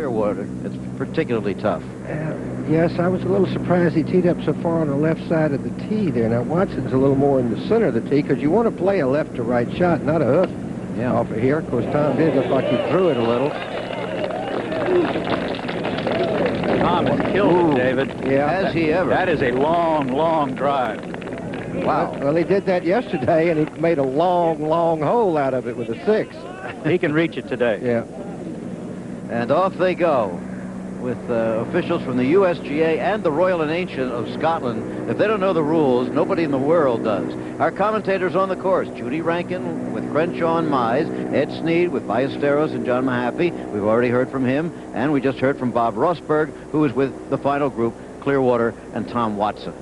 Clearwater, it's particularly tough. Yes, I was a little surprised he teed up so far on the left side of the tee there. Now, Watson's a little more in the center of the tee because you want to play a left to right shot, not a hook off of here. Of course, Tom did look like he threw it a little. Tom has killed it, David. Yeah. Has he ever? That is a long, long drive. Wow. Well, he did that yesterday, and he made a long, long hole out of it with a 6. He can reach it today. Yeah. And off they go with officials from the USGA and the Royal and Ancient of Scotland. If they don't know the rules, nobody in the world does. Our commentators on the course, Judy Rankin with Crenshaw and Mize, Ed Sneed with Ballesteros and John Mahaffey. We've already heard from him, and we just heard from Bob Rosberg, who was with the final group, Clearwater and Tom Watson.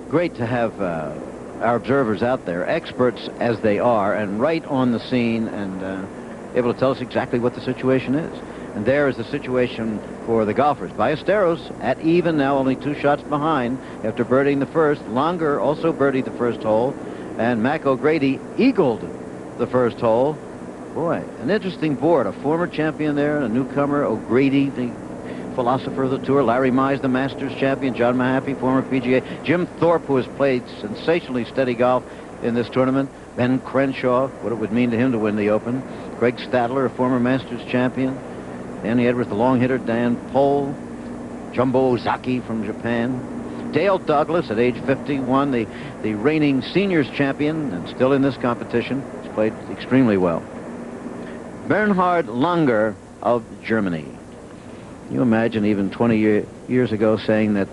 Great to have our observers out there, experts as they are, and right on the scene and able to tell us exactly what the situation is. And there is the situation for the golfers. Ballesteros at even now, only 2 shots behind after birdieing the first. Longer also birdied the first hole. And Mac O'Grady eagled the first hole. Boy, an interesting board. A former champion there, a newcomer, O'Grady, the philosopher of the tour. Larry Mize, the Masters champion. John Mahaffey, former PGA. Jim Thorpe, who has played sensationally steady golf in this tournament. Ben Crenshaw, what it would mean to him to win the Open. Greg Stadler, a former Masters champion. Danny Edwards, the long hitter. Dan Pohl. Jumbo Ozaki from Japan. Dale Douglas at age 51, the reigning seniors champion and still in this competition. He's played extremely well. Bernhard Langer of Germany. Can you imagine even 20 years ago saying that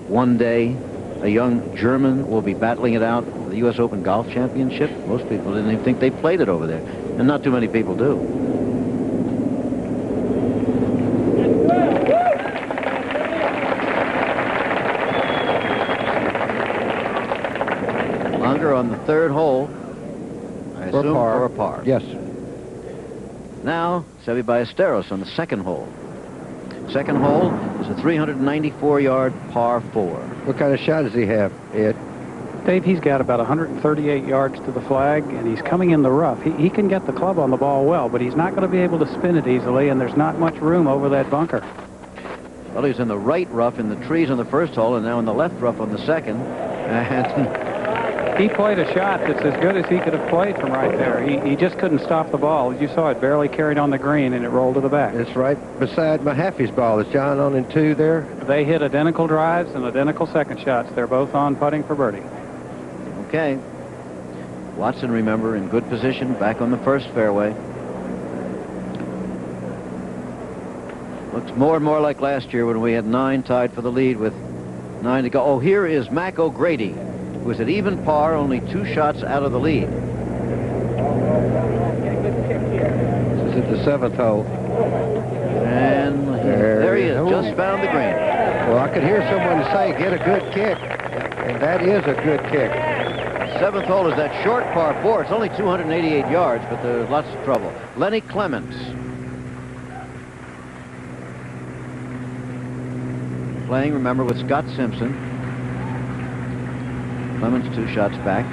one day a young German will be battling it out for the U.S. Open Golf Championship? Most people didn't even think they played it over there, and not too many people do. On the 3rd hole, I assume for a par. Yes. Now, Seve Ballesteros on the 2nd hole. 2nd hole is a 394-yard par 4. What kind of shot does he have, Ed? Dave, he's got about 138 yards to the flag, and he's coming in the rough. He can get the club on the ball well, but he's not going to be able to spin it easily, and there's not much room over that bunker. Well, he's in the right rough in the trees on the 1st hole, and now in the left rough on the 2nd. And he played a shot that's as good as he could have played from right there. He just couldn't stop the ball. You saw it barely carried on the green, and it rolled to the back. It's right beside Mahaffey's ball. Is John on in 2 there? They hit identical drives and identical second shots. They're both on putting for birdie. Okay. Watson, remember, in good position, back on the 1st fairway. Looks more and more like last year when we had 9 tied for the lead with 9 to go. Oh, here is Mac O'Grady, who is at even par, only 2 shots out of the lead. This is at the 7th hole. And there he is, just found the green. Well, I could hear someone say, get a good kick. And that is a good kick. 7th hole is that short par 4. It's only 288 yards, but there's lots of trouble. Lenny Clements. Playing, remember, with Scott Simpson. Clements 2 shots back.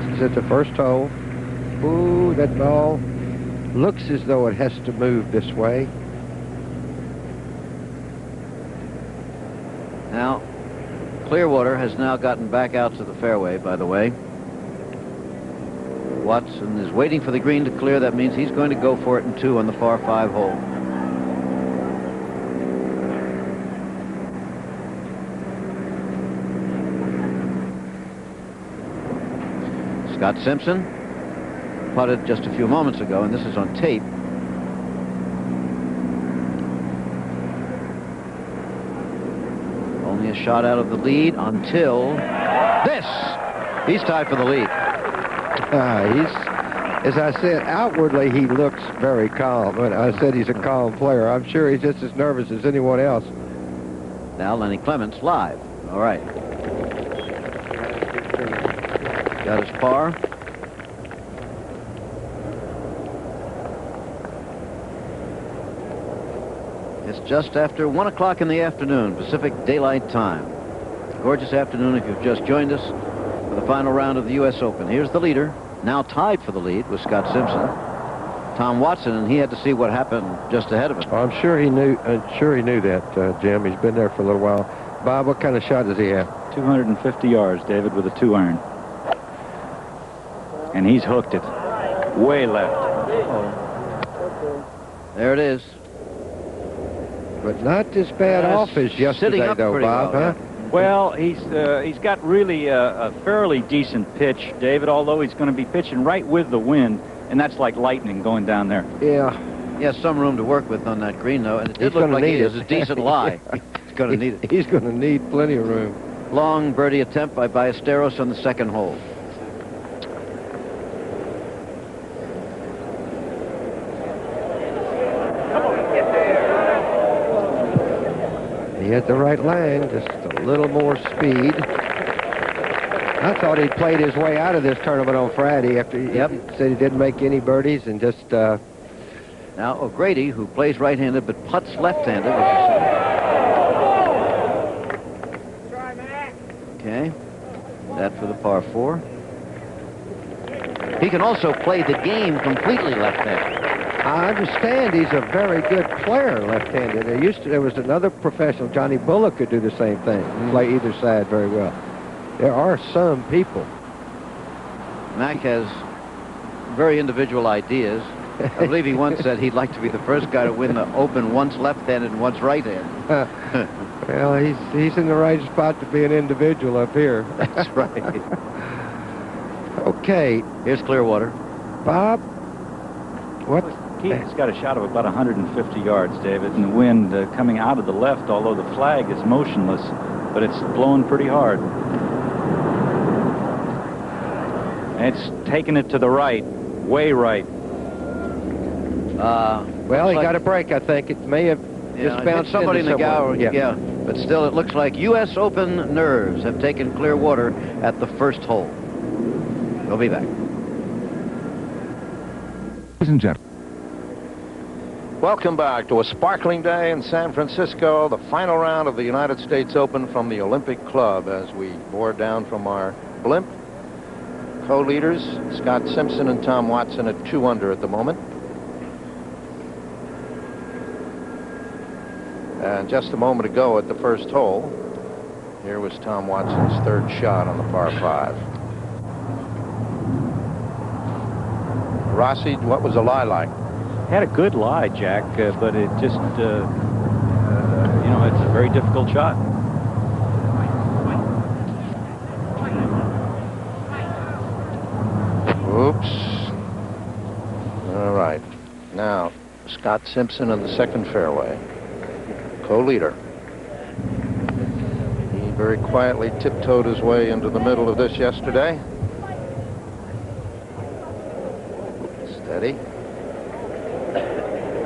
This is at the 1st hole. Ooh, that ball looks as though it has to move this way. Now, Clearwater has now gotten back out to the fairway, by the way. Watson is waiting for the green to clear. That means he's going to go for it in 2 on the par 5 hole. Scott Simpson putted just a few moments ago, and this is on tape. Only a shot out of the lead until this. He's tied for the lead. As I said, outwardly he looks very calm. When I said he's a calm player, I'm sure he's just as nervous as anyone else. Now Lenny Clements live. All right. Got his par. It's just after 1 o'clock in the afternoon, Pacific Daylight Time. Gorgeous afternoon if you've just joined us for the final round of the U.S. Open. Here's the leader, now tied for the lead with Scott Simpson. Tom Watson, and he had to see what happened just ahead of him. I'm sure he knew. That, Jim. He's been there for a little while. Bob, what kind of shot does he have? 250 yards, David, with a 2-iron. And he's hooked it. Way left. There it is. But not as bad off as yesterday, sitting up though, pretty Bob, well, huh? Well, he's got really a fairly decent pitch, David, although he's going to be pitching right with the wind, and that's like lightning going down there. Yeah. He has some room to work with on that green, though, and it did He's look gonna like he need has it. a decent lie. He's going to need it. He's going to need plenty of room. Long birdie attempt by Ballesteros on the second hole. He had the right line, just a little more speed. I thought he played his way out of this tournament on Friday after he said he didn't make any birdies and just... Now, O'Grady, who plays right-handed but putts left-handed. Okay. That for the par 4. He can also play the game completely left-handed. I understand he's a very good player left-handed. There was another professional, Johnny Bullock, could do the same thing, play either side very well. There are some people. Mac has very individual ideas. I believe he once said he'd like to be the first guy to win the Open once left-handed and once right-handed. Well, he's in the right spot to be an individual up here. That's right. Okay. Here's Clearwater. Bob, what? He's got a shot of about 150 yards, David, and the wind coming out of the left, although the flag is motionless, but it's blowing pretty hard. And it's taking it to the right, way right. Well, he got a break, I think. It may have just bounced somebody in the somewhere. gallery. Yeah, but still, it looks like U.S. Open nerves have taken Clearwater at the first hole. We'll be back. Ladies and gentlemen. Welcome back to a sparkling day in San Francisco, the final round of the United States Open from the Olympic Club as we bore down from our blimp. Co-leaders, Scott Simpson and Tom Watson at 2 under at the moment. And just a moment ago at the first hole, here was Tom Watson's third shot on the par 5. Rossi, what was the lie like? Had a good lie, Jack, but it just, you know, it's a very difficult shot. Oops. All right. Now, Scott Simpson on the second fairway. Co-leader. He very quietly tiptoed his way into the middle of this yesterday. Steady.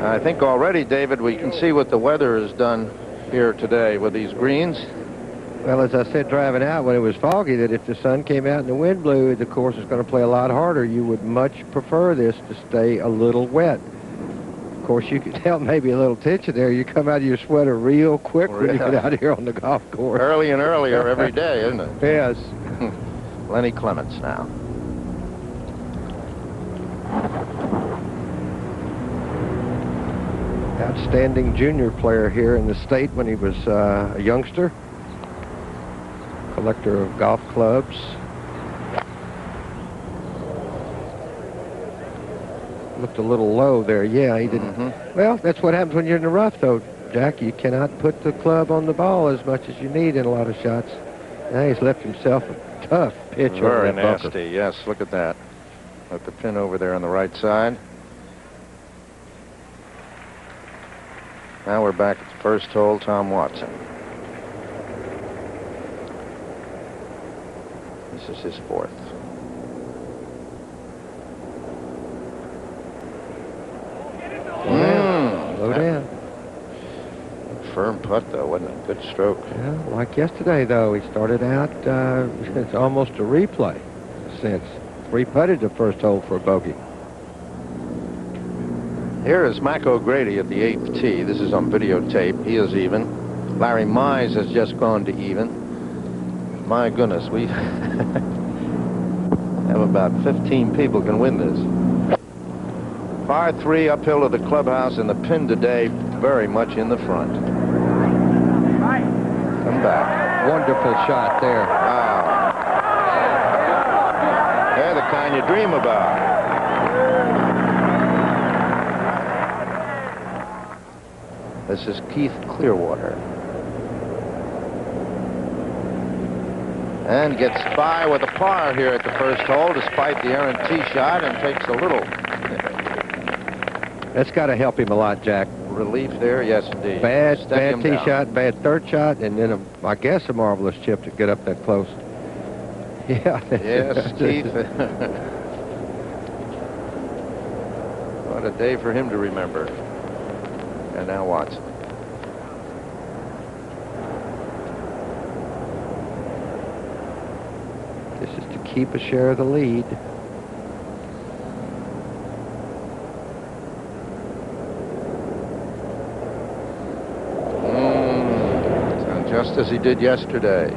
I think already, David, we can see what the weather has done here today with these greens. Well, as I said driving out when it was foggy, that if the sun came out and the wind blew, the course is going to play a lot harder. You would much prefer this to stay a little wet. Of course, you could tell maybe a little tension there. You come out of your sweater real quick when you get out here on the golf course. Early and earlier every day, isn't it? Yes. Lenny Clements now. Outstanding junior player here in the state when he was a youngster. Collector of golf clubs. Looked a little low there. Yeah, he didn't. Well, that's what happens when you're in the rough, though, Jack. You cannot put the club on the ball as much as you need in a lot of shots. Now he's left himself a tough pitch over Very that bunker. nasty, yes. Look at that. With the pin over there on the right side. Now we're back at the first hole, Tom Watson. This is his fourth. Low down. Firm putt, though, wasn't it? Good stroke. Yeah, like yesterday, though, he started out, it's almost a replay since. Three-putted the first hole for a bogey. Here is Mac O'Grady at the 8th tee. This is on videotape. He is even. Larry Mize has just gone to even. My goodness, we have about 15 people can win this. Par 3 uphill to the clubhouse, and the pin today very much in the front. Come back. Wonderful shot there. Wow. They're the kind you dream about. This is Keith Clearwater. And gets by with a par here at the first hole, despite the errant tee shot, and takes a little That's got to help him a lot, Jack. relief there. Yes, indeed. Bad Step him tee down. shot, bad third shot, and then I guess a marvelous chip to get up that close. Yeah. Yes, Keith. What a day for him to remember. And now Watson. This is to keep a share of the lead. And just as he did yesterday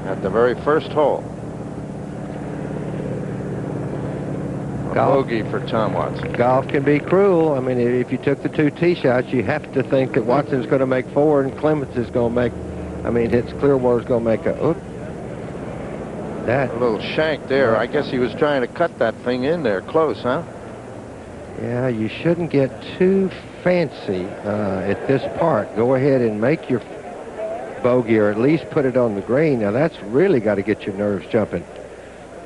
at the very first hole. A Golf. bogey for Tom Watson. Golf can be cruel. I mean, if you took the 2 tee shots, you have to think that Watson's going to make 4 and Clemens is going to make, it's Clearwater's going to make a, that. A little shank there. I guess he was trying to cut that thing in there close, huh? Yeah, you shouldn't get too fancy at this part. Go ahead and make your bogey, or at least put it on the green. Now, that's really got to get your nerves jumping,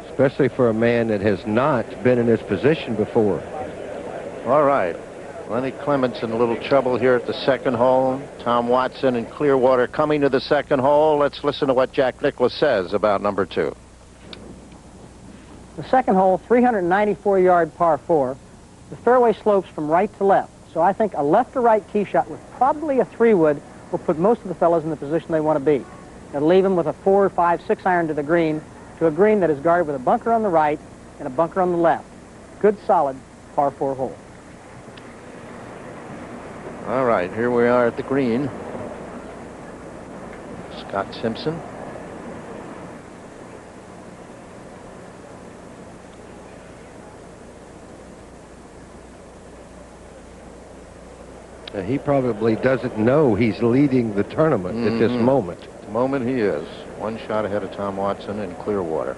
especially for a man that has not been in this position before. All right. Lenny Clements in a little trouble here at the second hole. Tom Watson and Clearwater coming to the second hole. Let's listen to what Jack Nicklaus says about number 2. The second hole, 394-yard par 4. The fairway slopes from right to left. So I think a left to right tee shot with probably a 3-wood will put most of the fellows in the position they want to be. It'll leave them with a 4, 5, 6 iron to the green, to a green that is guarded with a bunker on the right and a bunker on the left. Good, solid par 4 hole. All right, here we are at the green. Scott Simpson. He probably doesn't know he's leading the tournament at this moment. At the moment he is. 1 shot ahead of Tom Watson and Clearwater.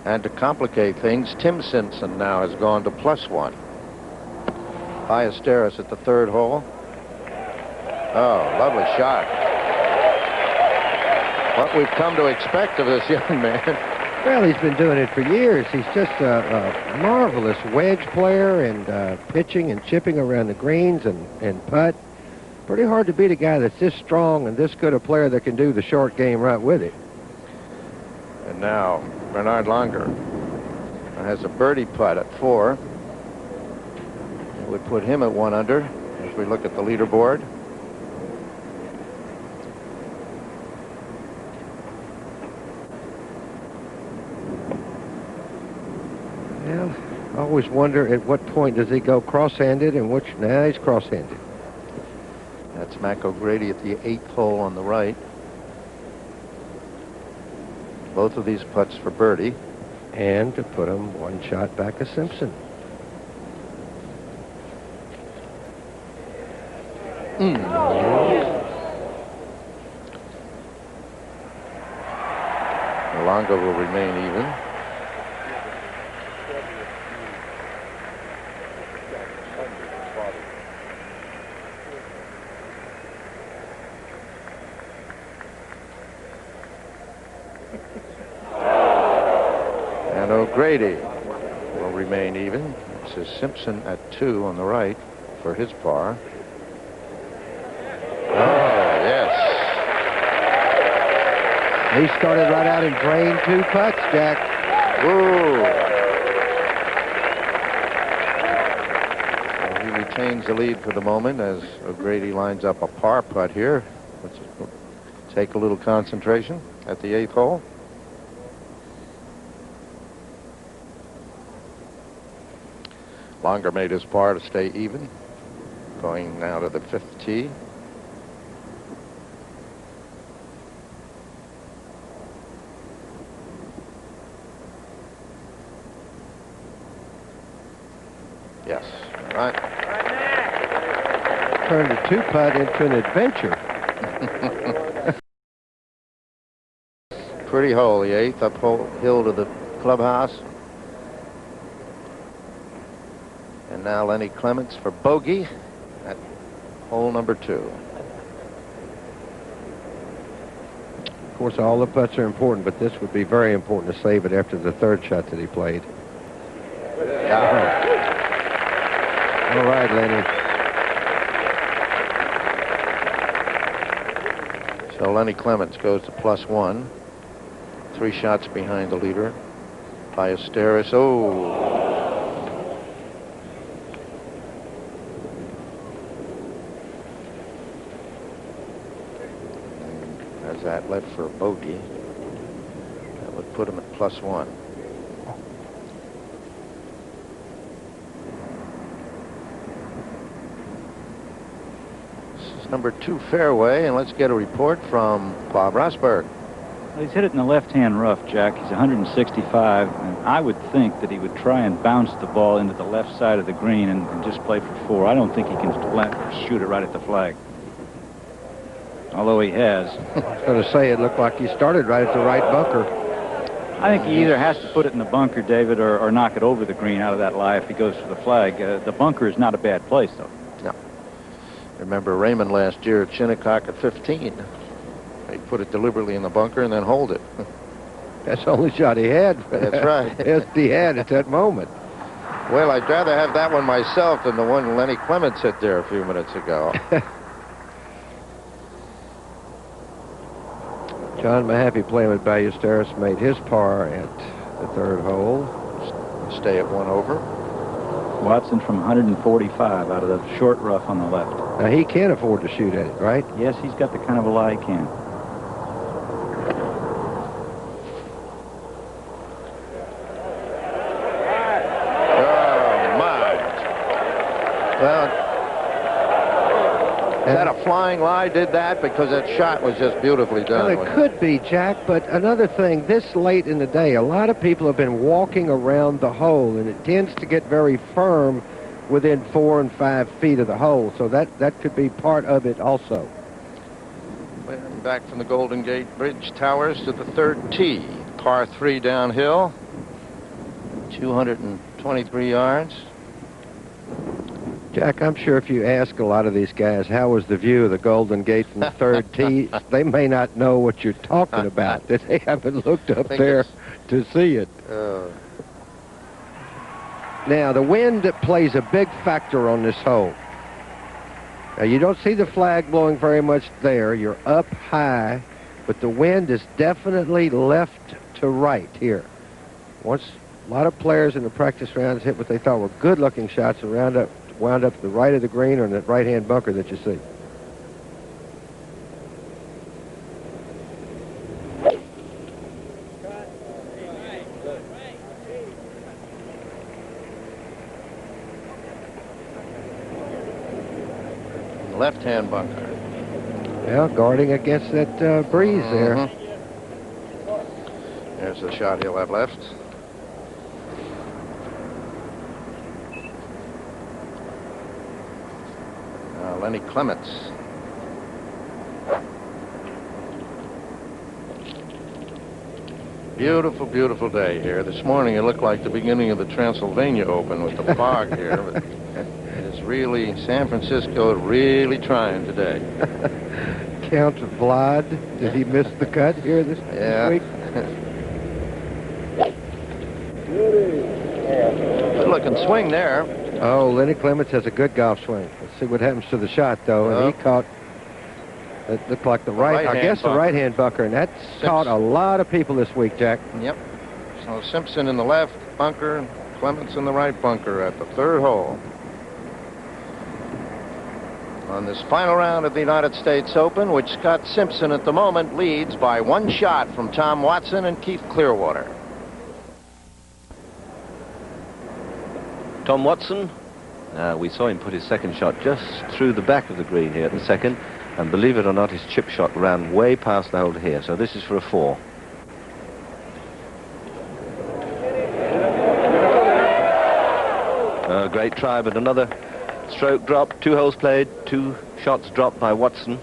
And to complicate things, Tim Simpson now has gone to +1. Ballesteros at the third hole. Oh, lovely shot. What we've come to expect of this young man. Well, he's been doing it for years. He's just a marvelous wedge player and pitching and chipping around the greens and putt. Pretty hard to beat a guy that's this strong and this good a player that can do the short game right with it. And now Bernard Langer has a birdie putt at 4. It would put him at 1 under as we look at the leaderboard. Well, I always wonder at what point does he go cross-handed and which. Now he's cross-handed. That's Mac O'Grady at the 8th hole on the right. Both of these putts for birdie. And to put him 1 shot back of Simpson. Longo will remain even. And O'Grady will remain even. This is Simpson at 2 on the right for his par. Oh, yes. He started right out and drained 2 putts, Jack. Ooh. Well, he retains the lead for the moment as O'Grady lines up a par putt here. Let's take a little concentration at the 8th hole. Longer made his par to stay even. Going now to the 5th tee. Yes. Right. Turned a two-putt into an adventure. Pretty hole, the 8th, uphill to the clubhouse. And now Lenny Clements for bogey at hole number 2. Of course, all the putts are important, but this would be very important to save it after the 3rd shot that he played. Yeah. All right, Lenny. So Lenny Clements goes to +1. 3 shots behind the leader. Ballesteros. Oh. As that left for a bogey, that would put him at +1. This is number 2 fairway, and let's get a report from Bob Rosberg. Well, he's hit it in the left-hand rough, Jack. He's 165, and I would think that he would try and bounce the ball into the left side of the green and just play for 4. I don't think he can shoot it right at the flag. Although he has. I was going to say, it looked like he started right at the right bunker. I think he either has to put it in the bunker, David, or knock it over the green out of that lie if he goes for the flag. The bunker is not a bad place, though. No. Remember Raymond last year at Shinnecock at 15. He put it deliberately in the bunker and then hold it. That's the only shot he had. That's right. Yes, he had at that moment. Well, I'd rather have that one myself than the one Lenny Clements hit there a few minutes ago. John Mahaffey playing with Ballesteros made his par at the 3rd hole. Stay at 1 over. Watson from 145 out of the short rough on the left. Now, he can't afford to shoot at it, right? Yes, he's got the kind of a lie he can. Oh, my. Well, is that a flying lie did that? Because that shot was just beautifully done. Well, it could be, Jack, but another thing, this late in the day, a lot of people have been walking around the hole, and it tends to get very firm within 4 and 5 feet of the hole, so that could be part of it also. Back from the Golden Gate Bridge Towers to the 3rd tee. Par 3 downhill. 223 yards. Jack, I'm sure if you ask a lot of these guys, how was the view of the Golden Gate from the 3rd tee, they may not know what you're talking about. They haven't looked up there to see it. Now, the wind plays a big factor on this hole. Now, you don't see the flag blowing very much there. You're up high, but the wind is definitely left to right here. Once a lot of players in the practice rounds hit what they thought were good-looking shots and wound up to the right of the green or in that right-hand bunker that you see. Left-hand bunker. Yeah, guarding against that breeze there. There's the shot he'll have left. Lenny Clements. Beautiful, beautiful day here. This morning it looked like the beginning of the Transylvania Open with the fog here. But it's really, San Francisco really trying today. Count Vlad, did he miss the cut here this week? Good looking swing there. Oh, Lenny Clements has a good golf swing. Let's see what happens to the shot, though. And he caught, it looked like the right-hand bunker, and that's caught a lot of people this week, Jack. Yep. So Simpson in the left bunker, Clements in the right bunker at the 3rd hole. On this final round of the United States Open, which Scott Simpson at the moment leads by 1 shot from Tom Watson and Keith Clearwater. Tom Watson, we saw him put his second shot just through the back of the green here at the second, and believe it or not, his chip shot ran way past the hole here, so this is for a 4. great try, but another stroke drop. 2 holes played, 2 shots dropped by Watson.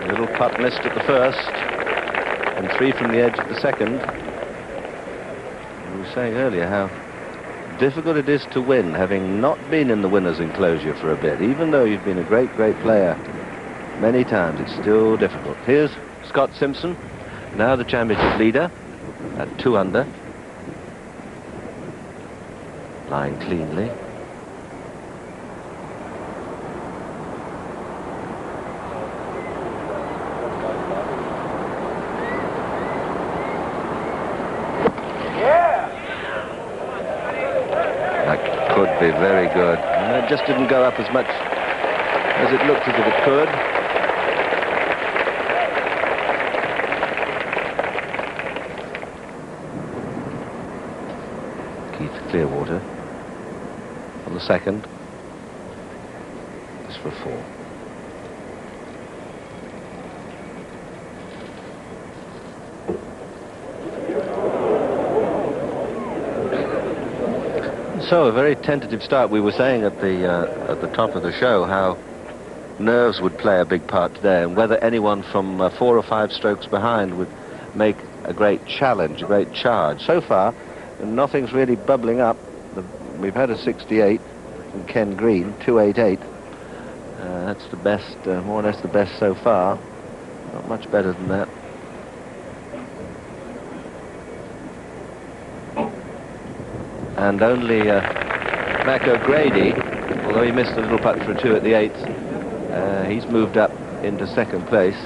A little putt missed at the first, and 3 from the edge at the second. We were saying earlier how difficult it is to win, having not been in the winner's enclosure for a bit. Even though you've been a great player many times, it's still difficult. Here's Scott Simpson, now the championship leader at 2 under, lying cleanly. Could be very good. And it just didn't go up as much as it looked as if it could. Keith Clearwater on the second. Just for 4. So a very tentative start. We were saying at the top of the show how nerves would play a big part today, and whether anyone from 4 or 5 strokes behind would make a great challenge, a great charge. So far, nothing's really bubbling up. We've had a 68 from Ken Green, 288. That's the best, more or less the best so far. Not much better than that. And only Mac O'Grady, although he missed a little putt for a 2 at the 8th, he's moved up into 2nd place.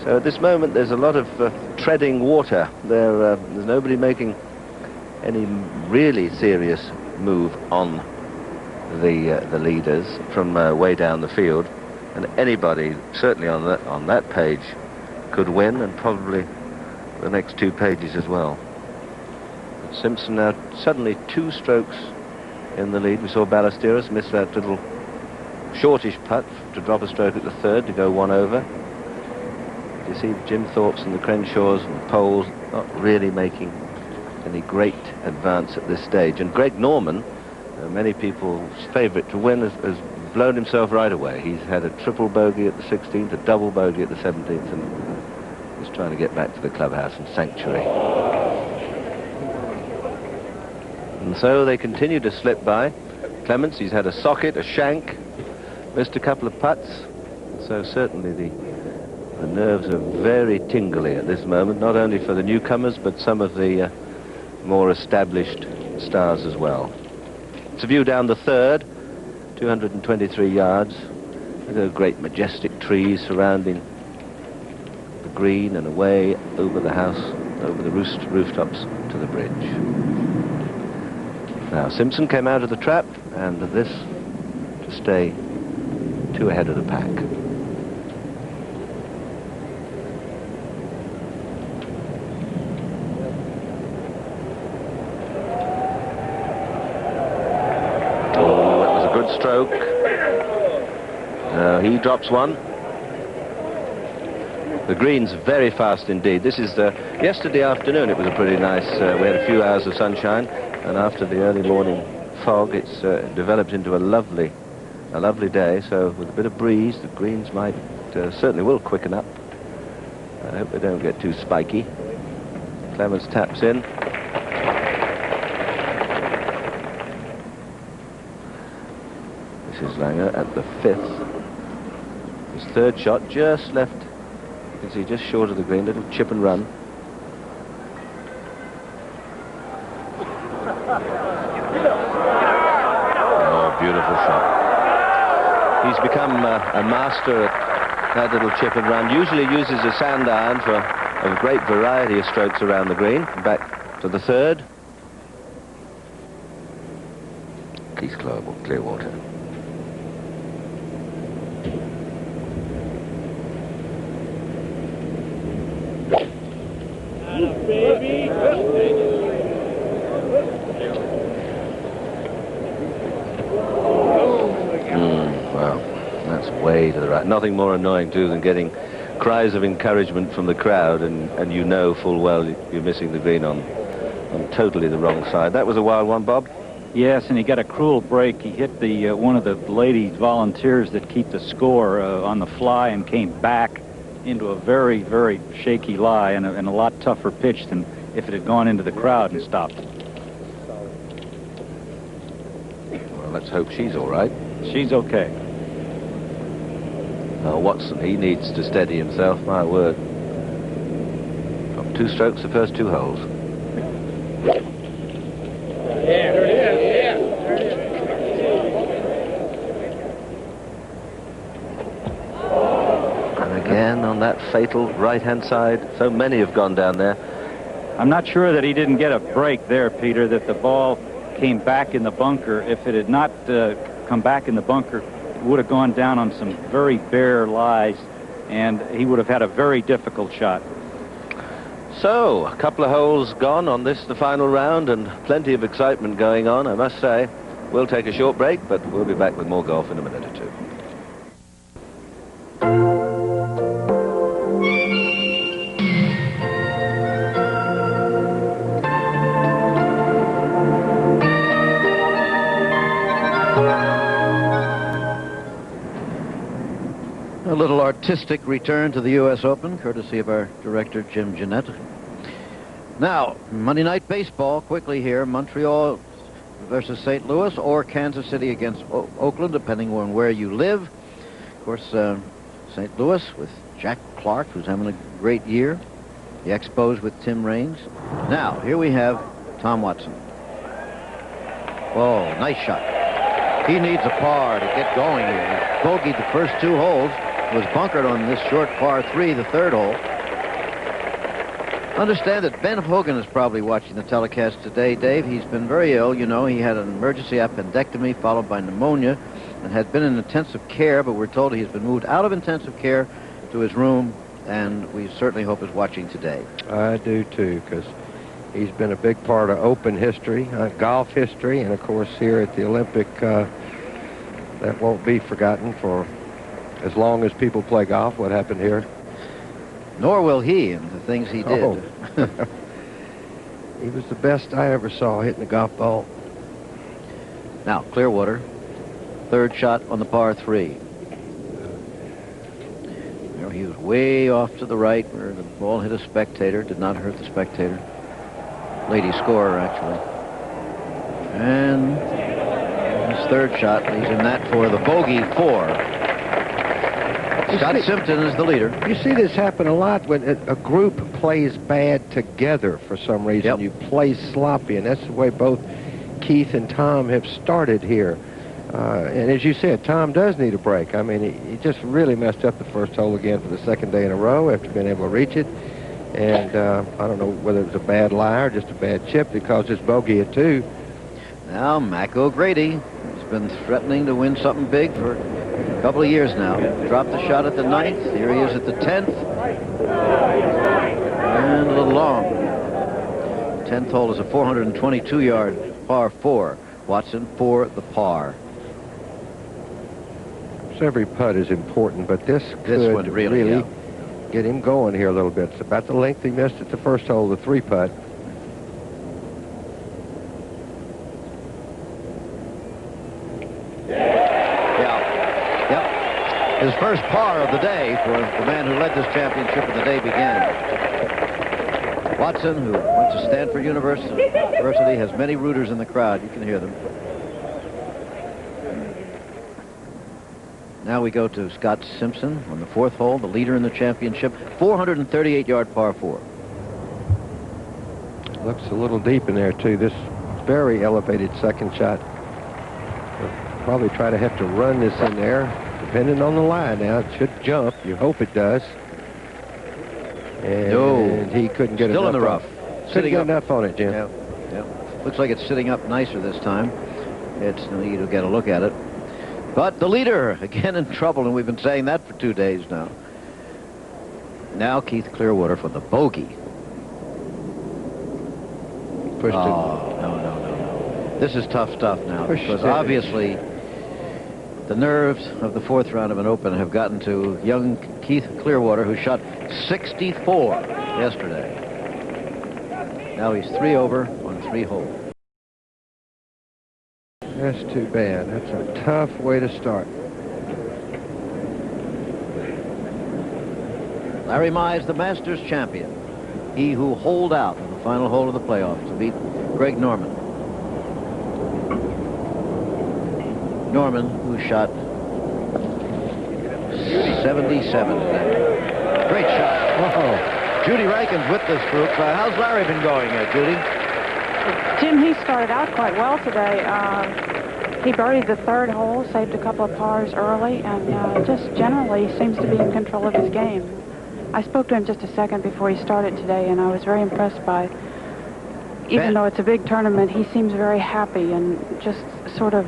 So at this moment there's a lot of treading water. There's nobody making any really serious move on the leaders from way down the field, and anybody certainly on that page could win, and probably the next 2 pages as well. Simpson now suddenly 2 strokes in the lead. We saw Ballesteros miss that little shortish putt to drop a stroke at the 3rd to go 1 over. You see Jim Thorpe's and the Crenshaws and the Poles not really making any great advance at this stage. And Greg Norman, many people's favourite to win, has blown himself right away. He's had a triple bogey at the 16th, a double bogey at the 17th, and he's trying to get back to the clubhouse and sanctuary. And so they continue to slip by. Clements, he's had a socket, a shank, missed a couple of putts. So certainly the nerves are very tingly at this moment, not only for the newcomers, but some of the more established stars as well. It's a view down the 3rd, 223 yards. There are great majestic trees surrounding the green and away over the house, over the rooftops to the bridge. Now Simpson came out of the trap, and this to stay 2 ahead of the pack. Oh, that was a good stroke. He drops 1. The green's very fast indeed. This is yesterday afternoon. It was a pretty nice. We had a few hours of sunshine. And after the early morning fog, it's developed into a lovely day. So with a bit of breeze, the greens might certainly will quicken up. I hope they don't get too spiky. Clements taps in. This is Langer at the 5th. His 3rd shot just left. You can see just short of the green, little chip and run. Beautiful shot. He's become a master at that little chip and run. Usually uses a sand iron for a great variety of strokes around the green. Back to the 3rd. Keith Clearwater. Baby. Wow, that's way to the right. Nothing more annoying too than getting cries of encouragement from the crowd, and you know full well you're missing the green on on totally the wrong side. That was a wild one, Bob. Yes, and he got a cruel break. He hit the one of the ladies volunteers that keep the score on the fly and came back into a very, very shaky lie and a lot tougher pitch than if it had gone into the crowd and stopped. Well, let's hope she's all right. She's okay. Watson, he needs to steady himself, my word. Got 2 strokes the first 2 holes. And again on that fatal right-hand side. So many have gone down there. I'm not sure that he didn't get a break there, Peter, that the ball came back in the bunker. If it had not come back in the bunker, it would have gone down on some very bare lies, and he would have had a very difficult shot. So, a couple of holes gone on this, the final round, and plenty of excitement going on, I must say. We'll take a short break, but we'll be back with more golf in a minute or two. A little artistic return to the U.S. Open, courtesy of our director, Jim Jeanette. Now, Monday Night Baseball, quickly here. Montreal versus St. Louis, or Kansas City against Oakland, depending on where you live. Of course, St. Louis with Jack Clark, who's having a great year. The Expos with Tim Raines. Now, here we have Tom Watson. Oh, nice shot. He needs a par to get going here. He bogeyed the first 2 holes. Was bunkered on this short par 3, the 3rd hole. Understand that Ben Hogan is probably watching the telecast today, Dave. He's been very ill, you know. He had an emergency appendectomy followed by pneumonia and had been in intensive care, but we're told he's been moved out of intensive care to his room, and we certainly hope he's watching today. I do, too, because he's been a big part of Open history, golf history, and, of course, here at the Olympic, that won't be forgotten for as long as people play golf, what happened here. Nor will he, and the things he did. Oh. He was the best I ever saw hitting a golf ball. Now, Clearwater, 3rd shot on the par 3. You know, he was way off to the right where the ball hit a spectator, did not hurt the spectator. Lady scorer, actually. And his 3rd shot, he's in that for the bogey 4. Scott Simpson is the leader. You see this happen a lot when a group plays bad together for some reason. Yep. You play sloppy, and that's the way both Keith and Tom have started here. And as you said, Tom does need a break. I mean, he just really messed up the first hole again for the 2nd day in a row after being able to reach it. And I don't know whether it was a bad lie or just a bad chip that caused this bogey at 2. Now, Mac O'Grady has been threatening to win something big for a couple of years now. Dropped the shot at the 9th. Here he is at the 10th. And a little long. 10th hole is a 422-yard par 4. Watson for the par. So every putt is important, but this could one really get him going here a little bit. It's about the length he missed at the first hole, the 3 putt. His first par of the day for the man who led this championship when the day began. Watson, who went to Stanford University, has many rooters in the crowd. You can hear them. Now we go to Scott Simpson on the 4th hole, the leader in the championship, 438-yard par 4. Looks a little deep in there, too. This very elevated 2nd shot. We'll probably try to have to run this in there. Depending on the line now, it should jump. You hope it does. And he couldn't get still enough in the rough. Couldn't get enough on it, Jim. Yeah. Looks like it's sitting up nicer this time. It's you to get a look at it. But the leader again in trouble, and we've been saying that for 2 days now. Now Keith Clearwater for the bogey. Pushed it. No. This is tough stuff now, because it. obviously the nerves of the 4th round of an Open have gotten to young Keith Clearwater, who shot 64 yesterday. Now he's 3 over on par-3 hole. That's too bad. That's a tough way to start. Larry Mize, the Masters champion. He who holed out in the final hole of the playoffs to beat Greg Norman. Norman, who shot 77 today. Great shot. Whoa. Judy Rankin's with this group. How's Larry been going, Judy? Jim, he started out quite well today. He birdied the third hole, saved a couple of pars early, and just generally seems to be in control of his game. I spoke to him just a second before he started today, and I was very impressed by, even though it's a big tournament, he seems very happy and just sort of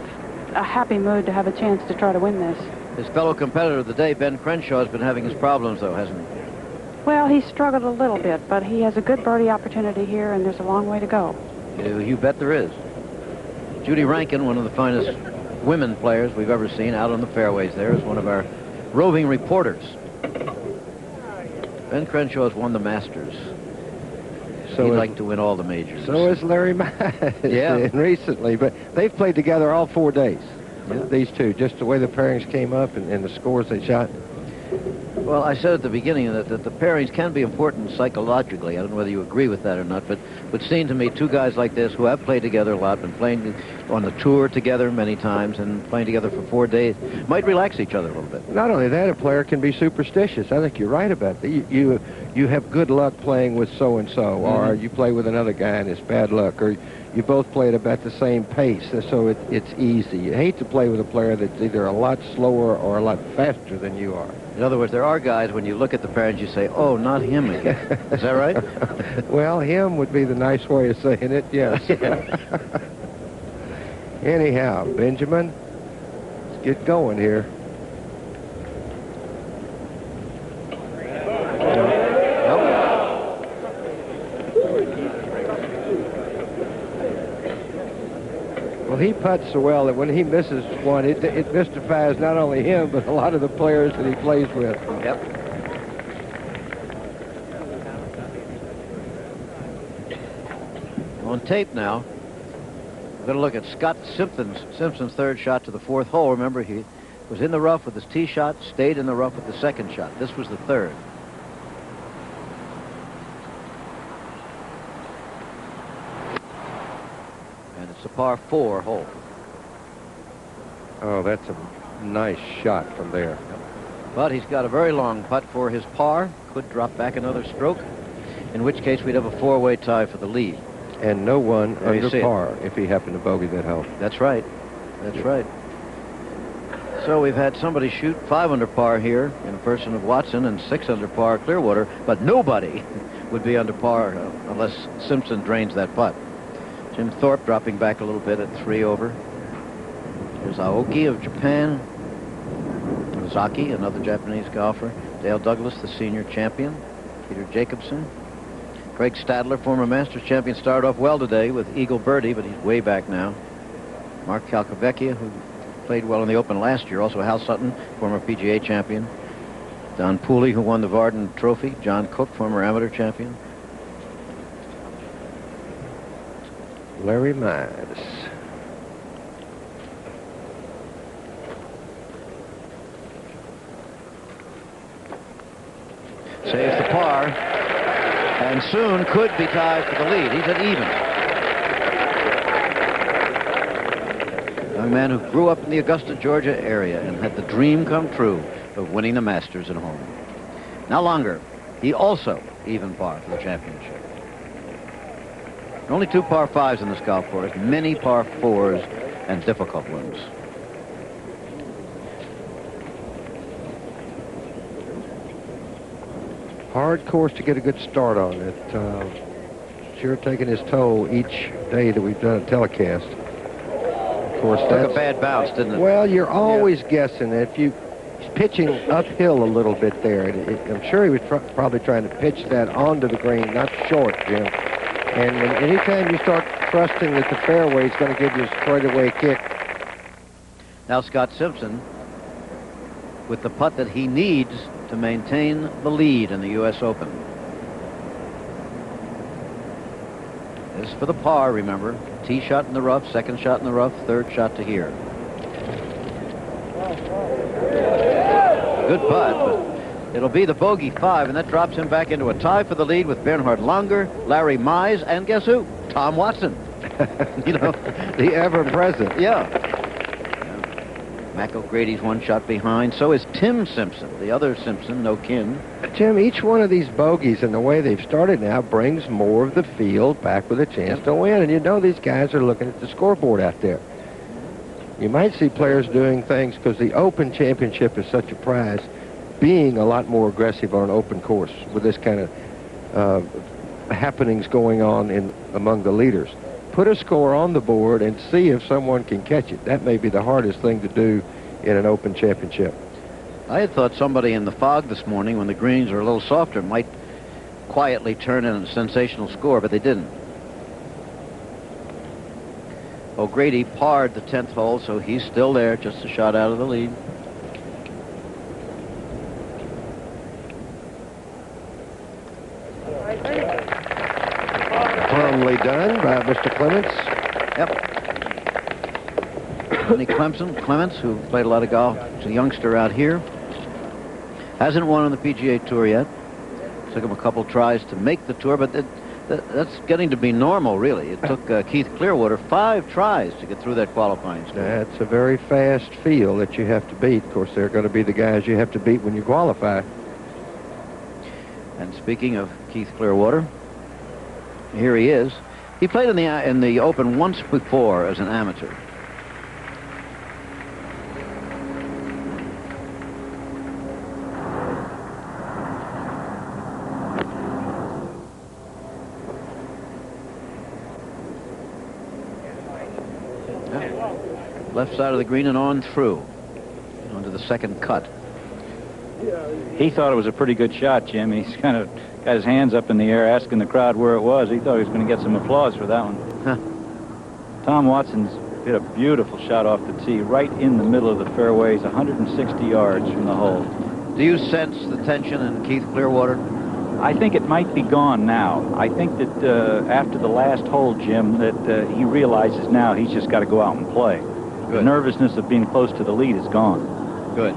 a happy mood to have a chance to try to win this. His fellow competitor of the day, Ben Crenshaw, has been having his problems, though, hasn't he? Well, he struggled a little bit, but he has a good birdie opportunity here, and there's a long way to go. You bet there is. Judy Rankin, one of the finest women players we've ever seen out on the fairways there, is one of our roving reporters. Ben Crenshaw has won the Masters. So he'd like to win all the majors. So is Larry Mize. Yeah. Recently, but they've played together all 4 days. Yeah. These two, just the way the pairings came up and the scores they shot. Well, I said at the beginning that the pairings can be important psychologically. I don't know whether you agree with that or not, but it would seem to me two guys like this who have played together a lot, been playing on the tour together many times and playing together for 4 days, might relax each other a little bit. Not only that, a player can be superstitious. I think you're right about that. You have good luck playing with so-and-so, or you play with another guy and it's bad luck, or you both play at about the same pace, so it's easy. You hate to play with a player that's either a lot slower or a lot faster than you are. In other words, there are guys, when you look at the pairings, you say, oh, not him again. Is that right? Well, him would be the nice way of saying it, yes. Anyhow, Benjamin, let's get going here. Well, he putts so well that when he misses one, it mystifies not only him, but a lot of the players that he plays with. Yep. On tape now, we're going to look at Scott Simpson's third shot to the fourth hole. Remember, he was in the rough with his tee shot, stayed in the rough with the second shot. This was the third. It's a par 4 hole. Oh, that's a nice shot from there. But he's got a very long putt for his par. Could drop back another stroke, in which case we'd have a 4-way tie for the lead. And no one There you under see par it. if he happened to bogey that hole. That's right. That's right. So we've had somebody shoot 5 under par here in the person of Watson and 6 under par Clearwater, but nobody would be under par unless Simpson drains that putt. Jim Thorpe dropping back a little bit at 3 over. There's Aoki of Japan. Ozaki, another Japanese golfer. Dale Douglas, the senior champion. Peter Jacobson. Craig Stadler, former Masters champion, started off well today with eagle birdie, but he's way back now. Mark Calcavecchia, who played well in the Open last year. Also Hal Sutton, former PGA champion. Don Pooley, who won the Varden Trophy. John Cook, former amateur champion. Larry Mize. Saves the par, and soon could be tied for the lead. He's at even. Young man who grew up in the Augusta, Georgia area and had the dream come true of winning the Masters at home. Now longer, he also even par for the championship. Only 2 par 5s in this golf course, many par 4s and difficult ones. Hard course to get a good start on. It sure taken his toll each day that we've done a telecast. Of course, Took a bad bounce, didn't it? Well, you're always guessing. If you pitching uphill a little bit there, I'm sure he was probably trying to pitch that onto the green, not short, Jim. And anytime you start trusting that the fairway is going to give you a straightaway kick. Now Scott Simpson with the putt that he needs to maintain the lead in the U.S. Open. This is for the par, remember. Tee shot in the rough, second shot in the rough, third shot to here. Good putt, but it'll be the bogey 5, and that drops him back into a tie for the lead with Bernhard Langer, Larry Mize, and guess who? Tom Watson. You know, the ever-present. Yeah. Mac O'Grady's one shot behind. So is Tim Simpson, the other Simpson, no kin. Tim, each one of these bogeys and the way they've started now brings more of the field back with a chance to win. And you know these guys are looking at the scoreboard out there. You might see players doing things because the Open Championship is such a prize, being a lot more aggressive on an open course with this kind of happenings going on among the leaders. Put a score on the board and see if someone can catch it. That may be the hardest thing to do in an Open Championship. I had thought somebody in the fog this morning, when the greens are a little softer, might quietly turn in a sensational score, but they didn't. O'Grady parred the 10th hole, so he's still there, just a shot out of the lead. Firmly done by Mr. Clements. Yep. Lenny Clements, who played a lot of golf, is a youngster out here. Hasn't won on the PGA Tour yet. Took him a couple tries to make the tour, but that's getting to be normal, really. It took Keith Clearwater 5 tries to get through that qualifying score. That's a very fast field that you have to beat. Of course, they're going to be the guys you have to beat when you qualify. And speaking of Keith Clearwater, here he is. He played in the Open once before as an amateur. Left side of the green and on through onto the second cut. He thought it was a pretty good shot, Jim. He's kind of got his hands up in the air asking the crowd where it was. He thought he was going to get some applause for that one. Huh. Tom Watson's hit a beautiful shot off the tee right in the middle of the fairways, 160 yards from the hole. Do you sense the tension in Keith Clearwater? I think it might be gone now. I think that after the last hole, Jim, that he realizes now he's just got to go out and play. Good. The nervousness of being close to the lead is gone. Good.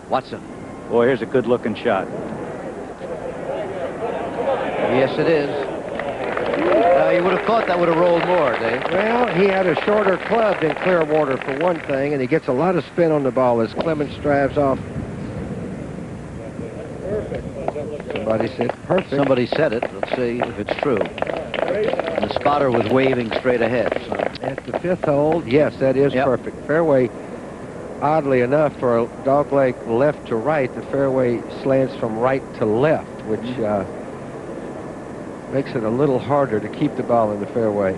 Watson. Boy, here's a good-looking shot. Yes, it is. You would have thought that would have rolled more, Dave. Well, he had a shorter club than Clearwater for one thing, and he gets a lot of spin on the ball as Clements drives off. Somebody said perfect. Somebody said it. Let's see if it's true. And the spotter was waving straight ahead. So. At the 5th hole, yes, that is perfect. Fairway, oddly enough, for a dogleg left to right, the fairway slants from right to left, which makes it a little harder to keep the ball in the fairway.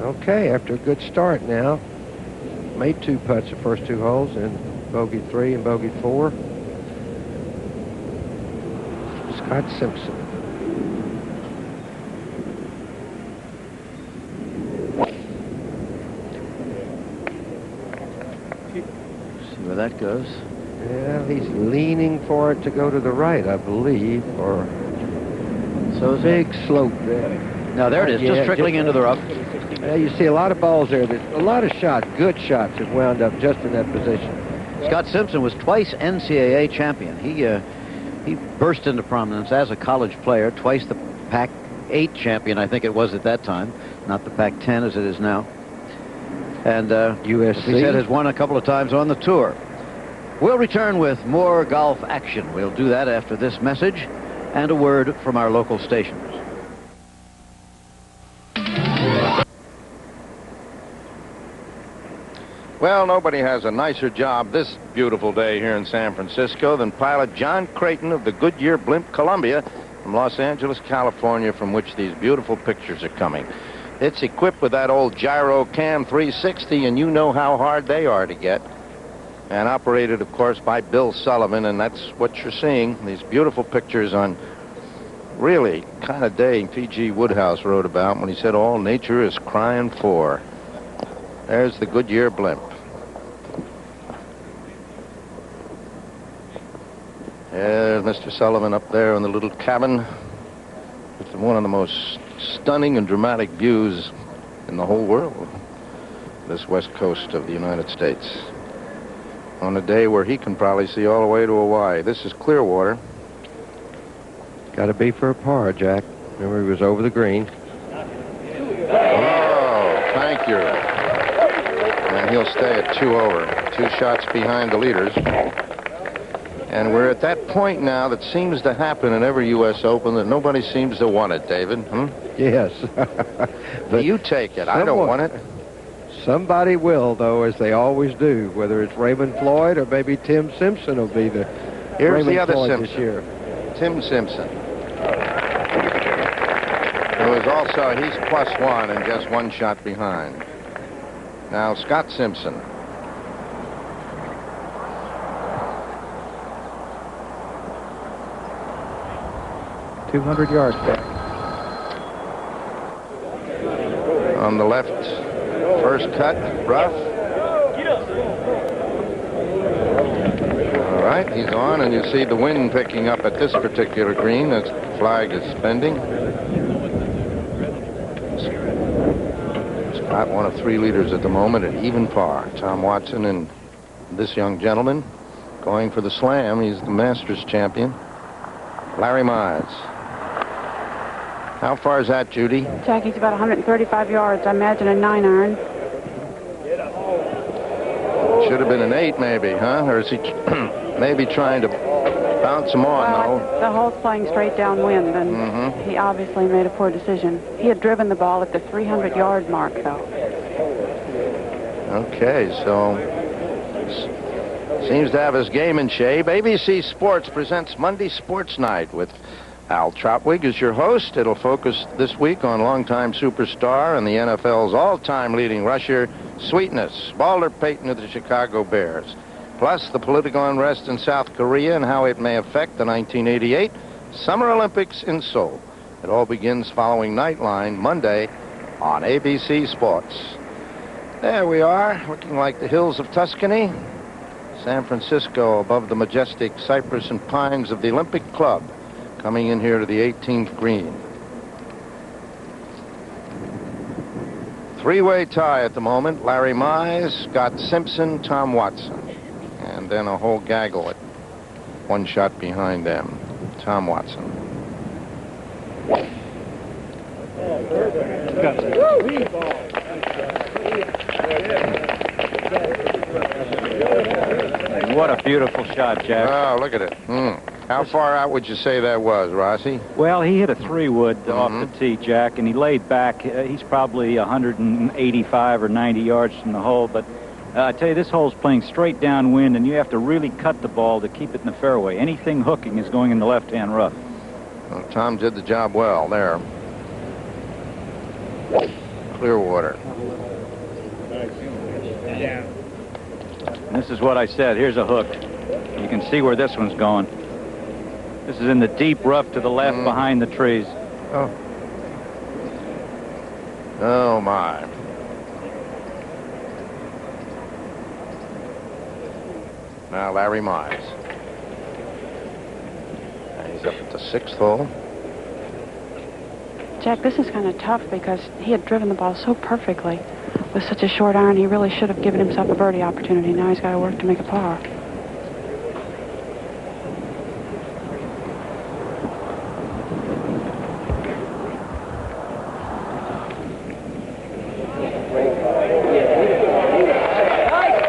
Okay, after a good start now, made 2 putts the first 2 holes in bogey 3 and bogey 4. Scott Simpson. See where that goes. Yeah, he's leaning for it to go to the right, I believe, or so it's big slope there. Now there it is, just trickling into the rough. You see a lot of balls there. A lot of shots, good shots, have wound up just in that position. Scott Simpson was twice NCAA champion. He burst into prominence as a college player, twice the Pac-8 champion, I think it was at that time, not the Pac-10 as it is now. And USC. He said has won a couple of times on the tour. We'll return with more golf action. We'll do that after this message and a word from our local stations. Well, nobody has a nicer job this beautiful day here in San Francisco than pilot John Creighton of the Goodyear Blimp Columbia from Los Angeles, California, from which these beautiful pictures are coming. It's equipped with that old Gyro Cam 360, and you know how hard they are to get. And operated, of course, by Bill Sullivan, and that's what you're seeing, these beautiful pictures on really kind of day P.G. Woodhouse wrote about when he said all nature is crying for. There's the Goodyear Blimp. There's Mr. Sullivan up there in the little cabin with one of the most stunning and dramatic views in the whole world, this west coast of the United States, on a day where he can probably see all the way to Hawaii. This is Clearwater. Got to be for a par, Jack. Remember, he was over the green. Oh, thank you. And he'll stay at 2 over. 2 shots behind the leaders. And we're at that point now that seems to happen in every U.S. Open that nobody seems to want it, David. Yes. But you take it. I don't want it. Somebody will, though, as they always do, whether it's Raymond Floyd or maybe Tim Simpson will be the Here's Raymond the other Floyd Simpson. this year. Tim Simpson. Who is also, he's +1 and just 1 shot behind. Now, Scott Simpson. $200 yards back. On the left, first cut, rough. All right, he's on, and you see the wind picking up at this particular green as the flag is bending. Scott, one of 3 leaders at the moment at even par. Tom Watson and this young gentleman going for the slam. He's the Masters champion, Larry Mize. How far is that, Judy? Jackie's about 135 yards. I imagine a 9-iron. Should have been an 8, maybe, huh? Or is he maybe trying to bounce him on, though? The hole's playing straight downwind, and he obviously made a poor decision. He had driven the ball at the 300-yard mark, though. Okay, so seems to have his game in shape. ABC Sports presents Monday Sports Night with Al Trautwig as your host. It'll focus this week on longtime superstar and the NFL's all-time leading rusher, Sweetness, Balder Payton of the Chicago Bears, plus the political unrest in South Korea and how it may affect the 1988 Summer Olympics in Seoul. It all begins following Nightline Monday on ABC Sports. There we are, looking like the hills of Tuscany. San Francisco above the majestic cypress and pines of the Olympic Club, coming in here to the 18th green. 3-way tie at the moment. Larry Mize, Scott Simpson, Tom Watson. And then a whole gaggle at 1 shot behind them. Tom Watson. What a beautiful shot, Jack. Oh, look at it. How far out would you say that was, Rossi? Well, he hit a 3-wood off the tee, Jack, and he laid back. He's probably 185 or 90 yards from the hole, but I tell you, this hole's playing straight downwind, and you have to really cut the ball to keep it in the fairway. Anything hooking is going in the left-hand rough. Well, Tom did the job well there. Clearwater. And this is what I said. Here's a hook. You can see where this one's going. This is in the deep rough to the left behind the trees. Oh. Oh, my. Now Larry Mize. He's up at the 6th hole. Jack, this is kind of tough because he had driven the ball so perfectly. With such a short iron, he really should have given himself a birdie opportunity. Now he's got to work to make a par.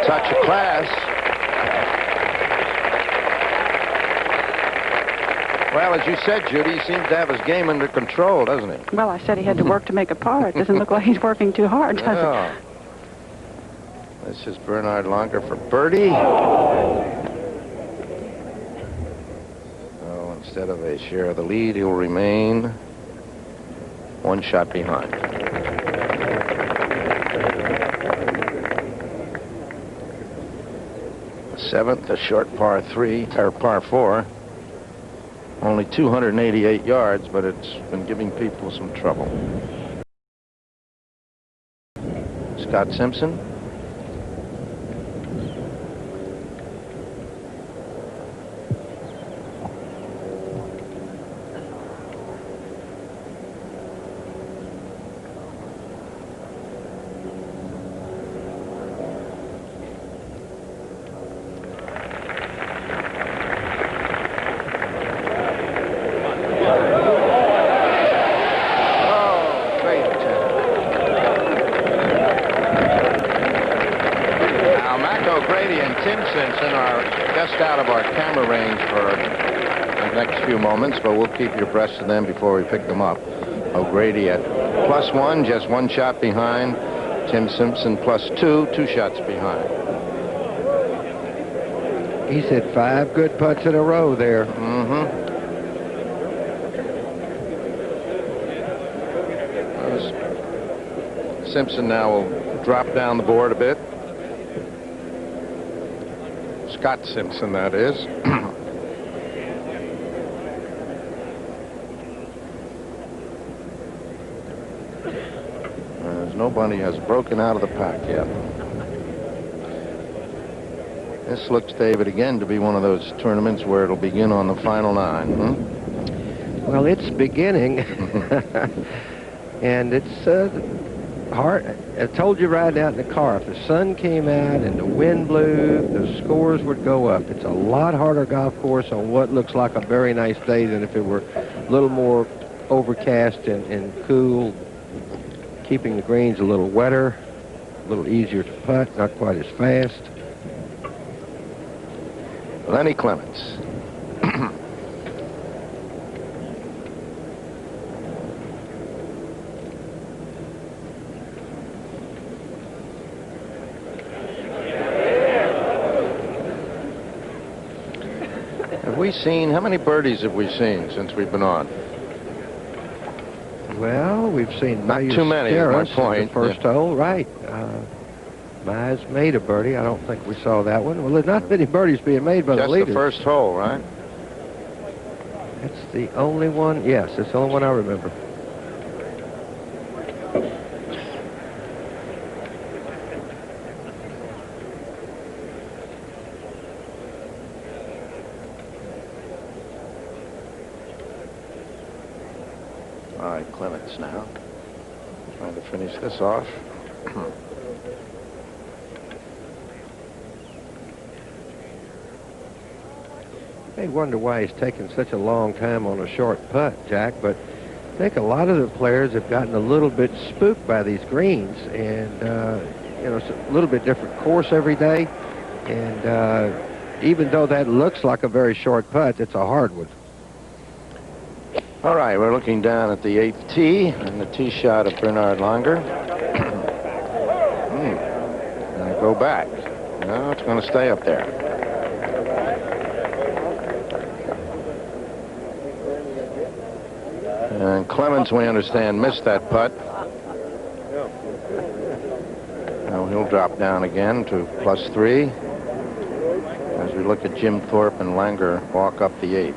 Touch of class. Well, as you said, Judy, he seems to have his game under control, doesn't he? Well, I said he had to work to make a par. It doesn't look like he's working too hard, does it? This is Bernhard Langer for birdie. So instead of a share of the lead, he'll remain 1 shot behind. The 7th, a short par 3, or par 4. Only 288 yards, but it's been giving people some trouble. Scott Simpson. just out of our camera range for the next few moments, but we'll keep you abreast of them before we pick them up. O'Grady at +1, just 1 shot behind. Tim Simpson +2, 2 shots behind. He's hit 5 good putts in a row there. Simpson now will drop down the board a bit. Scott Simpson, that is. As nobody has broken out of the pack yet. This looks, David, again to be one of those tournaments where it'll begin on the final 9. Well, it's beginning. And it's hard. I told you riding out in the car, if the sun came out and the wind blew, the scores would go up. It's a lot harder golf course on what looks like a very nice day than if it were a little more overcast and cool, keeping the greens a little wetter, a little easier to putt, not quite as fast. Lenny Clements. Have we seen, how many birdies have we seen since we've been on? Well, we've seen not too many at my point. The first hole, right. Mize made a birdie. I don't think we saw that one. Well, there's not many birdies being made by the leaders. Just the first hole, right? That's the only one. Yes, it's the only one I remember. All right, Clements now. Trying to finish this off. I wonder why he's taking such a long time on a short putt, Jack, but I think a lot of the players have gotten a little bit spooked by these greens, and you know, it's a little bit different course every day, and even though that looks like a very short putt, it's a hard one. All right, we're looking down at the 8th tee and the tee shot of Bernard Langer. Now go back. No, it's going to stay up there. And Clemens, we understand, missed that putt. Now he'll drop down again to +3 as we look at Jim Thorpe and Langer walk up the 8th.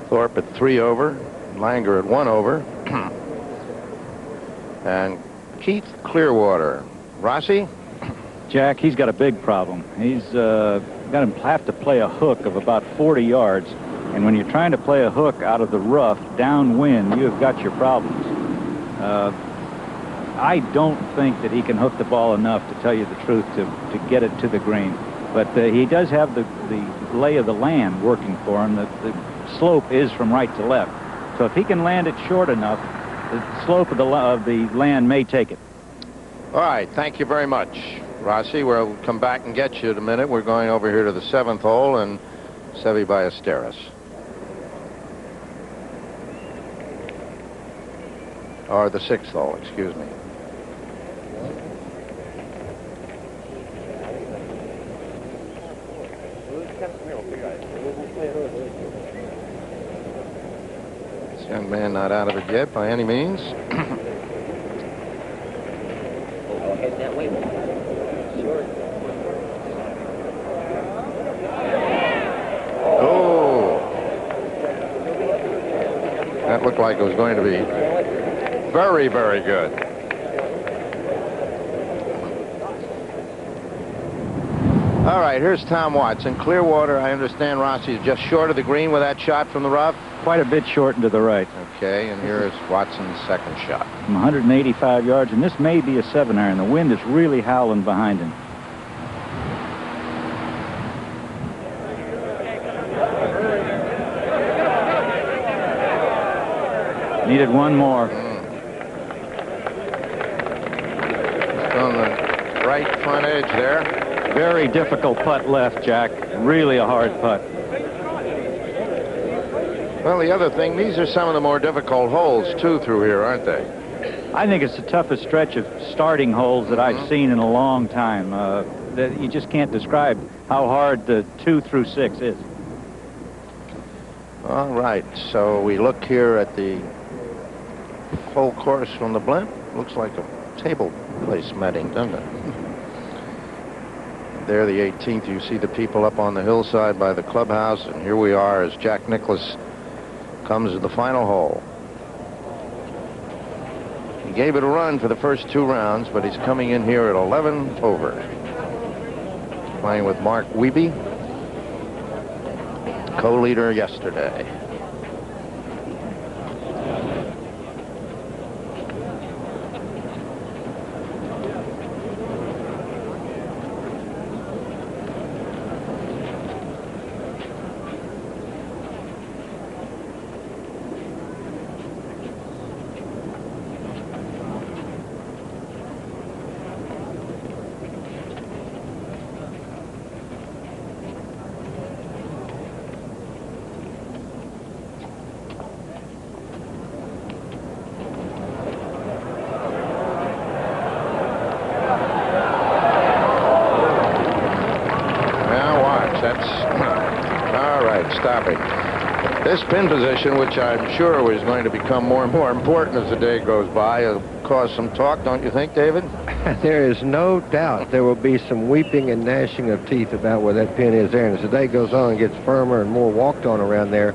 Thorpe at 3 over, Langer at 1 over. And Keith Clearwater. Rossi? Jack, he's got a big problem. He's got him have to play a hook of about 40 yards. And when you're trying to play a hook out of the rough, downwind, you have got your problems. I don't think that he can hook the ball enough, to tell you the truth, to get it to the green. But he does have the lay of the land working for him. The slope is from right to left. So if he can land it short enough, the slope of the land may take it. All right, thank you very much, Rossi. We'll come back and get you in a minute. We're going over here to the 7th hole and Seve Ballesteros. Or the 6th hole, excuse me. This young man not out of it yet by any means. Oh, that looked like it was going to be very, very good. All right, here's Tom Watson. Clearwater, I understand Rossi is just short of the green with that shot from the rough. Quite a bit short and to the right. Okay, and here's Watson's second shot. From 185 yards, and this may be a 7-iron. The wind is really howling behind him. Needed one more. It's on the right front edge there. Very difficult putt left, Jack. Really a hard putt. Well, the other thing, these are some of the more difficult holes, too, through here, aren't they? I think it's the toughest stretch of starting holes that I've seen in a long time. That you just can't describe how hard the 2 through 6 is. All right, so we look here at the whole course from the blimp. Looks like a table placementing, doesn't it? There, the 18th, you see the people up on the hillside by the clubhouse, and here we are as Jack Nicklaus comes to the final hole. He gave it a run for the first 2 rounds, but he's coming in here at 11 over. Playing with Mark Wiebe, co-leader yesterday. This pin position, which I'm sure was going to become more and more important as the day goes by, will cause some talk, don't you think, David? There is no doubt there will be some weeping and gnashing of teeth about where that pin is there. And as the day goes on and gets firmer and more walked on around there,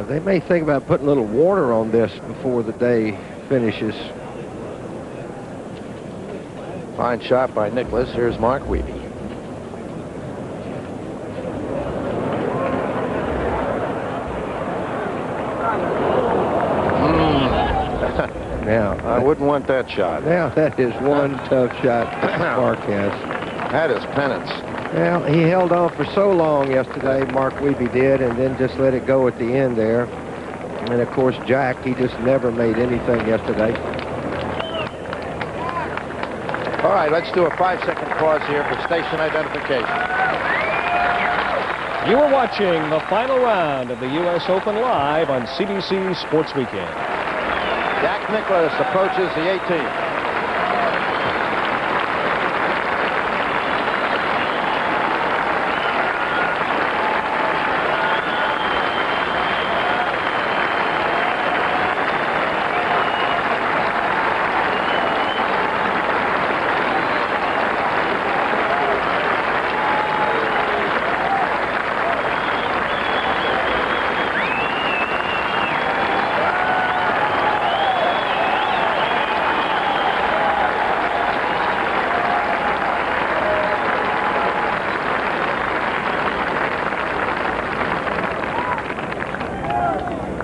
they may think about putting a little water on this before the day finishes. Fine shot by Nicklaus. Here's Mark Wiebe. Now, I wouldn't want that shot. Now, that is one tough shot Mark has. That is penance. Well, he held on for so long yesterday, Mark Wiebe did, and then just let it go at the end there. And, of course, Jack, he just never made anything yesterday. All right, let's do a 5-second pause here for station identification. You are watching the final round of the U.S. Open live on CBC Sports Weekend. Jack Nicklaus approaches the 18th.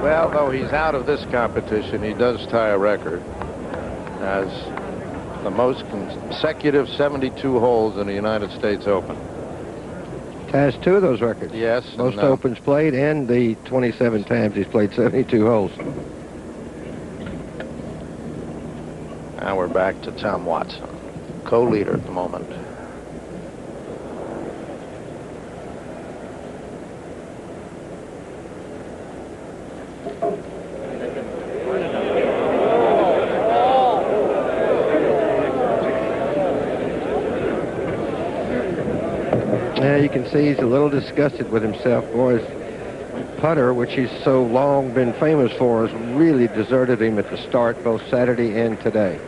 Well, though he's out of this competition, he does tie a record as the most consecutive 72 holes in the United States Open. Has 2 of those records. Yes. Most Opens played and the 27 times he's played 72 holes. Now we're back to Tom Watson, co-leader at the moment. Yeah, you can see he's a little disgusted with himself. Boy, his putter, which he's so long been famous for, has really deserted him at the start, both Saturday and today.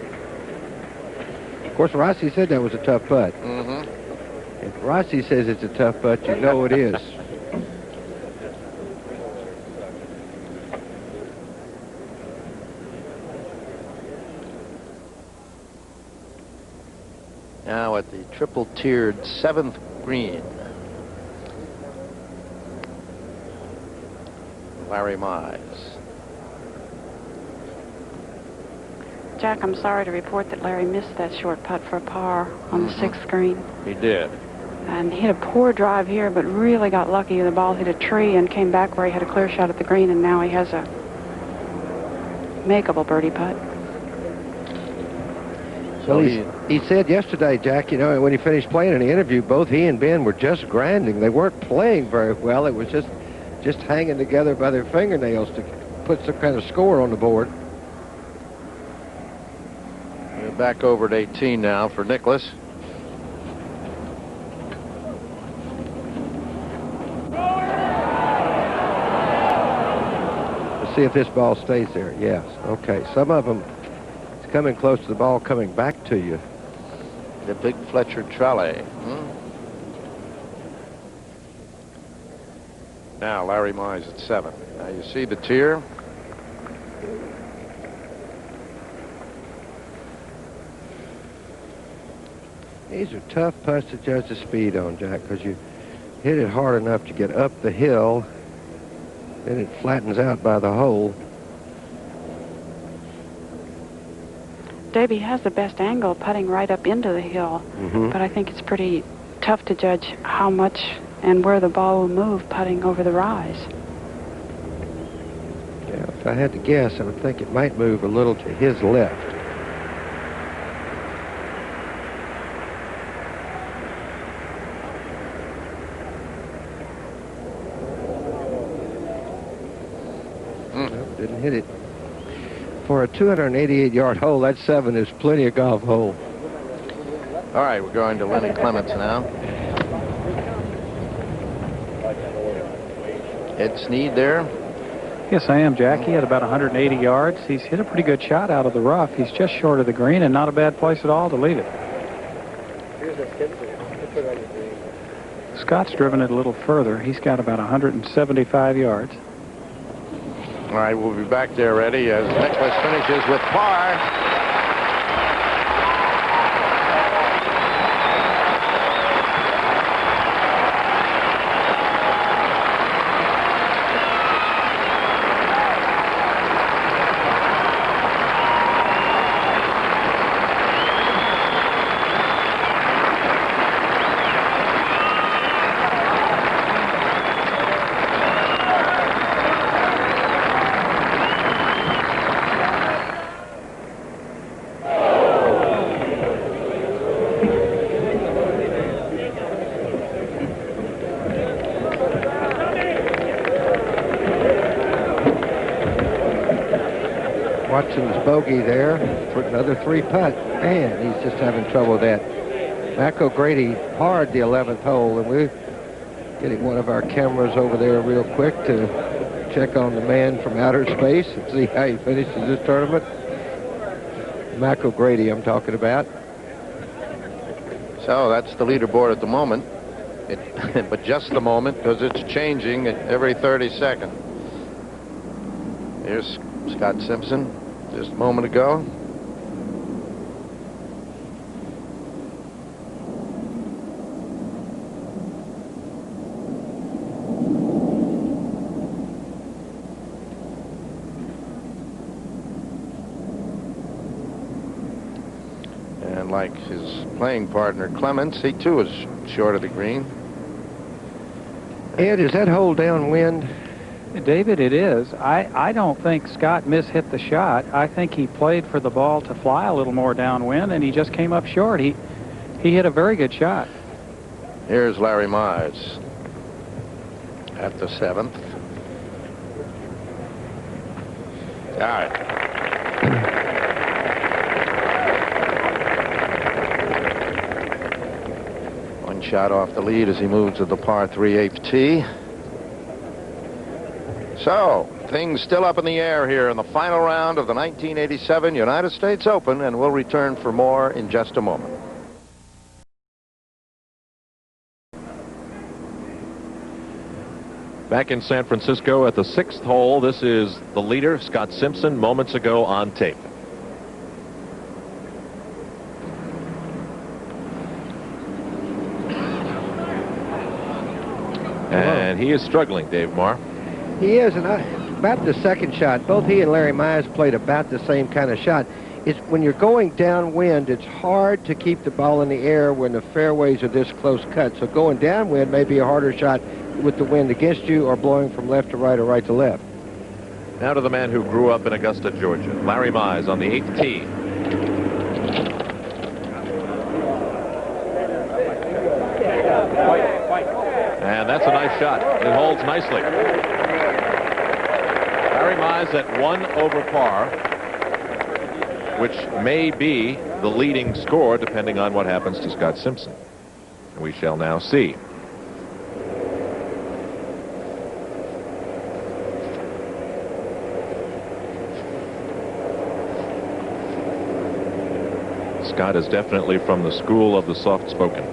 Of course, Rossi said that was a tough putt. Mm-hmm. If Rossi says it's a tough putt, you know it is. Now at the triple-tiered 7th green. Larry Mize. Jack, I'm sorry to report that Larry missed that short putt for a par on the 6th green. He did. And he had a poor drive here, but really got lucky. The ball hit a tree and came back where he had a clear shot at the green, and now he has a makeable birdie putt. So he said yesterday, Jack, you know, when he finished playing in the interview, both he and Ben were just grinding. They weren't playing very well. It was just hanging together by their fingernails to put some kind of score on the board. We're back over at 18 now for Nicklaus. Let's see if this ball stays there. Yes. Okay. Some of them, it's coming close to the ball coming back to you. The big Fletcher trolley. Now Larry Mize at 7. Now you see the tier. These are tough putts to judge the speed on, Jack, because you hit it hard enough to get up the hill, then it flattens out by the hole. Davey has the best angle putting right up into the hill, but I think it's pretty tough to judge how much and where the ball will move putting over the rise. Yeah, if I had to guess, I would think it might move a little to his left. Didn't hit it. For a 288-yard hole, that 7 is plenty of golf hole. All right, we're going to Lenny Clements now. Ed Snead there. Yes, I am, Jack. He had about 180 yards. He's hit a pretty good shot out of the rough. He's just short of the green and not a bad place at all to leave it. Scott's driven it a little further. He's got about 175 yards. All right, we'll be back there, ready, as Nicklaus finishes with par. Watson's bogey there for another 3-putt. Man, he's just having trouble with that. Mac O'Grady parred the 11th hole, and we're getting one of our cameras over there real quick to check on the man from outer space and see how he finishes this tournament. Mac O'Grady, I'm talking about. So that's the leaderboard at the moment. But just the moment, because it's changing every 30 seconds. Here's Scott Simpson just a moment ago. And like his playing partner Clements, he too is short of the green. Ed, is that hole downwind? David, it is. I don't think Scott mishit the shot. I think he played for the ball to fly a little more downwind, and he just came up short. He hit a very good shot. Here's Larry Mize at the 7th. All right. One shot off the lead as he moves to the par 3 8th tee. So, things still up in the air here in the final round of the 1987 United States Open, and we'll return for more in just a moment. Back in San Francisco at the 6th hole, this is the leader, Scott Simpson, moments ago on tape. And he is struggling, Dave Marr. He is, and about the second shot, both he and Larry Mize played about the same kind of shot. It's when you're going downwind, it's hard to keep the ball in the air when the fairways are this close cut. So going downwind may be a harder shot with the wind against you or blowing from left to right or right to left. Now to the man who grew up in Augusta, Georgia, Larry Mize on the 8th tee. And that's a nice shot. It holds nicely. Larry Mize at 1 over par, which may be the leading score depending on what happens to Scott Simpson. We shall now see. Scott is definitely from the school of the soft-spoken.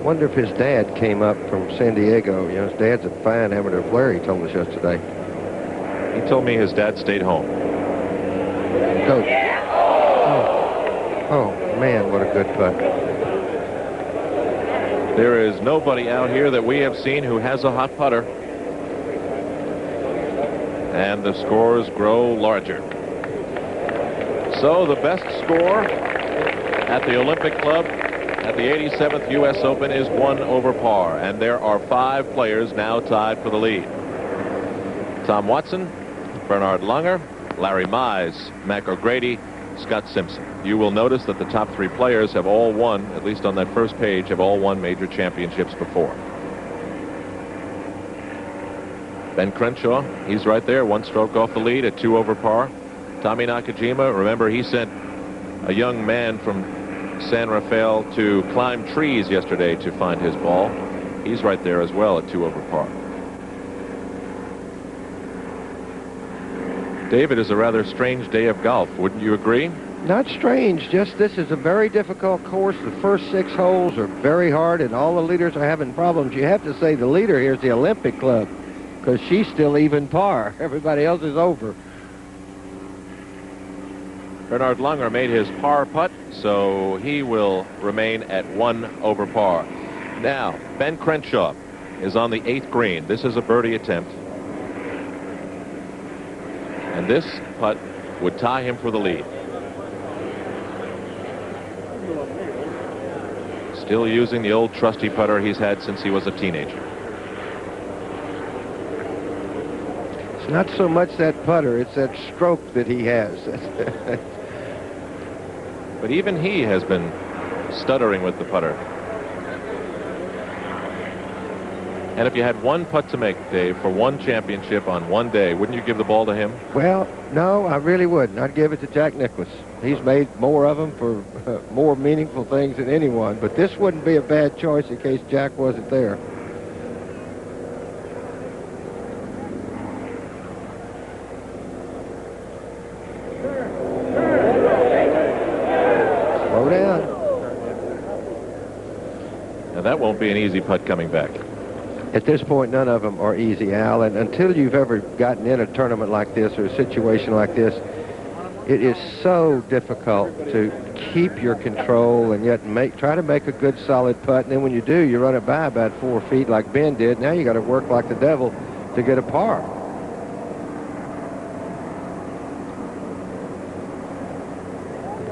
Wonder if his dad came up from San Diego. You know, his dad's a fine amateur player, he told us yesterday. He told me his dad stayed home. Coach. Oh, man, what a good putt. There is nobody out here that we have seen who has a hot putter. And the scores grow larger. So the best score at the Olympic Club at the 87th U.S. Open is 1 over par. And there are 5 players now tied for the lead. Tom Watson, Bernhard Langer, Larry Mize, Mac O'Grady, Scott Simpson. You will notice that the top 3 players have all won, at least on that first page, have all won major championships before. Ben Crenshaw, he's right there, 1 stroke off the lead at 2 over par. Tommy Nakajima, remember he sent a young man from San Rafael to climb trees yesterday to find his ball. He's right there as well at 2 over par. David, is a rather strange day of golf, wouldn't you agree? Not strange, just this is a very difficult course. The first 6 holes are very hard, and all the leaders are having problems. You have to say the leader here is the Olympic Club, because she's still even par. Everybody else is over. Bernhard Langer made his par putt, so he will remain at 1 over par. Now, Ben Crenshaw is on the 8th green. This is a birdie attempt. And this putt would tie him for the lead. Still using the old trusty putter he's had since he was a teenager. It's not so much that putter, it's that stroke that he has. But even he has been stuttering with the putter. And if you had 1 putt to make, Dave, for 1 championship on 1 day, wouldn't you give the ball to him? Well, no, I really wouldn't. I'd give it to Jack Nicklaus. He's made more of them for more meaningful things than anyone. But this wouldn't be a bad choice in case Jack wasn't there. Slow down. Now that won't be an easy putt coming back. At this point, none of them are easy, Al, and until you've ever gotten in a tournament like this or a situation like this, it is so difficult to keep your control and yet try to make a good solid putt, and then when you do, you run it by about 4 feet like Ben did. Now you got to work like the devil to get a par.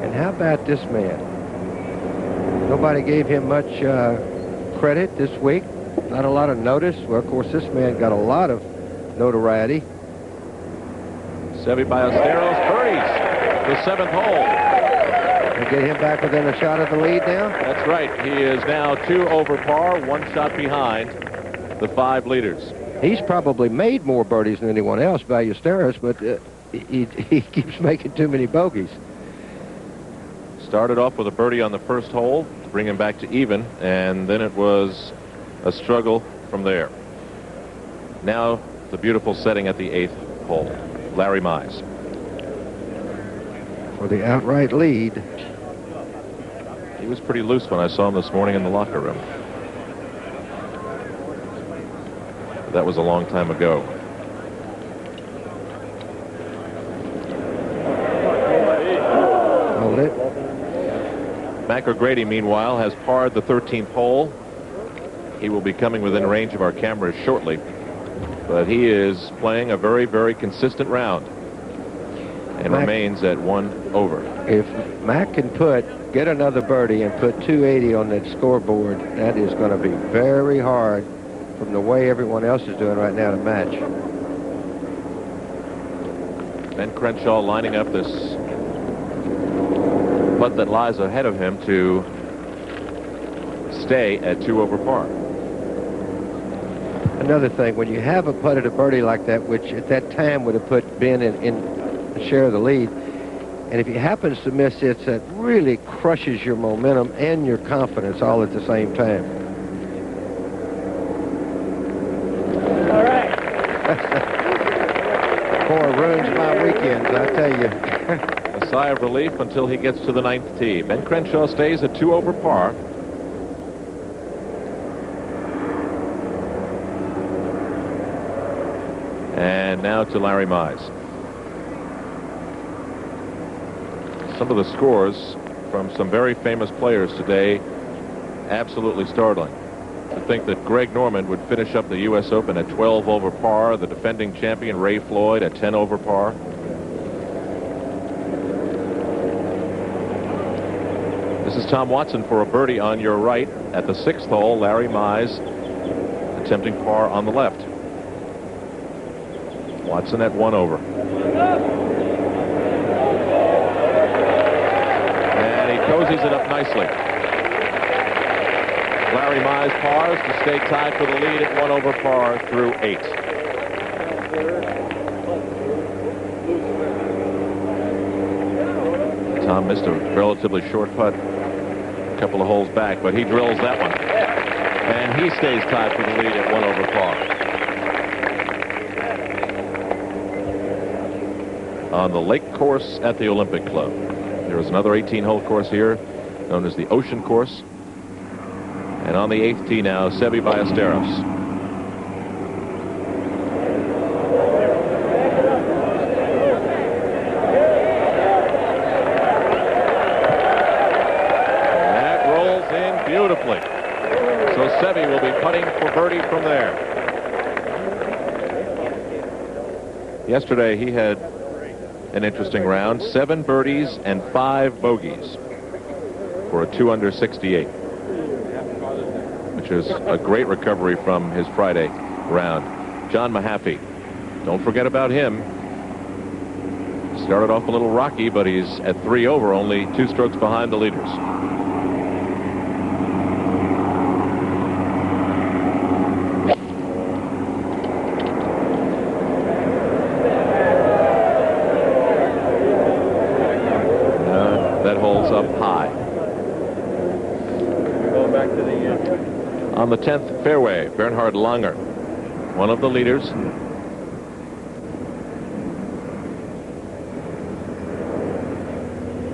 And how about this man? Nobody gave him much credit this week. Not a lot of notice. Well, of course, this man got a lot of notoriety. Seve Ballesteros birdies the 7th hole. And get him back within a shot of the lead now? That's right. He is now 2 over par, 1 shot behind the 5 leaders. He's probably made more birdies than anyone else, Ballesteros, but he keeps making too many bogeys. Started off with a birdie on the first hole to bring him back to even, and then it was a struggle from there. Now the beautiful setting at the 8th hole. Larry Mize. For the outright lead. He was pretty loose when I saw him this morning in the locker room. But that was a long time ago. Hold it. Mac O'Grady, meanwhile, has parred the 13th hole. He will be coming within range of our cameras shortly. But he is playing a very, very consistent round and remains at 1 over. If Mac can get another birdie and put 280 on that scoreboard, that is going to be very hard from the way everyone else is doing right now to match. Ben Crenshaw lining up this putt that lies ahead of him to stay at 2 over par. Another thing, when you have a putt at a birdie like that, which at that time would have put Ben in a share of the lead, and if he happens to miss it, that really crushes your momentum and your confidence all at the same time. All right. Boy, ruins my weekends, I tell you. A sigh of relief until he gets to the 9th tee. Ben Crenshaw stays at 2 over par. And now to Larry Mize. Some of the scores from some very famous players today, absolutely startling. To think that Greg Norman would finish up the U.S. Open at 12 over par, the defending champion Ray Floyd at 10 over par. This is Tom Watson for a birdie on your right at the 6th hole. Larry Mize attempting par on the left. Watson at 1 over. And he cozies it up nicely. Larry Mize pars to stay tied for the lead at 1 over par through 8. Tom missed a relatively short putt a couple of holes back, but he drills that one. And he stays tied for the lead at 1 over par. On the lake course at the Olympic Club. There is another 18-hole course here known as the Ocean Course. And on the 8th tee now, Seve Ballesteros. That rolls in beautifully. So Seve will be putting for birdie from there. Yesterday he had an interesting round. 7 birdies and 5 bogeys for a 2 under 68, which is a great recovery from his Friday round. John Mahaffey, don't forget about him. Started off a little rocky, but he's at 3 over, only 2 strokes behind the leaders. On the 10th fairway, Bernhard Langer, one of the leaders.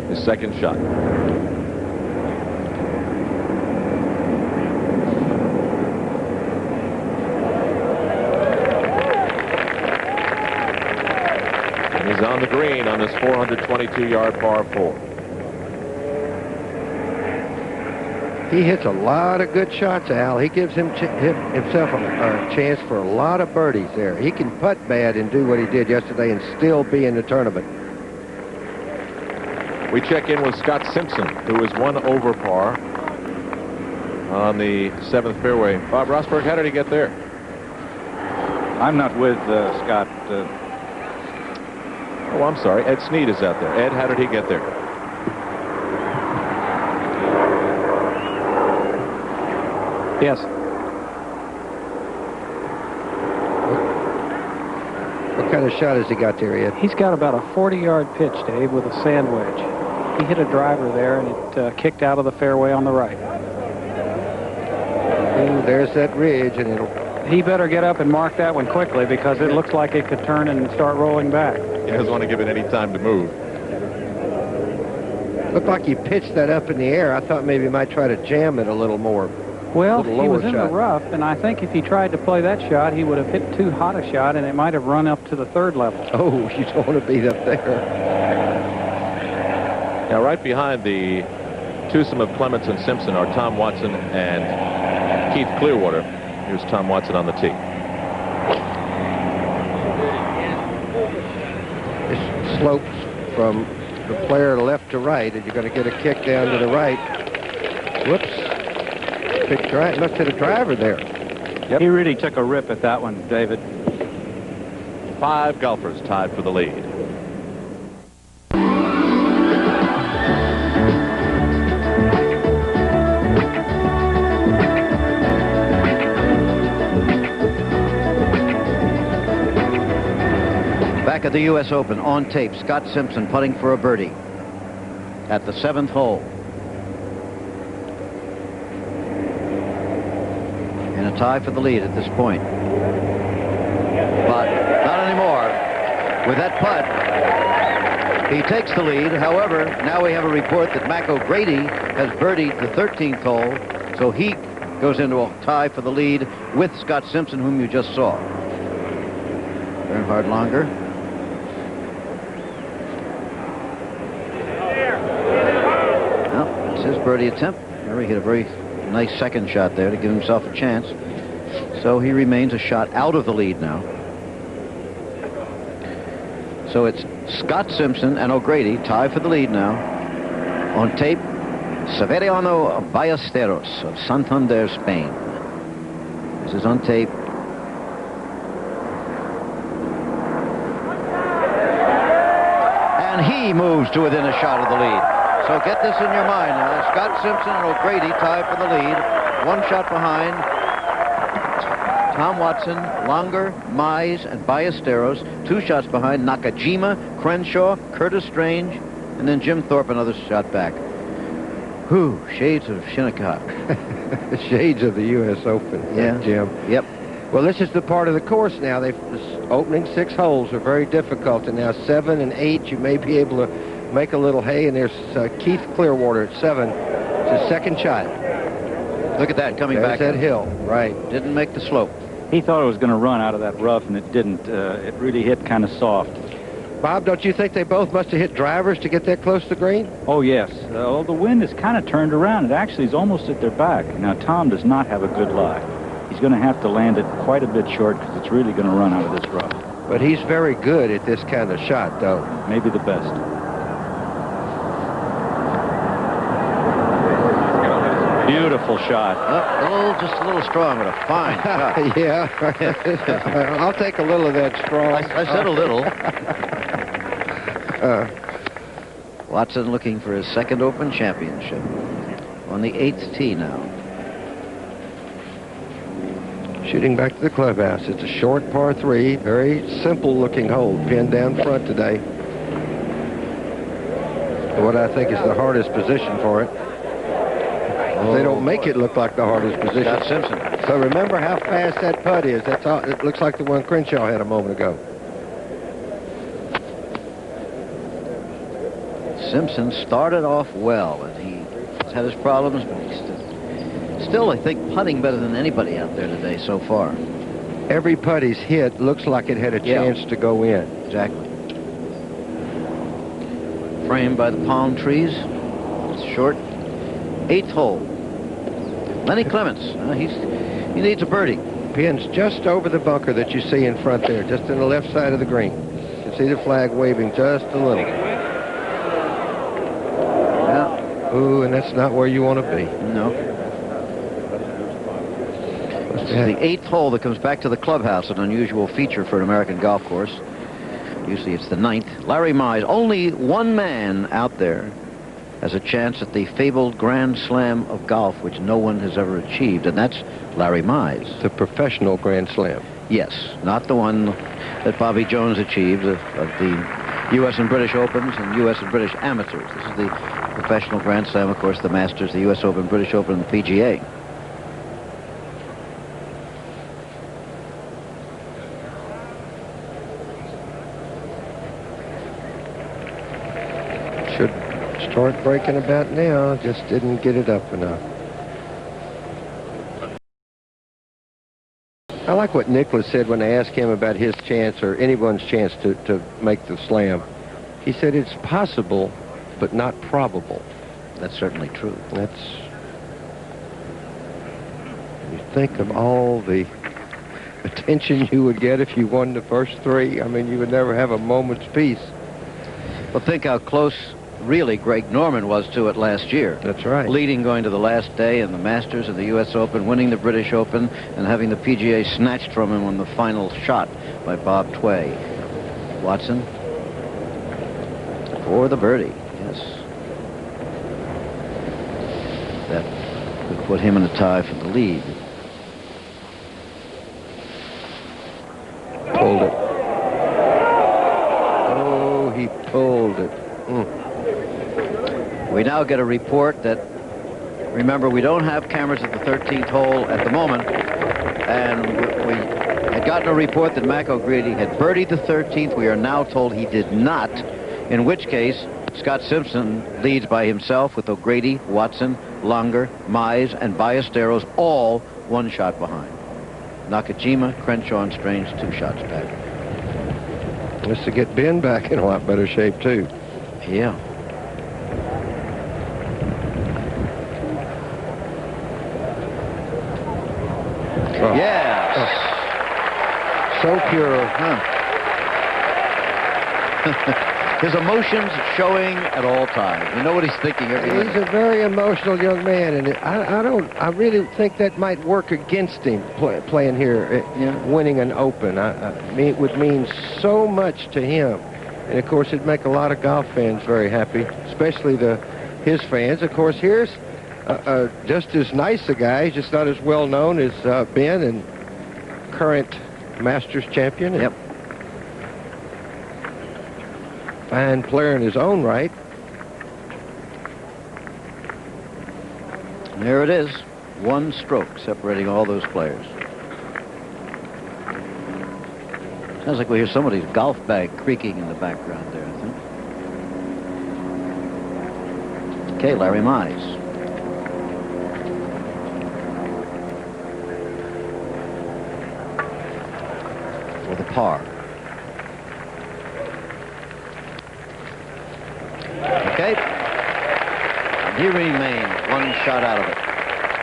His second shot. And he's on the green on this 422-yard par 4. He hits a lot of good shots, Al. He gives himself a chance for a lot of birdies there. He can putt bad and do what he did yesterday and still be in the tournament. We check in with Scott Simpson, who is 1 over par on the 7th fairway. Bob Rosberg, how did he get there? I'm not with Scott. Oh, I'm sorry. Ed Snead is out there. Ed, how did he get there? Yes. What kind of shot has he got there, Ed? He's got about a 40-yard pitch, Dave, with a sand wedge. He hit a driver there, and it kicked out of the fairway on the right. Ooh, there's that ridge, and it'll... He better get up and mark that one quickly, because it looks like it could turn and start rolling back. He doesn't want to give it any time to move. Looked like he pitched that up in the air. I thought maybe he might try to jam it a little more. Well, he was in the rough, and I think if he tried to play that shot, he would have hit too hot a shot, and it might have run up to the 3rd level. Oh, you don't want to be up there. Now, right behind the twosome of Clements and Simpson are Tom Watson and Keith Clearwater. Here's Tom Watson on the tee. It slopes from the player left to right, and you're going to get a kick down to the right. Whoops. Must hit a driver there. Yep. He really took a rip at that one, David. 5 golfers tied for the lead. Back at the U.S. Open, on tape, Scott Simpson putting for a birdie at the 7th hole. In a tie for the lead at this point. But not anymore. With that putt, he takes the lead. However, now we have a report that Mac O'Grady has birdied the 13th hole, so he goes into a tie for the lead with Scott Simpson, whom you just saw. Bernhard Langer. Well, it's his birdie attempt. He hit a very nice second shot there to give himself a chance. So he remains a shot out of the lead now. So it's Scott Simpson and O'Grady tie for the lead now. On tape, Severiano Ballesteros of Santander, Spain. This is on tape. And he moves to within a shot of the lead. So get this in your mind now. Scott Simpson and O'Grady tie for the lead. One shot behind. Tom Watson, Langer, Mize, and Ballesteros. 2 shots behind Nakajima, Crenshaw, Curtis Strange, and then Jim Thorpe, another shot back. Whew, shades of Shinnecock. Shades of the U.S. Open, yeah, Jim. Yep. Well, this is the part of the course now. This opening 6 holes are very difficult, and now 7 and 8, you may be able to make a little hay, and there's Keith Clearwater at 7. It's his second shot. Look at that, coming There's back. that hill, right. Didn't make the slope. He thought it was going to run out of that rough, and it didn't. It really hit kind of soft. Bob, don't you think they both must have hit drivers to get that close to the green? Oh, yes. Oh, the wind is kind of turned around. It actually is almost at their back. Now, Tom does not have a good lie. He's going to have to land it quite a bit short because it's really going to run out of this rough. But he's very good at this kind of shot, though. Maybe the best. Beautiful shot. Just a little strong, but a fine shot. Yeah. I'll take a little of that strong. I said a little. Watson looking for his second Open championship. On the 8th tee now. Shooting back to the clubhouse. It's a short par 3. Very simple looking hole. Pinned down front today. What I think is the hardest position for it. They don't make it look like the hardest position. Scott Simpson. So remember how fast that putt is. That's all, it looks like the one Crenshaw had a moment ago. Simpson started off well, and he's had his problems, but he's still, I think, putting better than anybody out there today so far. Every putt he's hit looks like it had a chance to go in. Exactly. Framed by the palm trees. It's short. 8th hole. Lenny Clements. He needs a birdie. Pin's just over the bunker that you see in front there, just on the left side of the green. You can see the flag waving just a little. Yeah. Ooh, and that's not where you want to be. No. This is the 8th hole that comes back to the clubhouse, an unusual feature for an American golf course. Usually it's the 9th. Larry Mize, only one man out there has a chance at the fabled Grand Slam of golf, which no one has ever achieved, and that's Larry Mize. The professional Grand Slam. Yes, not the one that Bobby Jones achieved of the U.S. and British Opens and U.S. and British Amateurs. This is the professional Grand Slam, of course, the Masters, the U.S. Open, British Open, and the PGA. Should start breaking about now, just didn't get it up enough. I like what Nicklaus said when they asked him about his chance or anyone's chance to make the slam. He said it's possible, but not probable. That's certainly true. You think of all the attention you would get if you won the first 3. I mean, you would never have a moment's peace. Well, think how close, really, Greg Norman was to it last year. That's right. Leading going to the last day in the Masters and the U.S. Open, winning the British Open, and having the PGA snatched from him on the final shot by Bob Tway. Watson for the birdie, yes. That could put him in a tie for the lead. Hold it. pulled it. We now get a report that, remember, we don't have cameras at the 13th hole at the moment, and we had gotten a report that Mac O'Grady had birdied the 13th. We are now told he did not, in which case Scott Simpson leads by himself with O'Grady, Watson, Longer, Mize, and Ballesteros all 1 shot behind. Nakajima, Crenshaw, and Strange 2 shots back. Just to get Ben back in a lot better shape, too. Yeah. Oh. Yes. So pure. His emotions showing at all times. You know what he's thinking every minute. He's a very emotional young man, and I really think that might work against him playing here, winning an Open. It would mean so much to him, and of course it'd make a lot of golf fans very happy, especially his fans. Of course, here's just as nice a guy, just not as well known as Ben, and current Masters champion. Yep. Fine player in his own right. There it is. 1 stroke separating all those players. Sounds like we hear somebody's golf bag creaking in the background there, I think. Okay, Larry Mize. For the par. Okay. And he remains 1 shot out of it.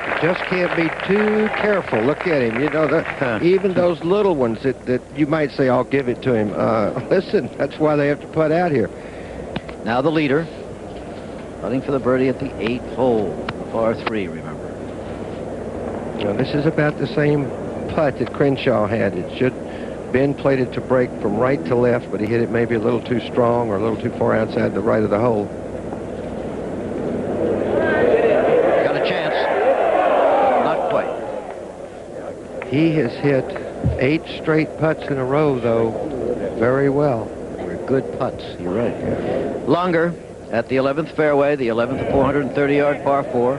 You just can't be too careful. Look at him. You know, even those little ones that you might say, I'll give it to him. Listen, that's why they have to putt out here. Now the leader, putting for the birdie at the 8th hole, par 3, remember. Now, this is about the same putt that Crenshaw had. Ben played it to break from right to left, but he hit it maybe a little too strong or a little too far outside the right of the hole. Got a chance. Not quite. He has hit 8 straight putts in a row, though, very well. They're good putts. You're right. Longer at the 11th fairway, the 11th 430-yard par 4.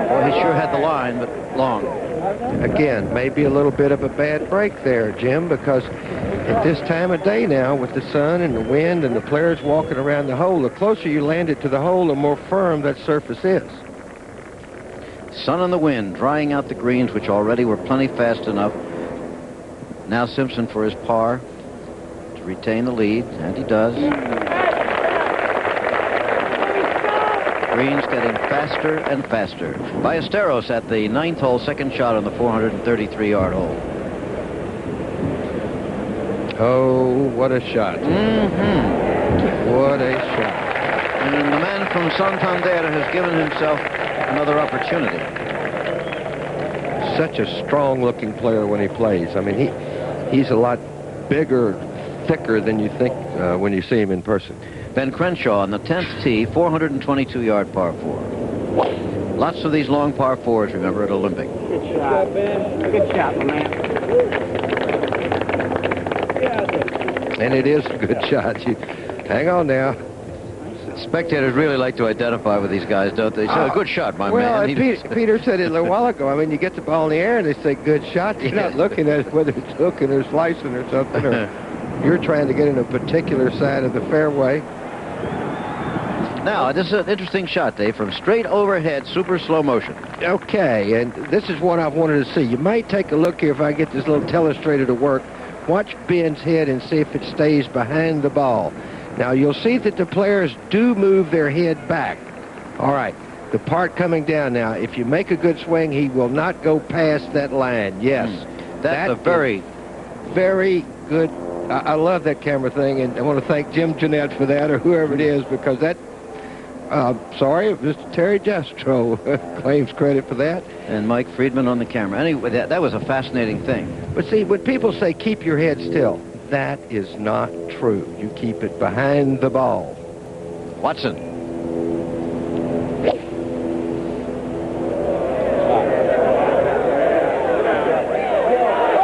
Boy, he sure had the line, but long. Again, maybe a little bit of a bad break there, Jim, because at this time of day now, with the sun and the wind and the players walking around the hole, the closer you land it to the hole, the more firm that surface is. Sun and the wind drying out the greens, which already were plenty fast enough. Now Simpson for his par to retain the lead, and he does. Greens getting faster and faster. Ballesteros at the 9th hole, 2nd shot on the 433-yard hole. Oh, what a shot. What a shot. And the man from Santander has given himself another opportunity. Such a strong-looking player when he plays. I mean, he's a lot bigger, thicker than you think when you see him in person. Ben Crenshaw on the 10th tee, 422-yard par 4. Lots of these long par 4s, remember, at Olympic. Good shot, Ben. Good shot, my man. And it is a good shot. Hang on now. Spectators really like to identify with these guys, don't they? So, good shot, my man. Well, Peter said it a little while ago. I mean, you get the ball in the air and they say good shot. You're not looking at whether it's hooking or slicing or something, or you're trying to get in a particular side of the fairway. Now, this is an interesting shot, Dave, from straight overhead, super slow motion. Okay, and this is what I've wanted to see. You might take a look here if I get this little telestrator to work. Watch Ben's head and see if it stays behind the ball. Now, you'll see that the players do move their head back. All right, the part coming down now, if you make a good swing, he will not go past that line. Yes. That's a very, very good. I love that camera thing, and I want to thank Jim Jeanette for that, or whoever it is, because that, sorry, Mr. Terry Jestro claims credit for that. And Mike Friedman on the camera. Anyway, that was a fascinating thing. But see, when people say keep your head still, that is not true. You keep it behind the ball. Watson.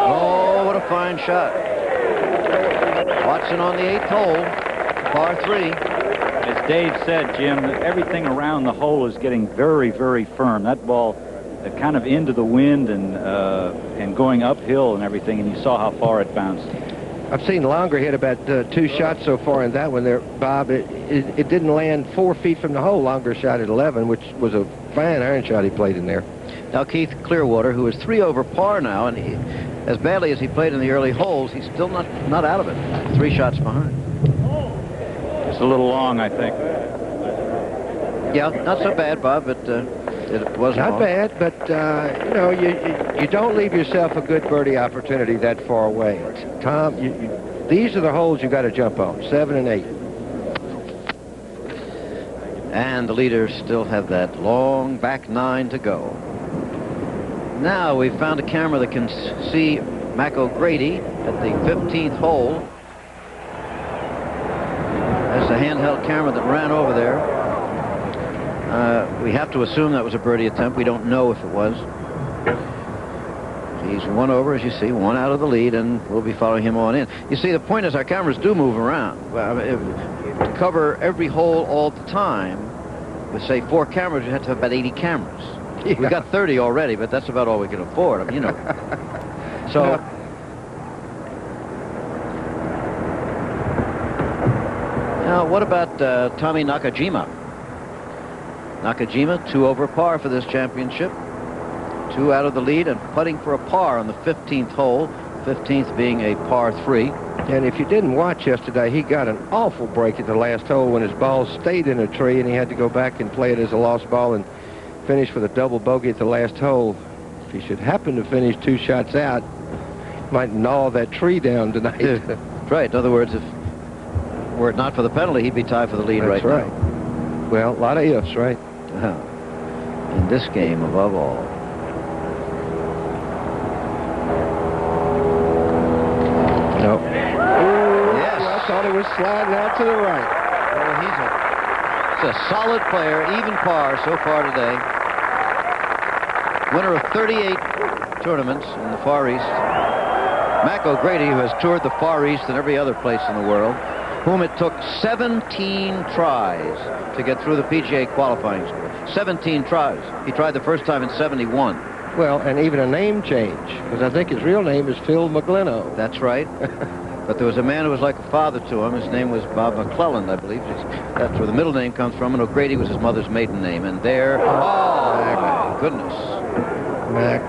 Oh, what a fine shot. Watson on the 8th hole, par 3. As Dave said, Jim, everything around the hole is getting very, very firm. That ball kind of into the wind and going uphill and everything, and you saw how far it bounced. I've seen Longer hit about 2 shots so far in that one there, Bob. It didn't land 4 feet from the hole. Longer shot at 11, which was a fine iron shot he played in there. Now Keith Clearwater, who is 3 over par now, and as badly as he played in the early holes, he's still not out of it. 3 shots behind. It's a little long, I think. Yeah, not so bad, Bob, but it wasn't not long. bad, but you know, you don't leave yourself a good birdie opportunity that far away. Tom, these are the holes you got to jump on, 7 and 8. And the leaders still have that long back 9 to go. Now we've found a camera that can see Mac O'Grady at the 15th hole. There's a handheld camera that ran over there. We have to assume that was a birdie attempt. We don't know if it was. He's 1 over, as you see, 1 out of the lead, and we'll be following him on in. You see, the point is our cameras do move around. Well, to cover every hole all the time, with, say, 4 cameras, you have to have about 80 cameras. Yeah. We got 30 already, but that's about all we can afford. I mean, you know. So... Now, what about Tommy Nakajima? Nakajima, 2 over par for this championship. 2 out of the lead and putting for a par on the 15th hole, 15th being a par 3. And if you didn't watch yesterday, he got an awful break at the last hole when his ball stayed in a tree and he had to go back and play it as a lost ball and finish with a double bogey at the last hole. If he should happen to finish 2 shots out, he might gnaw that tree down tonight. Right. In other words, if were it not for the penalty, he'd be tied for the lead right now. That's right. Well, a lot of ifs, right? In this game, above all. No. Yes. I thought he was sliding out to the right. Well, he's a solid player, even par so far today. Winner of 38 tournaments in the Far East. Mac O'Grady, who has toured the Far East and every other place in the world, whom it took 17 tries to get through the PGA qualifying score. 17 tries. He tried the first time in 71. Well, and even a name change, because I think his real name is Phil McGlynno. That's right. But there was a man who was like a father to him. His name was Bob McClelland, I believe. That's where the middle name comes from, and O'Grady was his mother's maiden name. And there... Oh, my goodness. Mac.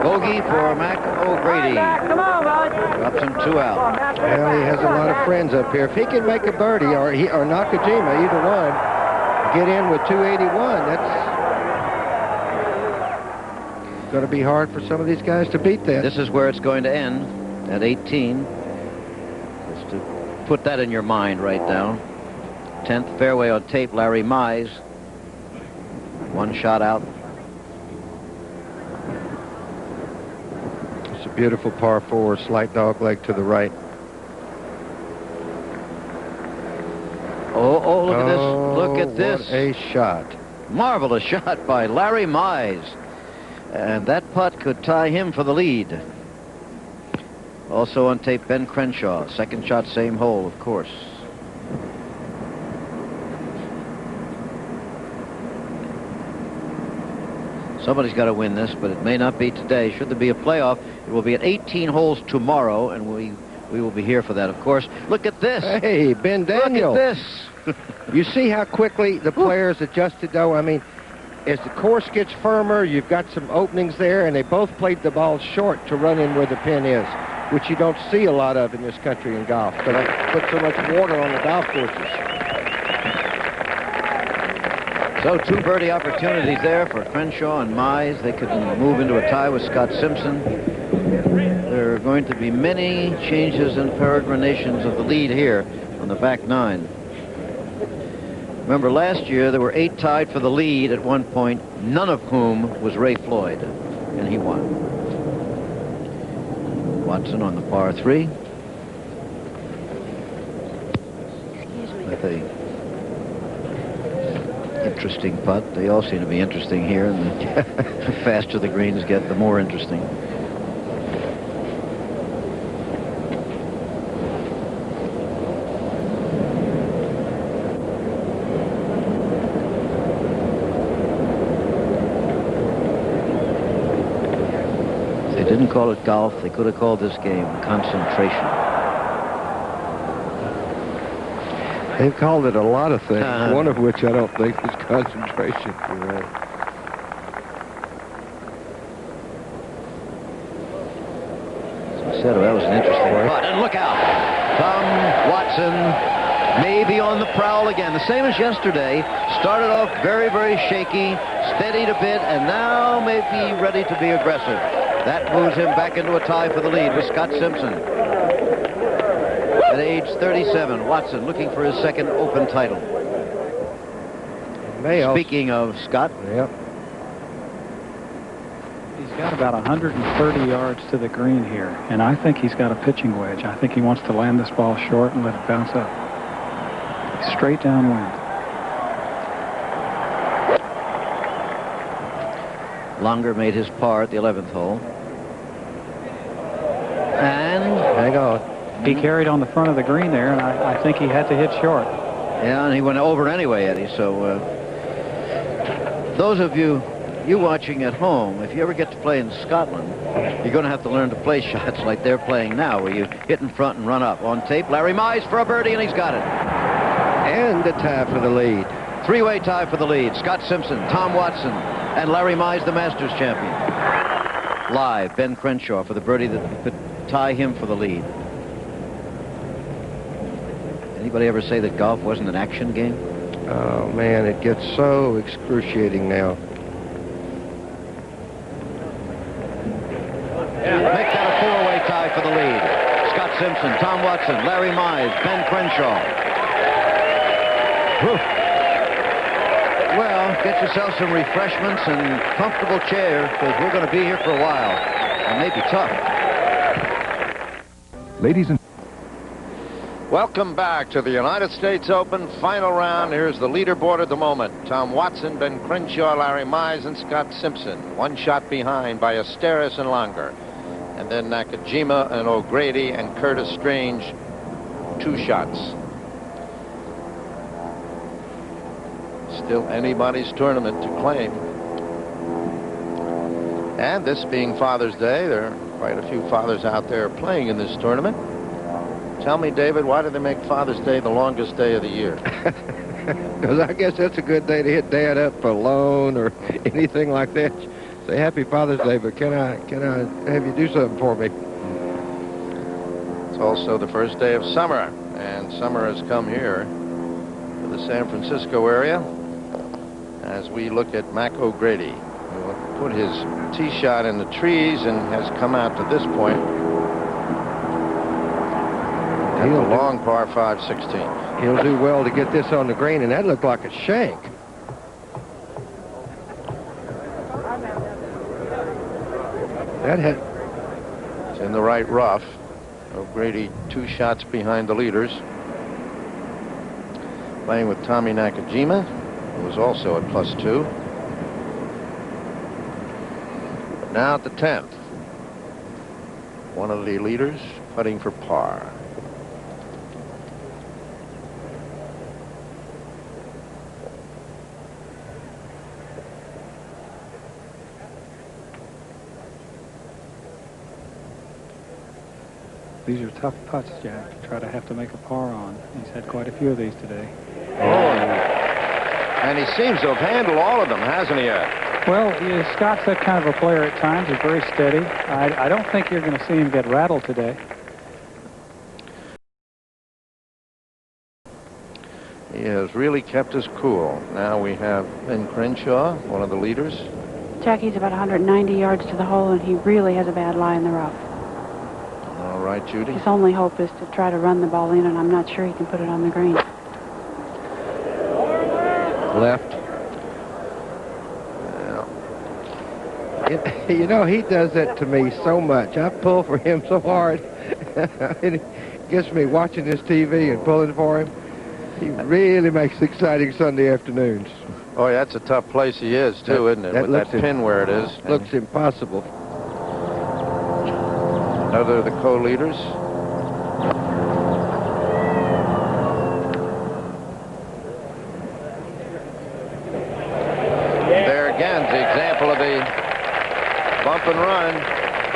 Bogey for Mac O'Grady. Come on, bud. Drops him 2 out. Well, he has a lot of friends up here. If he can make a birdie, or Nakajima, either one, get in with 281, that's going to be hard for some of these guys to beat that. This is where it's going to end at 18. Just to put that in your mind right now. 10th fairway on tape, Larry Mize. 1 shot out. It's a beautiful par 4, slight dog leg to the right. Oh, look at this. Look at this. What a shot. Marvelous shot by Larry Mize. And that putt could tie him for the lead. Also on tape, Ben Crenshaw. Second shot, same hole, of course. Somebody's got to win this, but it may not be today. Should there be a playoff, it will be at 18 holes tomorrow, and we will be here for that, of course. Look at this. Hey, Ben Daniel. Look at this. You see how quickly the players adjusted, though? I mean, as the course gets firmer, you've got some openings there, and they both played the ball short to run in where the pin is, which you don't see a lot of in this country in golf, because I put so much water on the golf courses. So 2 birdie opportunities there for Crenshaw and Mize. They could move into a tie with Scott Simpson. There are going to be many changes and peregrinations of the lead here on the back 9. Remember, last year there were 8 tied for the lead at one point, none of whom was Ray Floyd, and he won. Watson on the par 3. With a interesting putt. They all seem to be interesting here, and the faster the greens get, the more interesting. didn't call it golf. They could have called this game concentration. They've called it a lot of things, one of which I don't think is concentration. You're right. Said, that was an interesting putt. And look out. Tom Watson may be on the prowl again. The same as yesterday. Started off very, very shaky, steadied a bit, and now may be ready to be aggressive. That moves him back into a tie for the lead with Scott Simpson. At age 37, Watson looking for his second Open title. Speaking of Scott. Yep. He's got about 130 yards to the green here, and I think he's got a pitching wedge. I think he wants to land this ball short and let it bounce up. Straight downwind. Longer made his par at the 11th hole. And hang on. He carried on the front of the green there, and I think he had to hit short. Yeah, and he went over anyway, Eddie. So those of you watching at home, if you ever get to play in Scotland, you're going to have to learn to play shots like they're playing now, where you hit in front and run up. On tape, Larry Mize for a birdie, and he's got it. And a tie for the lead. Three-way tie for the lead. Scott Simpson, Tom Watson, and Larry Mize, the Masters champion. Live, Ben Crenshaw for the birdie that could tie him for the lead. Anybody ever say that golf wasn't an action game? Oh, man, it gets so excruciating now. Make that a four-way tie for the lead. Scott Simpson, Tom Watson, Larry Mize, Ben Crenshaw. Whew. Well, get yourself some refreshments and comfortable chairs, because we're going to be here for a while. It may be tough. Ladies and Welcome back to the United States Open final round. Here's the leaderboard at the moment. Tom Watson, Ben Crenshaw, Larry Mize, and Scott Simpson. One shot behind by Asteris and Langer. And then Nakajima and O'Grady and Curtis Strange, 2 shots. Still anybody's tournament to claim. And this being Father's Day, there are quite a few fathers out there playing in this tournament. Tell me, David, why do they make Father's Day the longest day of the year? Because I guess that's a good day to hit Dad up for a loan or anything like that. Say Happy Father's Day, but can I have you do something for me? It's also the first day of summer, and summer has come here to the San Francisco area as we look at Mac O'Grady, who put his tee shot in the trees and has come out to this point. At the long par 5-16. He'll do well to get this on the green, and that looked like a shank. That had... It's in the right rough. O'Grady 2 shots behind the leaders. Playing with Tommy Nakajima, who was also at +2. Now at the 10th. One of the leaders putting for par. These are tough putts, Jack, to try to have to make a par on. He's had quite a few of these today. Oh, and he seems to have handled all of them, hasn't he, Ed? Well, yeah, Scott's that kind of a player at times. He's very steady. I don't think you're going to see him get rattled today. He has really kept us cool. Now we have Ben Crenshaw, one of the leaders. Jackie's about 190 yards to the hole, and he really has a bad lie in the rough. All right, Judy. His only hope is to try to run the ball in, and I'm not sure he can put it on the green. Left. Yeah. You know, he does that to me so much. I pull for him so hard. It gets me watching his TV and pulling for him. He really makes exciting Sunday afternoons. Oh, yeah, that's a tough place he is, too, isn't it? With that pin where it is. Looks impossible. Another of the co-leaders. There again, the example of the bump and run.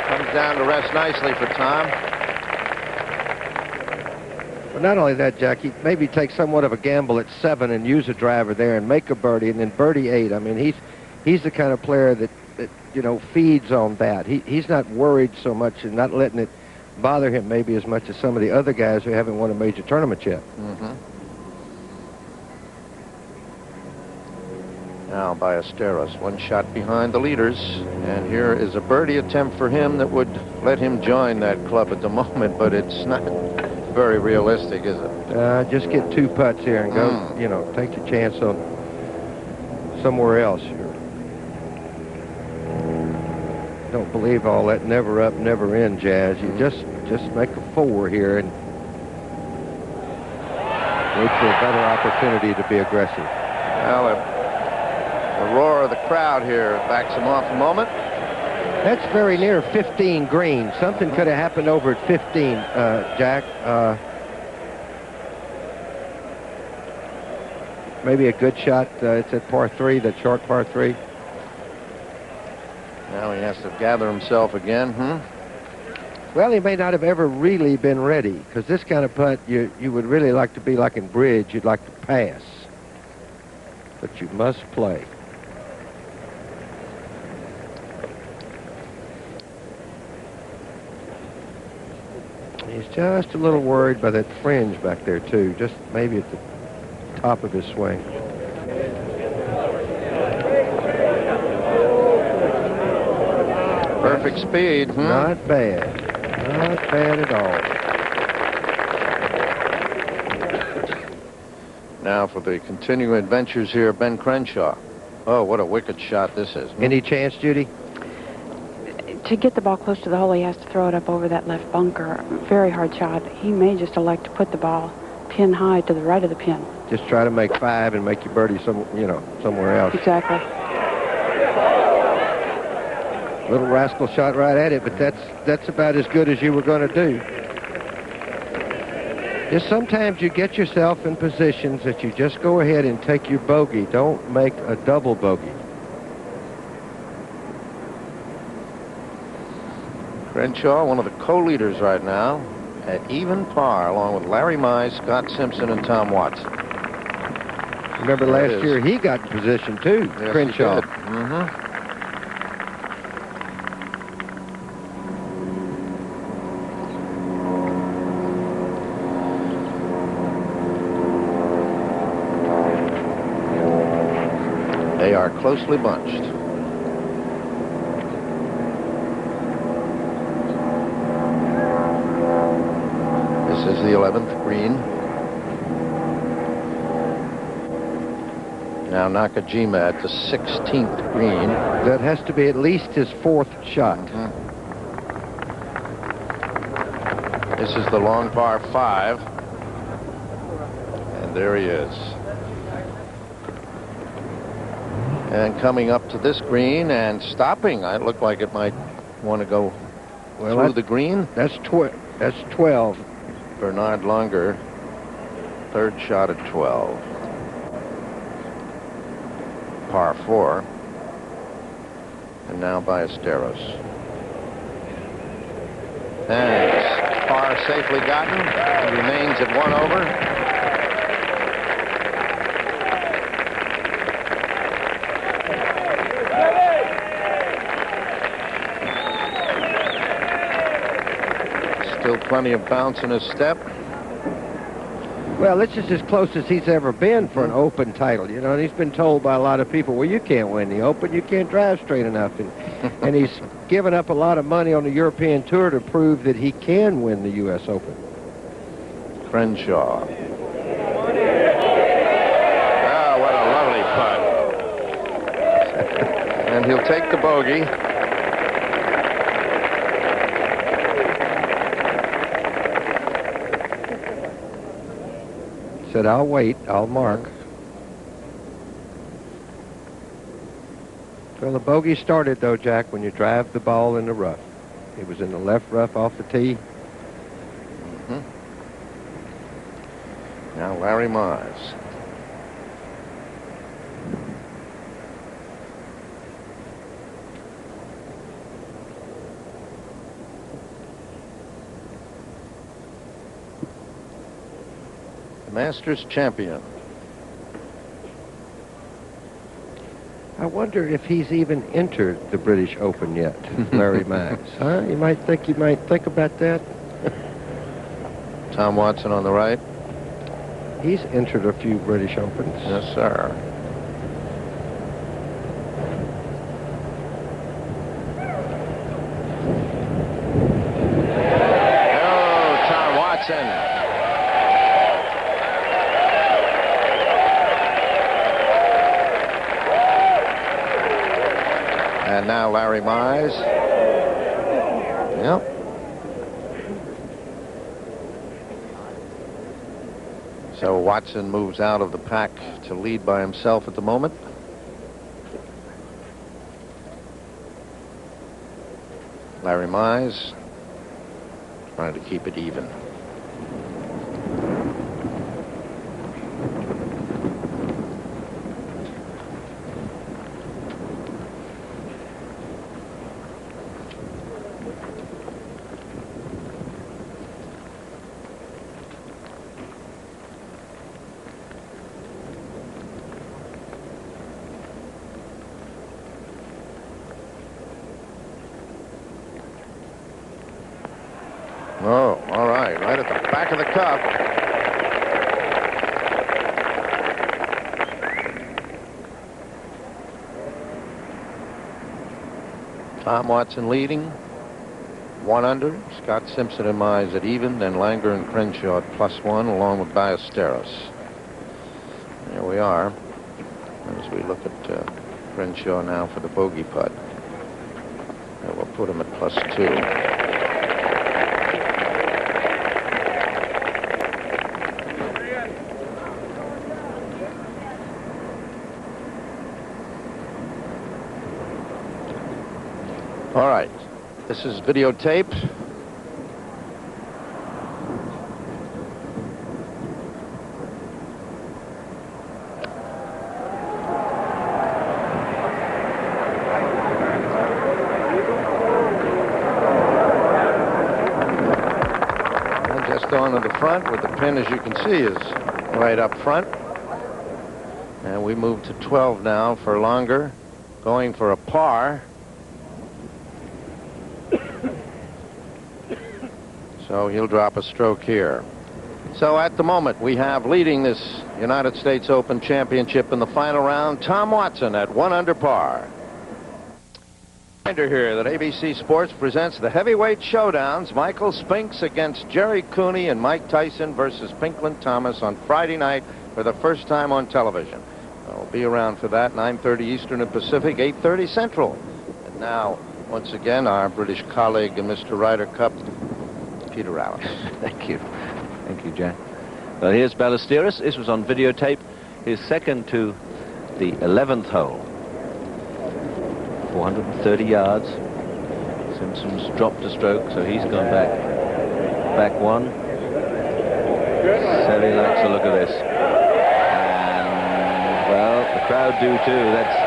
Comes down to rest nicely for Tom. But not only that, Jack, he maybe take somewhat of a gamble at 7 and use a driver there and make a birdie and then birdie 8. I mean, he's the kind of player that you know, feeds on that. He's not worried so much and not letting it bother him maybe as much as some of the other guys who haven't won a major tournament yet. Now Ballesteros, one shot behind the leaders, and here is a birdie attempt for him that would let him join that club at the moment, but it's not very realistic, is it? Just get 2 putts here and go, you know, take your chance on somewhere else. Don't believe all that never up, never in jazz. You just make a 4 here and wait for a better opportunity to be aggressive. Well, the roar of the crowd here backs him off a moment. That's very near 15 green. Something could have happened over at 15, Jack. Maybe a good shot. It's at par 3, that short par 3. Now he has to gather himself again, Well, he may not have ever really been ready, because this kind of putt, you would really like to be like in bridge. You'd like to pass. But you must play. He's just a little worried by that fringe back there, too. Just maybe at the top of his swing. Perfect speed. Not bad. Not bad at all. Now for the continuing adventures here, Ben Crenshaw. Oh, what a wicked shot this is. Any chance, Judy? To get the ball close to the hole, he has to throw it up over that left bunker. Very hard shot. He may just elect to put the ball pin high to the right of the pin. Just try to make 5 and make your birdie somewhere else. Exactly. Little rascal shot right at it, but that's about as good as you were going to do. Just sometimes you get yourself in positions that you just go ahead and take your bogey. Don't make a double bogey. Crenshaw, one of the co-leaders right now, at even par, along with Larry Mize, Scott Simpson, and Tom Watson. Remember last year he got in position too, yes, Crenshaw. He did. They are closely bunched. This is the 11th green. Now Nakajima at the 16th green. That has to be at least his 4th shot. This is the long par 5. And there he is. And coming up to this green and stopping. It looked like it might want to go through the green. That's 12. Bernard Langer, 3rd shot at 12. Par 4. And now Ballesteros. And par safely gotten. He remains at 1 over. Still plenty of bounce in his step. Well, this is as close as he's ever been for an Open title, you know, and he's been told by a lot of people, well, you can't win the Open, you can't drive straight enough, and he's given up a lot of money on the European Tour to prove that he can win the U.S. Open. Crenshaw. Ah, what a lovely putt. And he'll take the bogey. Said, I'll wait, I'll mark. Well, the bogey started, though, Jack, when you drive the ball in the rough. It was in the left rough off the tee. Now Larry Mize. Masters champion. I wonder if he's even entered the British Open yet, Larry Mize. Huh? You might think about that. Tom Watson on the right. He's entered a few British Opens. Yes, sir. Oh, Tom Watson. And now Larry Mize. Yep. So Watson moves out of the pack to lead by himself at the moment. Larry Mize trying to keep it even. Oh, all right. Right at the back of the cup. Tom Watson leading. 1 under. Scott Simpson and Mize at even. Then Langer and Crenshaw at +1, along with Ballesteros. There we are. As we look at Crenshaw now for the bogey putt. And we'll put him at +2. All right, this is videotape. And just on to the front, with the pin, as you can see, is right up front. And we move to 12 now for Langer, going for a par. So he'll drop a stroke here. So at the moment, we have leading this United States Open Championship in the final round, Tom Watson at 1 under par. Reminder here that ABC Sports presents the heavyweight showdowns, Michael Spinks against Jerry Cooney and Mike Tyson versus Pinklin Thomas on Friday night for the first time on television. I'll be around for that, 9:30 Eastern and Pacific, 8:30 Central. And now, once again, our British colleague and Mr. Ryder Cup, Peter Allen. Thank you. Thank you, Jack. Well, here's Ballesteros. This was on videotape. His second to the 11th hole. 430 yards. Simpson's dropped a stroke, so he's gone back one. Seve likes a look at this. And, well, the crowd do too. That's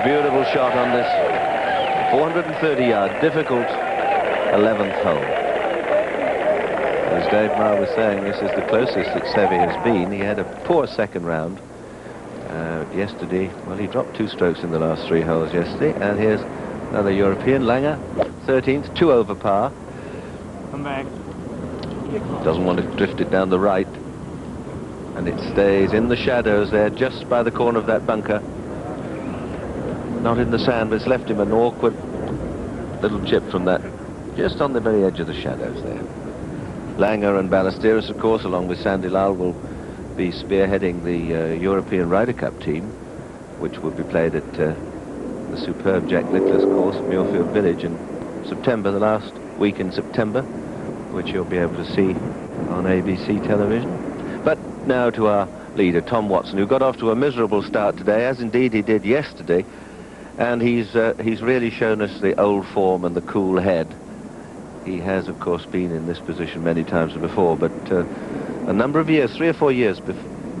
a beautiful shot on this 430-yard, difficult 11th hole. As Dave Marr was saying, this is the closest that Seve has been. He had a poor second round yesterday. Well, he dropped 2 strokes in the last 3 holes yesterday. And here's another European, Langer, 13th, 2 over par. Come back. Doesn't want to drift it down the right. And it stays in the shadows there, just by the corner of that bunker. Not in the sand, but it's left him an awkward little chip from that, just on the very edge of the shadows there. Langer and Ballesteros, of course, along with Sandy Lal, will be spearheading the European Ryder Cup team, which will be played at the superb Jack Nicklaus course, Muirfield Village, in September, the last week in September, which you'll be able to see on ABC television. But now to our leader, Tom Watson, who got off to a miserable start today, as indeed he did yesterday, and he's really shown us the old form and the cool head. He has, of course, been in this position many times before, but a number of years, 3 or 4 years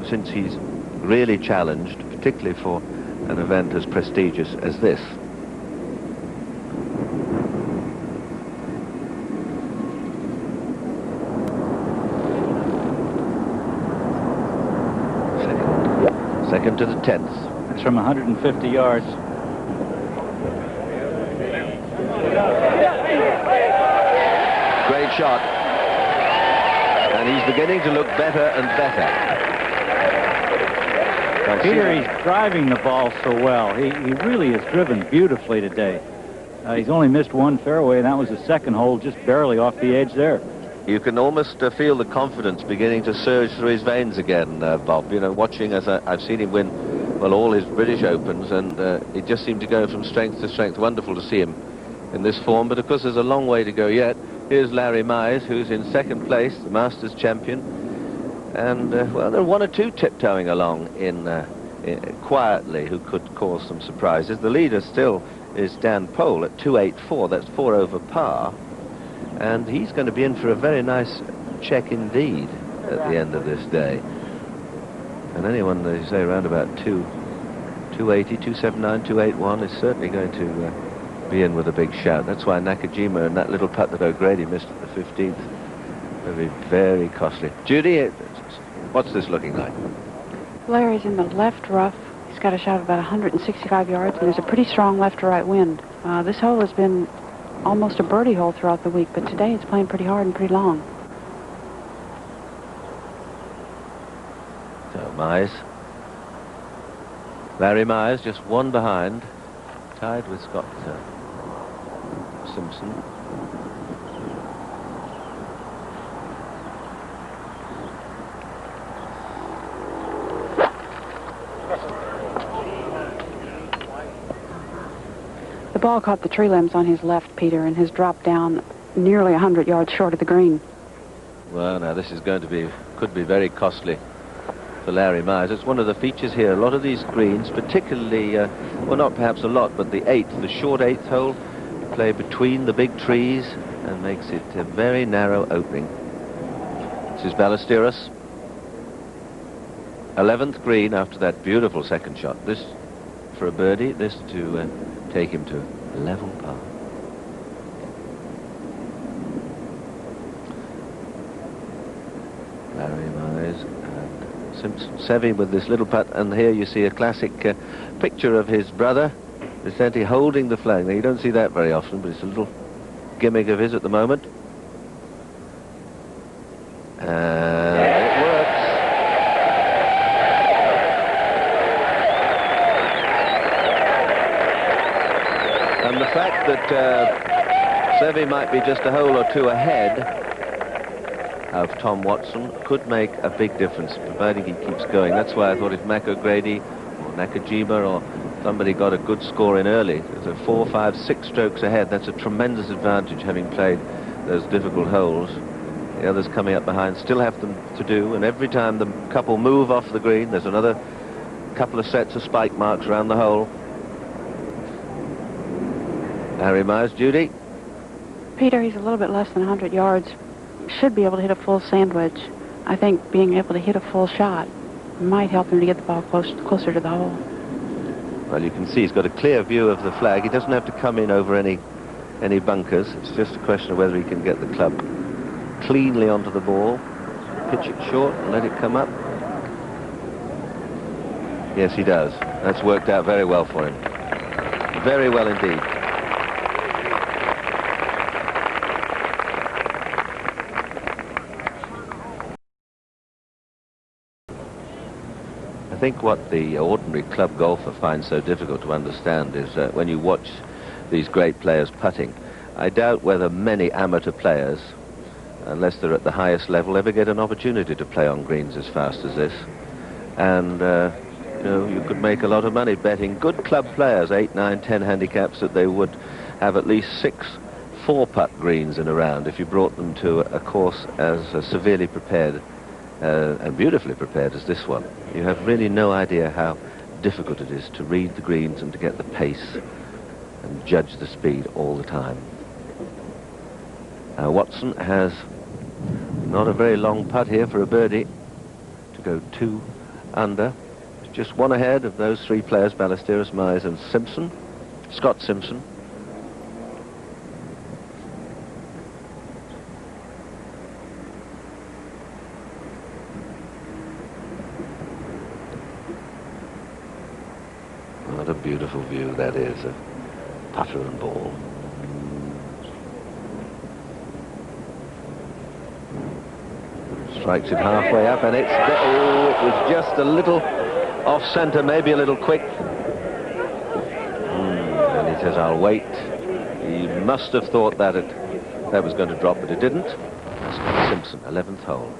since he's really challenged, particularly for an event as prestigious as this. into the 10th. It's from 150 yards. Great shot. And he's beginning to look better and better. Peter, he's driving the ball so well. He really is driven beautifully today. He's only missed one fairway, and that was the second hole, just barely off the edge there. You can almost feel the confidence beginning to surge through his veins again, Bob. You know, watching as I've seen him win, well, all his British Opens, and it just seemed to go from strength to strength. Wonderful to see him in this form, but of course there's a long way to go yet. Here's Larry Mize, who's in second place, the Masters champion. And, well, there are one or two tiptoeing along quietly who could cause some surprises. The leader still is Dan Pohl at 284. That's 4 over par. And he's going to be in for a very nice check indeed at the end of this day. And anyone, they say, around about 280, 279, 281 is certainly going to be in with a big shout. That's why Nakajima and that little putt that O'Grady missed at the 15th will be very costly. Judy, what's this looking like? Larry's in the left rough. He's got a shot of about 165 yards, and there's a pretty strong left to right wind. This hole has been almost a birdie hole throughout the week, but today it's playing pretty hard and pretty long. So Mize. Larry Mize just one behind, tied with Scott Simpson. The ball caught the tree limbs on his left, Peter, and has dropped down nearly 100 yards short of the green. Well, now this is going to be, could be very costly for Larry Mize. It's one of the features here. A lot of these greens, particularly, well, not perhaps a lot, but the 8th, the short 8th hole, play between the big trees and makes it a very narrow opening. This is Ballesteros. 11th green after that beautiful second shot. This for a birdie, this to take him to level par. Larry Mize and Simpson. Seve with this little putt, and here you see a classic picture of his brother, Vicente, holding the flag. Now, you don't see that very often, but it's a little gimmick of his at the moment. And it works. And the fact that Seve might be just a hole or two ahead of Tom Watson could make a big difference, providing he keeps going. That's why I thought if Mac O'Grady or Nakajima or somebody got a good score in early, so 4, 5, 6 strokes ahead, that's a tremendous advantage, having played those difficult holes. The others coming up behind still have them to do, and every time the couple move off the green, there's another couple of sets of spike marks around the hole. Larry Mize, Judy? Peter, he's a little bit less than 100 yards. Should be able to hit a full sandwich. I think being able to hit a full shot might help him to get the ball closer to the hole. Well, you can see he's got a clear view of the flag. He doesn't have to come in over any bunkers. It's just a question of whether he can get the club cleanly onto the ball, pitch it short and let it come up. Yes, he does. That's worked out very well for him. Very well indeed. I think what the ordinary club golfer finds so difficult to understand is that when you watch these great players putting, I doubt whether many amateur players, unless they're at the highest level, ever get an opportunity to play on greens as fast as this. And, you know, you could make a lot of money betting good club players, 8, 9, 10 handicaps, that they would have at least 6 4-putt greens in a round if you brought them to a course as severely prepared and beautifully prepared as this one. You have really no idea how difficult it is to read the greens and to get the pace and judge the speed all the time. Watson has not a very long putt here for a birdie to go 2 under. Just one ahead of those 3 players, Ballesteros, Mize and Simpson, Scott Simpson. What a beautiful view that is of putter and ball. Strikes it halfway up, and it was just a little off centre, maybe a little quick. And he says, I'll wait. He must have thought that that was going to drop, but it didn't. Scott Simpson, 11th hole.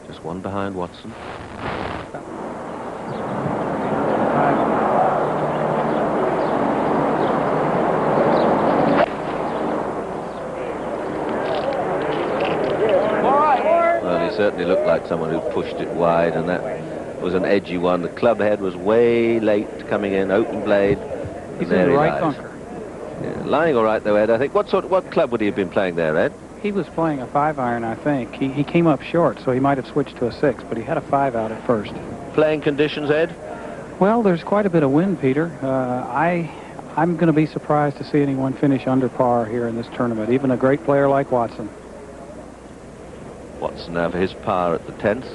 Just one behind Watson. Certainly looked like someone who pushed it wide, and that was an edgy one. The club head was way late coming in, open blade. He's in the right bunker. Yeah, lying all right though, Ed. I think what club would he have been playing there, Ed? He was playing a 5-iron, I think. He came up short, so he might have switched to a 6, but he had a 5 out at first. Playing conditions, Ed? Well, there's quite a bit of wind, Peter. I'm going to be surprised to see anyone finish under par here in this tournament, even a great player like Watson. Watson now for his par at the 10th.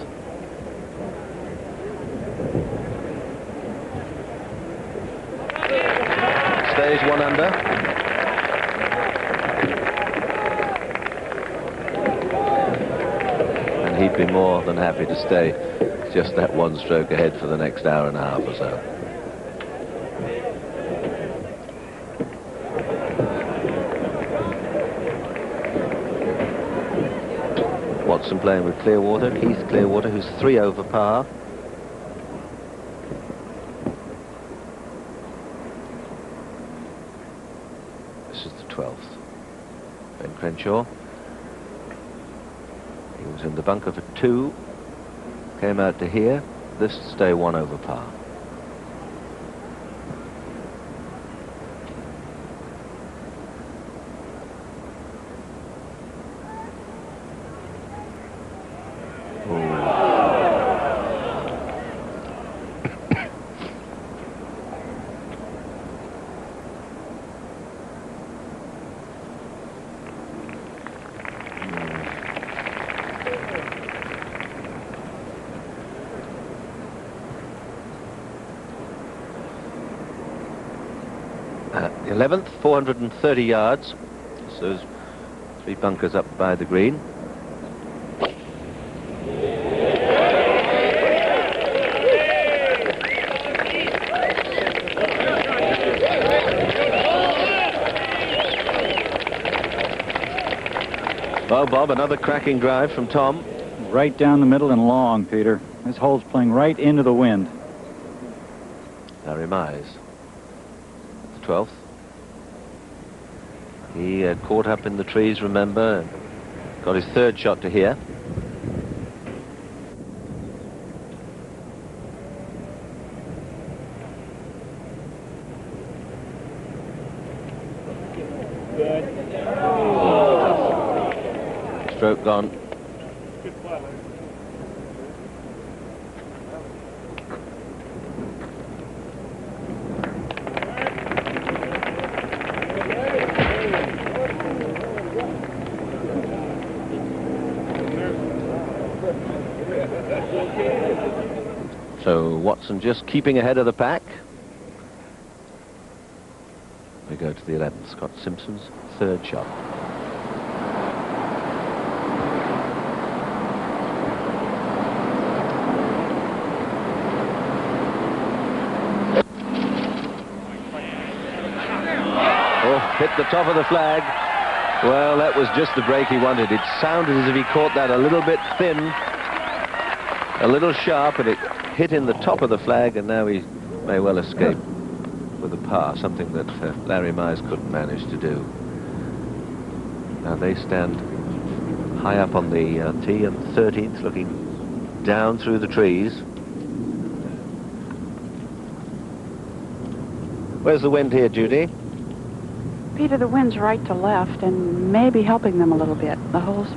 Stays 1 under. And he'd be more than happy to stay just that 1 stroke ahead for the next hour and a half or so. Watson playing with Clearwater, Keith Clearwater, who's 3 over par. This is the 12th. Ben Crenshaw. He was in the bunker for 2. Came out to here. This to stay 1 over par. The 11th, 430 yards. So there's 3 bunkers up by the green. Well, Bob, another cracking drive from Tom. Right down the middle and long, Peter. This hole's playing right into the wind. Larry Mize, the 12th. He caught up in the trees, remember, and got his 3rd shot to here. Stroke gone. So Watson just keeping ahead of the pack. We go to the 11th, Scott Simpson's 3rd shot. Oh, hit the top of the flag. Well, that was just the break he wanted. It sounded as if he caught that a little bit thin, a little sharp, and it hit in the top of the flag, and now he may well escape with a par, something that Larry Mize couldn't manage to do. Now they stand high up on the tee at 13th, looking down through the trees. Where's the wind here, Judy? Peter, the wind's right to left and maybe helping them a little bit. The hole's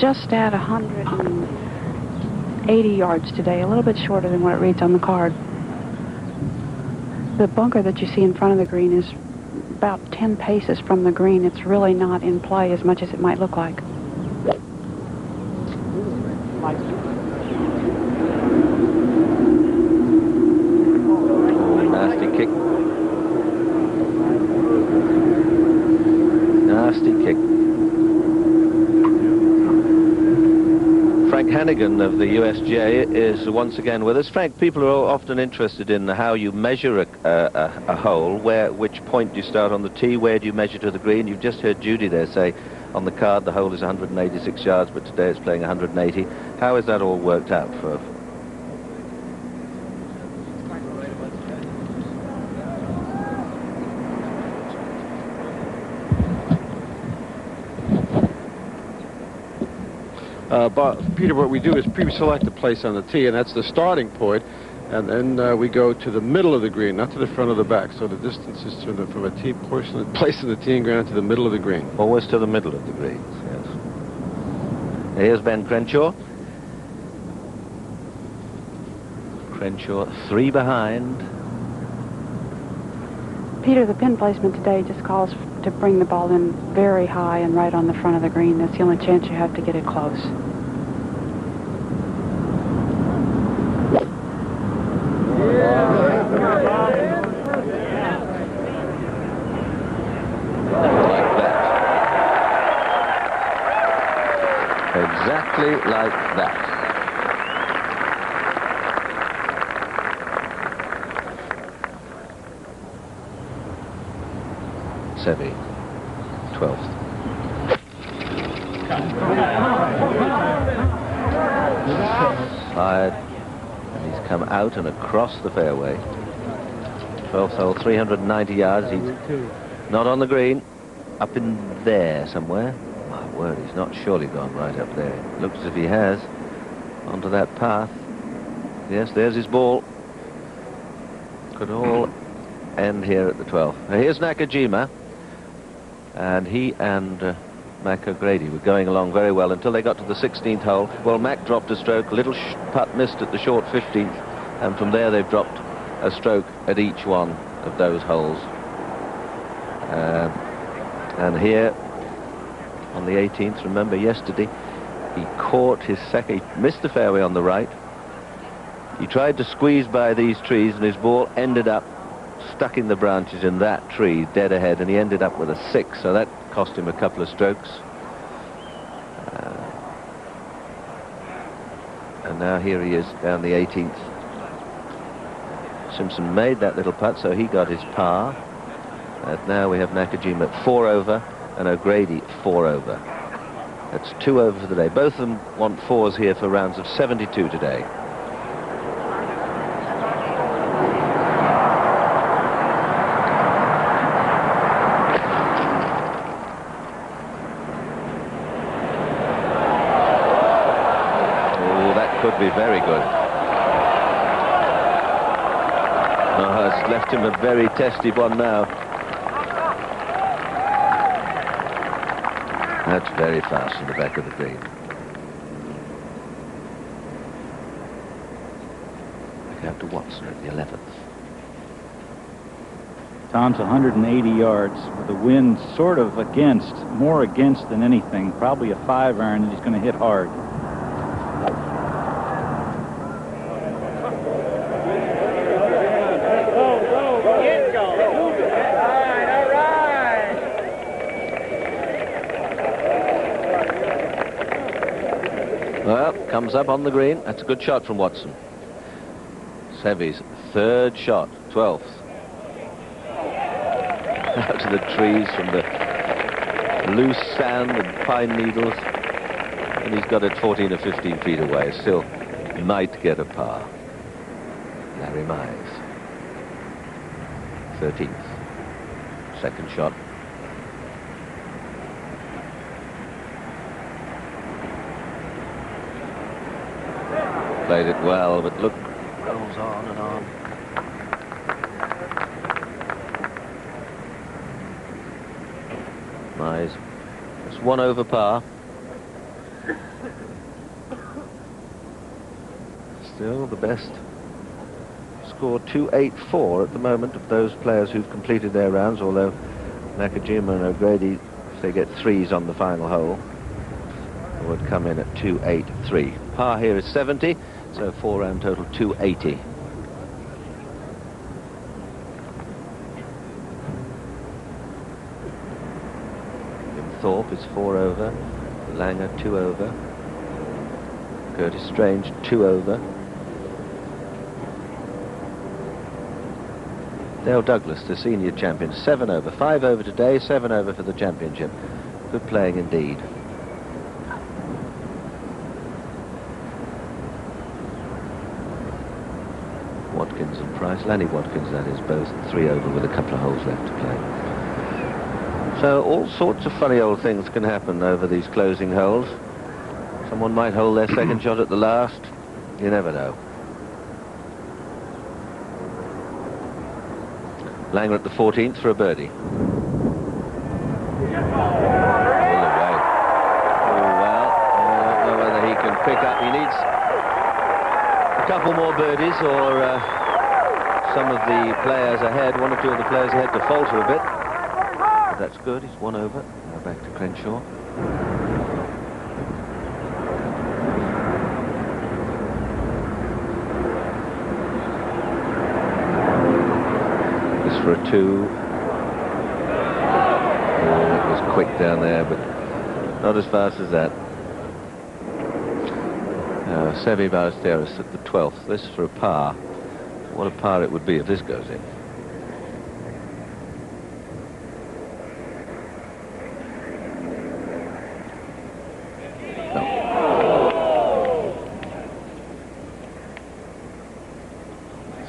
just at 180 yards today, a little bit shorter than what it reads on the card. The bunker that you see in front of the green is about 10 paces from the green. It's really not in play as much as it might look like. Flanagan of the USGA is once again with us. Frank, people are often interested in how you measure a hole, which point do you start on the tee, where do you measure to the green? You've just heard Judy there say on the card the hole is 186 yards, but today it's playing 180. How is that all worked out for? Peter, what we do is pre-select a place on the tee, and that's the starting point, and then we go to the middle of the green, not to the front or the back. So the distance is from a tee portion, place in the teeing ground to the middle of the green. Always to the middle of the green, yes. Here's Ben Crenshaw. Crenshaw 3 behind. Peter, the pin placement today just calls to bring the ball in very high and right on the front of the green. That's the only chance you have to get it close. Exactly like that. Seve, 12th. Fired, and he's come out and across the fairway. 12th hole, 390 yards. He's not on the green, up in there somewhere. My word, he's not surely gone right up there. It looks as if he has. Onto that path. Yes, there's his ball. Could all end here at the 12th. Now here's Nakajima. And he and Mac O'Grady were going along very well until they got to the 16th hole. Well, Mac dropped a stroke. Little putt missed at the short 15th. And from there they've dropped a stroke at each one of those holes. And here on the 18th, remember yesterday, he caught his second, he missed the fairway on the right. He tried to squeeze by these trees and his ball ended up stuck in the branches in that tree dead ahead, and he ended up with a 6, so that cost him a couple of strokes. And now here he is down the 18th. Simpson made that little putt, so he got his par. And now we have Nakajima at 4 over and O'Grady 4 over. That's 2 over for the day. Both of them want 4s here for rounds of 72 today. Could be very good. Oh, it's left him a very testy one now. That's very fast in the back of the green. Back out to Watson at the 11th. Tom's 180 yards with the wind sort of against, more against than anything. Probably a 5-iron that he's going to hit hard. Well, comes up on the green. That's a good shot from Watson. Seve's 3rd shot, 12th. Out to the trees from the loose sand and pine needles. And he's got it 14 or 15 feet away. Still might get a par. Larry Mize. 13th. 2nd shot. Played it well, but look, rolls on and on. Mize, it's 1 over par. Still the best score, 284 at the moment of those players who've completed their rounds, although Nakajima and O'Grady, if they get 3s on the final hole, would come in at 283. Par here is 70. So 4-round total, 280. Jim Thorpe is 4 over. Langer 2 over. Curtis Strange 2 over. Dale Douglas, the senior champion, 7 over. 5 over today, 7 over for the championship. Good playing indeed. Watkins and Price, Lanny Watkins that is, both 3 over with a couple of holes left to play. So all sorts of funny old things can happen over these closing holes. Someone might hold their second shot at the last. You never know. Langer at the 14th for a birdie. All the way. Oh, well, I don't know whether he can pick up. He needs a couple more birdies, or some of the players ahead, 1 or 2 of the players ahead, to falter a bit. But that's good. He's 1 over. Now back to Crenshaw. For a 2. Oh, it was quick down there, but not as fast as that. Seve Ballesteros at the 12th. This for a par. What a par it would be if this goes in. No.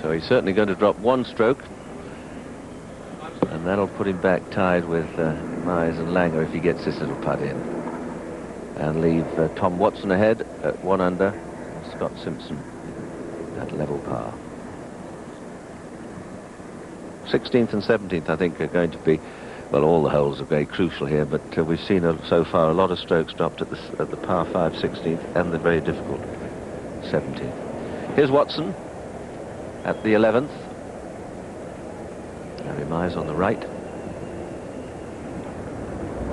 So he's certainly going to drop 1 stroke. And that'll put him back tied with Mize and Langer if he gets this little putt in. And leave Tom Watson ahead at 1 under. And Scott Simpson at level par. 16th and 17th, I think, are going to be, well, all the holes are very crucial here, but we've seen so far a lot of strokes dropped at the par 5 16th and the very difficult 17th. Here's Watson at the 11th. Larry Mize on the right.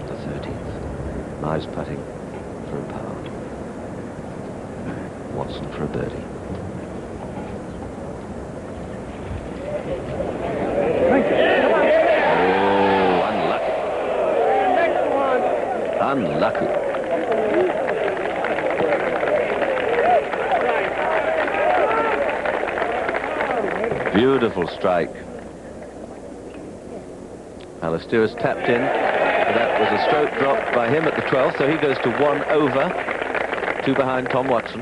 The 13th. Mize putting for a par. Watson for a birdie. Oh, unlucky. Unlucky. Beautiful strike. Ballesteros tapped in, but that was a stroke drop by him at the 12th, so he goes to 1 over, 2 behind Tom Watson.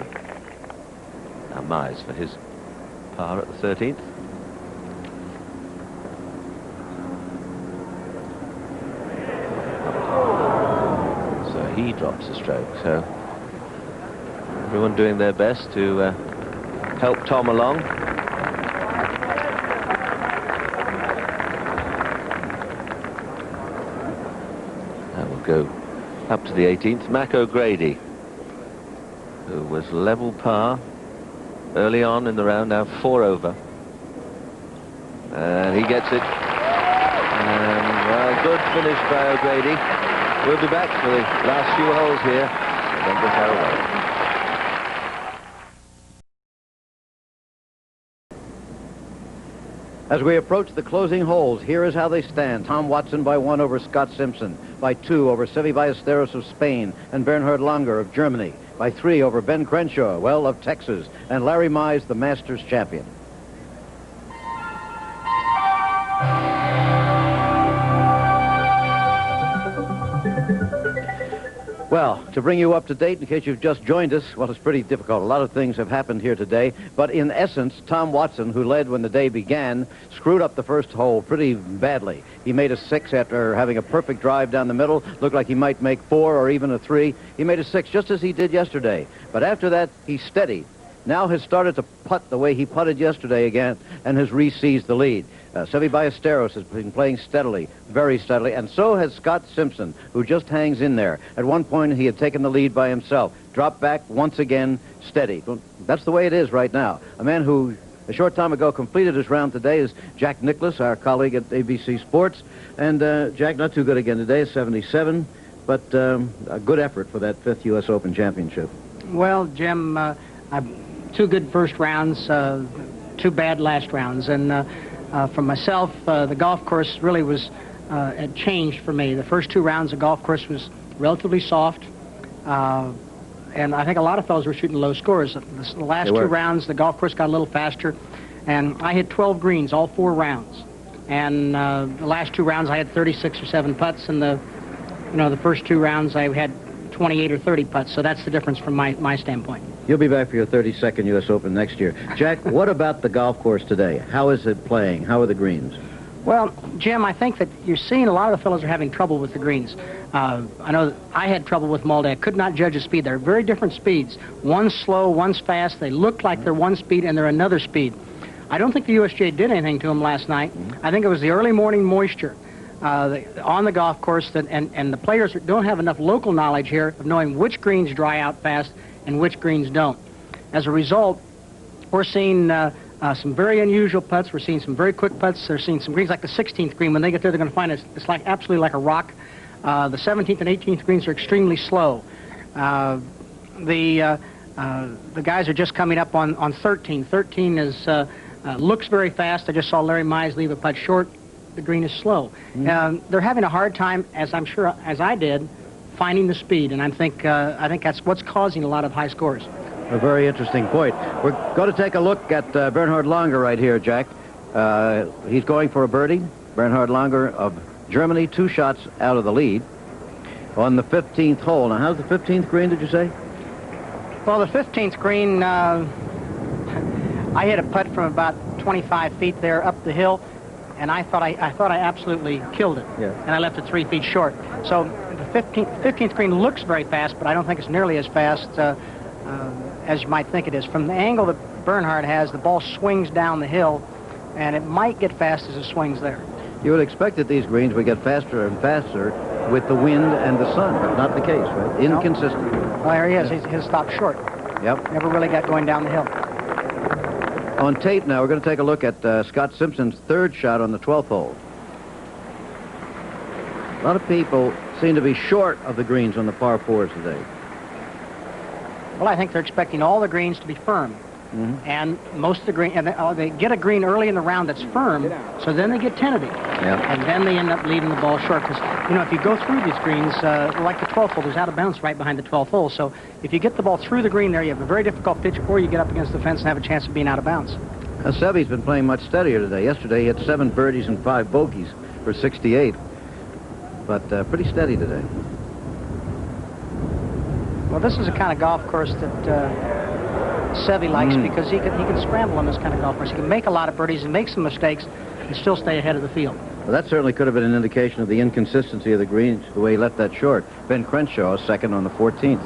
Now Mize for his par at the 13th. So he drops a stroke, so everyone doing their best to help Tom along. Go up to the 18th. Mac O'Grady, who was level par early on in the round, now 4 over. And he gets it. And, well, good finish by O'Grady. We'll be back for the last few holes here. And then we'll go away. As we approach the closing holes, here is how they stand. Tom Watson by 1 over Scott Simpson, by 2 over Seve Ballesteros of Spain and Bernhard Langer of Germany, by 3 over Ben Crenshaw, well, of Texas, and Larry Mize, the Masters champion. Well, to bring you up to date, in case you've just joined us, well, it's pretty difficult. A lot of things have happened here today. But in essence, Tom Watson, who led when the day began, screwed up the first hole pretty badly. He made a 6 after having a perfect drive down the middle. Looked like he might make 4 or even a 3. He made a 6, just as he did yesterday. But after that, he steadied. Now has started to putt the way he putted yesterday again and has re-seized the lead. Seve Ballesteros has been playing steadily, very steadily, and so has Scott Simpson, who just hangs in there. At one point, he had taken the lead by himself, dropped back once again, steady. Well, that's the way it is right now. A man who, a short time ago, completed his round today is Jack Nicklaus, our colleague at ABC Sports. And Jack, not too good again today, 77, but a good effort for that 5th U.S. Open Championship. Well, Jim, 2 good first rounds, 2 bad last rounds, and for myself, the golf course really was had changed for me. The first 2 rounds, the golf course was relatively soft, and I think a lot of fellows were shooting low scores. The last two rounds, the golf course got a little faster, and I hit 12 greens all 4 rounds. And the last 2 rounds, I had 36 or 7 putts, and the first 2 rounds, I had 28 or 30 putts. So that's the difference from my standpoint. You'll be back for your 32nd U.S. Open next year. Jack, what about the golf course today? How is it playing? How are the greens? Well, Jim, I think that you're seeing a lot of the fellows are having trouble with the greens. I know that I had trouble with them all day. I could not judge the speed. They're very different speeds. One's slow, one's fast. They look like they're one speed, and they're another speed. I don't think the USGA did anything to them last night. I think it was the early morning moisture on the golf course, and the players don't have enough local knowledge here of knowing which greens dry out fast and which greens don't. As a result, we're seeing some very unusual putts. We're seeing some very quick putts. They're seeing some greens like the 16th green. When they get there, they're going to find it's like absolutely like a rock. The 17th and 18th greens are extremely slow. The guys are just coming up on 13. 13 is looks very fast. I just saw Larry Mize leave a putt short. The green is slow. They're having a hard time, as I'm sure as I did, finding the speed, and I think that's what's causing a lot of high scores. A very interesting point. We're going to take a look at Bernhard Langer right here, Jack. He's going for a birdie. Bernhard Langer of Germany, 2 shots out of the lead on the 15th hole. Now, how's the 15th green, did you say? Well, the 15th green, I hit a putt from about 25 feet there up the hill, and I thought I absolutely killed it. Yeah. And I left it 3 feet short. So the 15th green looks very fast, but I don't think it's nearly as fast as you might think it is. From the angle that Bernhard has, the ball swings down the hill, and it might get fast as it swings there. You would expect that these greens would get faster and faster with the wind and the sun, but not the case, right? Inconsistent. Well, there he is. His stopped short. Yep. Never really got going down the hill. On tape now, we're going to take a look at Scott Simpson's 3rd shot on the 12th hole. A lot of people seem to be short of the greens on the par 4s today. Well, I think they're expecting all the greens to be firm. And most of the green, and they get a green early in the round that's firm, so then they get tentative. And then they end up leaving the ball short because, if you go through these greens, like the 12th hole, there's out of bounds right behind the 12th hole. So if you get the ball through the green there, you have a very difficult pitch, or you get up against the fence and have a chance of being out of bounds. Now, Seve's been playing much steadier today. Yesterday, he had 7 birdies and 5 bogeys for 68, but pretty steady today. Well, this is a kind of golf course that Seve likes because he can scramble on this kind of golf course. He can make a lot of birdies and make some mistakes and still stay ahead of the field. Well, that certainly could have been an indication of the inconsistency of the greens, the way he left that short. Ben Crenshaw, 2nd on the 14th.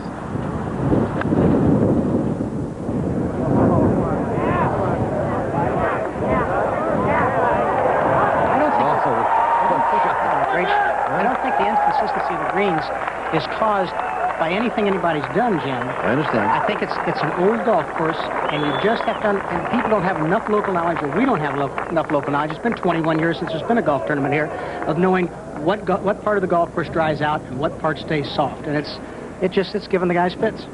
I don't think the inconsistency of the greens is caused by anything anybody's done, Jim. I understand. I think it's an old golf course, and you just have to, and people don't have enough local knowledge, or we don't have enough local knowledge. It's been 21 years since there's been a golf tournament here, of knowing what part of the golf course dries out and what part stays soft, and it's giving the guys fits.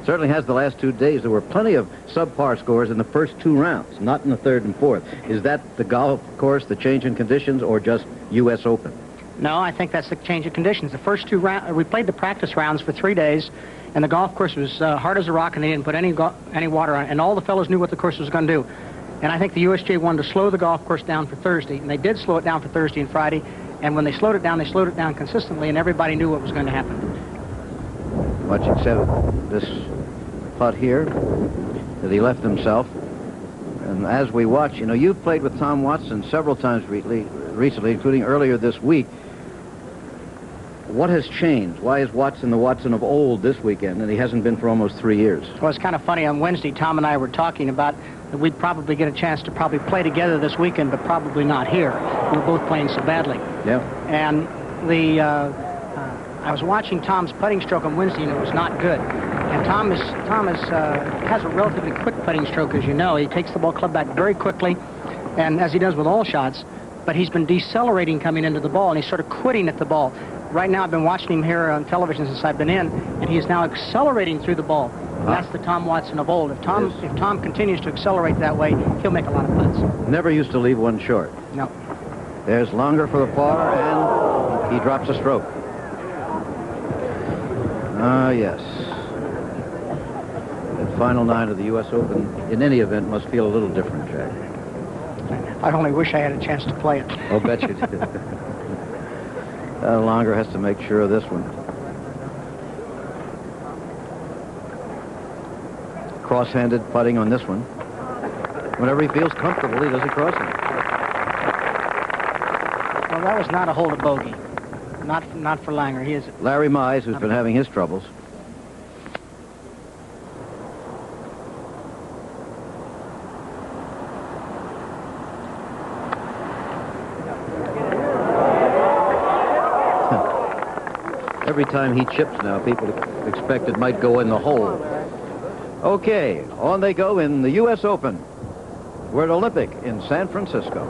Certainly has the last 2 days. There were plenty of subpar scores in the first 2 rounds, not in the 3rd and 4th. Is that the golf course, the change in conditions, or just U.S. Open? No, I think that's the change of conditions. The first 2 rounds, we played the practice rounds for 3 days, and the golf course was hard as a rock, and they didn't put any water on it, and all the fellows knew what the course was going to do. And I think the USGA wanted to slow the golf course down for Thursday, and they did slow it down for Thursday and Friday, and when they slowed it down consistently, and everybody knew what was going to happen. Watching this putt here that he left himself. And as we watch, you've played with Tom Watson several times recently, including earlier this week. What has changed? Why is Watson the Watson of old this weekend, and he hasn't been for almost 3 years? Well, it's kind of funny. On Wednesday, Tom and I were talking about that we'd probably get a chance to probably play together this weekend, but probably not here. We're both playing so badly. Yeah. And I was watching Tom's putting stroke on Wednesday, and it was not good. And Tom has a relatively quick putting stroke, as you know. He takes the ball club back very quickly, and as he does with all shots, but he's been decelerating coming into the ball, and he's sort of quitting at the ball. Right now, I've been watching him here on television since I've been in, and he is now accelerating through the ball. That's the Tom Watson of old. If Tom continues to accelerate that way, he'll make a lot of putts. Never used to leave one short. No. There's Langer for the par, and he drops a stroke. Yes. final 9 of the U.S. Open, in any event, must feel a little different, Jack. I only wish I had a chance to play it. I'll bet you did. Longer has to make sure of this one. Cross-handed putting on this one. Whenever he feels comfortable, he does a cross-hand. Well, that was not a hole to bogey. Not for Langer. He is Larry Mize, who's been having his troubles. Every time he chips now, people expect it might go in the hole. Okay, on they go in the U.S. Open. We're at Olympic in San Francisco.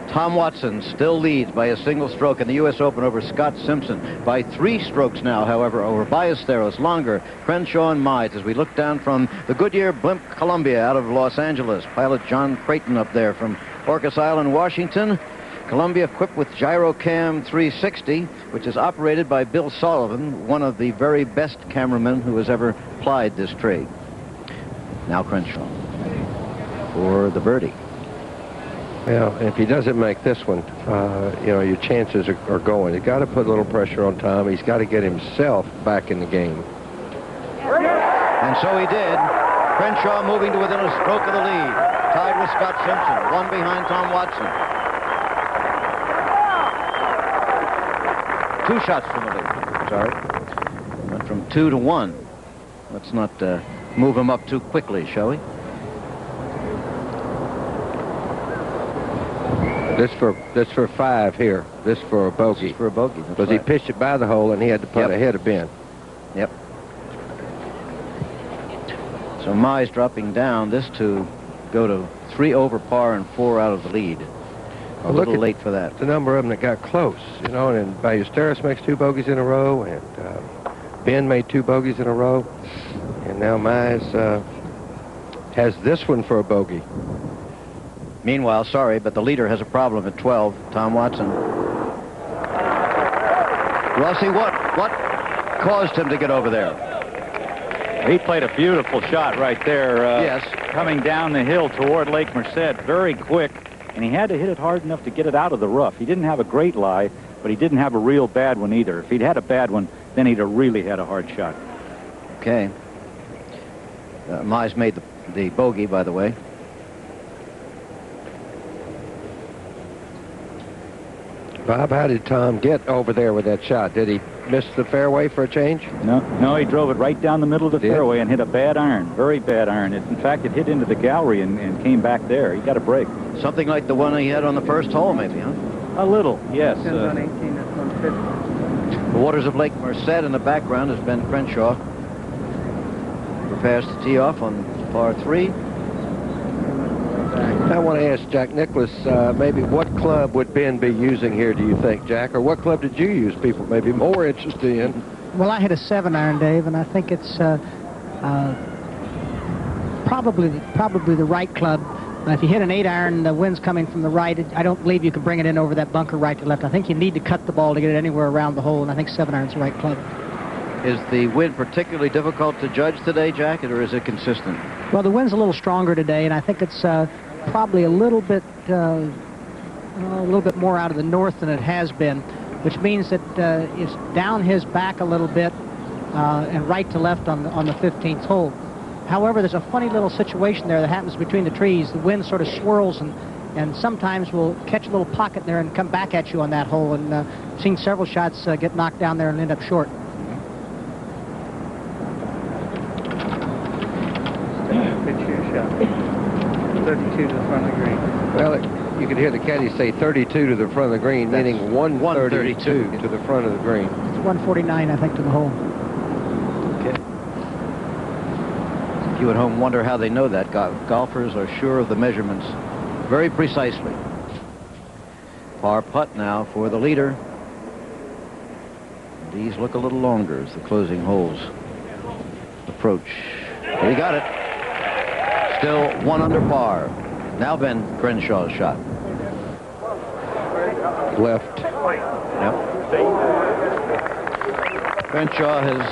Tom Watson still leads by a single stroke in the U.S. Open over Scott Simpson. By 3 strokes now, however, over Ballesteros, Longer, Crenshaw, and Mize as we look down from the Goodyear Blimp Columbia out of Los Angeles. Pilot John Creighton up there from Orcas Island, Washington. Columbia equipped with Gyrocam 360, which is operated by Bill Sullivan, one of the very best cameramen who has ever plied this trade. Now Crenshaw for the birdie. Well, if he doesn't make this one, you know, your chances are going. You've got to put a little pressure on Tom. He's got to get himself back in the game. And so he did. Crenshaw moving to within a stroke of the lead. Tied with Scott Simpson, 1 behind Tom Watson. 2 shots from the lead. Sorry. Went from 2 to 1. Let's not move him up too quickly, shall we? This for 5 here. This for a bogey. This is for a bogey. Because he pitched it by the hole and he had to put ahead of Ben. Yep. So Mize dropping down. This to go to 3 over par and 4 out of the lead. A little late for that. The number of them that got close, you know, and Ballesteros makes 2 bogeys in a row, and Ben made 2 bogeys in a row, and now Mize has this one for a bogey. Meanwhile, sorry, but the leader has a problem at 12, Tom Watson. Rossi, what caused him to get over there? He played a beautiful shot right there. Yes. Coming down the hill toward Lake Merced, very quick. And he had to hit it hard enough to get it out of the rough. He didn't have a great lie, but he didn't have a real bad one either. If he'd had a bad one, then he'd have really had a hard shot. Okay. Mize made the bogey, by the way. Bob, how did Tom get over there with that shot? Did he miss the fairway for a change? No, he drove it right down the middle of the fairway and hit a bad iron, very bad iron. In fact, it hit into the gallery and came back there. He got a break. Something like the one he had on the first hole, maybe, huh? A little, yes. on 18, that's on 50. The waters of Lake Merced in the background has Ben Crenshaw. Prepares to tee off on par 3. I want to ask Jack Nicklaus, maybe what club would Ben be using here, do you think, Jack? Or what club did you use people may be more interested in? Well, I hit a 7-iron, Dave, and I think it's probably the right club. If you hit an 8-iron, the wind's coming from the right. I don't believe you can bring it in over that bunker right to left. I think you need to cut the ball to get it anywhere around the hole, and I think 7-iron's the right club. Is the wind particularly difficult to judge today, Jack, or is it consistent? Well, the wind's a little stronger today, and I think it's probably a little bit more out of the north than it has been, which means that it's down his back a little bit and right to left on the 15th hole. However, there's a funny little situation there that happens between the trees. The wind sort of swirls and sometimes will catch a little pocket there and come back at you on that hole. And seen several shots get knocked down there and end up short. Shot. 32 to the front of the green. Well, you could hear the caddy say 32 to the front of the green, meaning 132 to the front of the green. It's 149, I think, to the hole. Okay. You at home wonder how they know that. Golfers are sure of the measurements very precisely. Par putt now for the leader. These look a little longer as the closing holes approach. He got it. Still 1 under par. Now Ben Crenshaw's shot. Left. Yep. Crenshaw has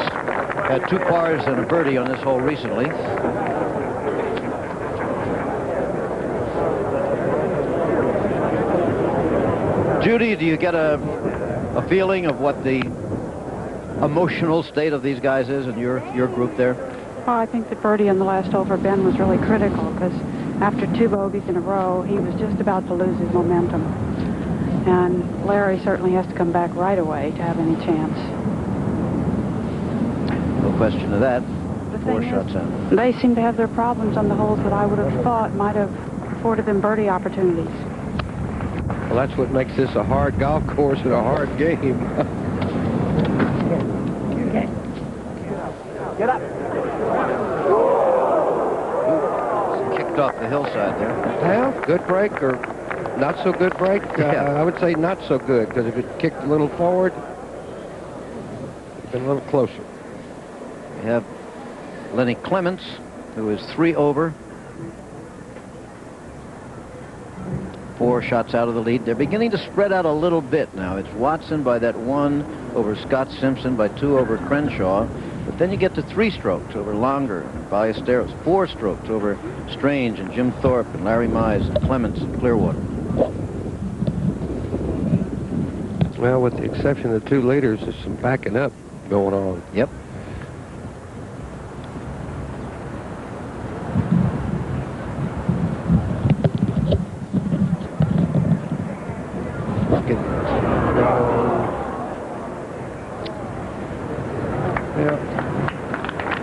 had 2 pars and a birdie on this hole recently. Judy, do you get a feeling of what the emotional state of these guys is in your group there? Well, I think the birdie on the last hole for Ben was really critical because after 2 bogeys in a row, he was just about to lose his momentum. And Larry certainly has to come back right away to have any chance. No question of that. The 4 thing shots is, out. they seem to have their problems on the holes that I would have thought might have afforded them birdie opportunities. Well, that's what makes this a hard golf course and a hard game. Get up. Kicked off the hillside there. Well, good break or not so good break? Yeah. I would say not so good, because if it kicked a little forward, it'd been a little closer. We have Lenny Clements, who is 3 over. 4 shots out of the lead. They're beginning to spread out a little bit now. It's Watson by that 1 over Scott Simpson, by 2 over Crenshaw. But then you get to 3 strokes over Longer and Ballesteros, 4 strokes over Strange and Jim Thorpe and Larry Mize and Clements and Clearwater. Well, with the exception of the 2 leaders, there's some backing up going on. Yep.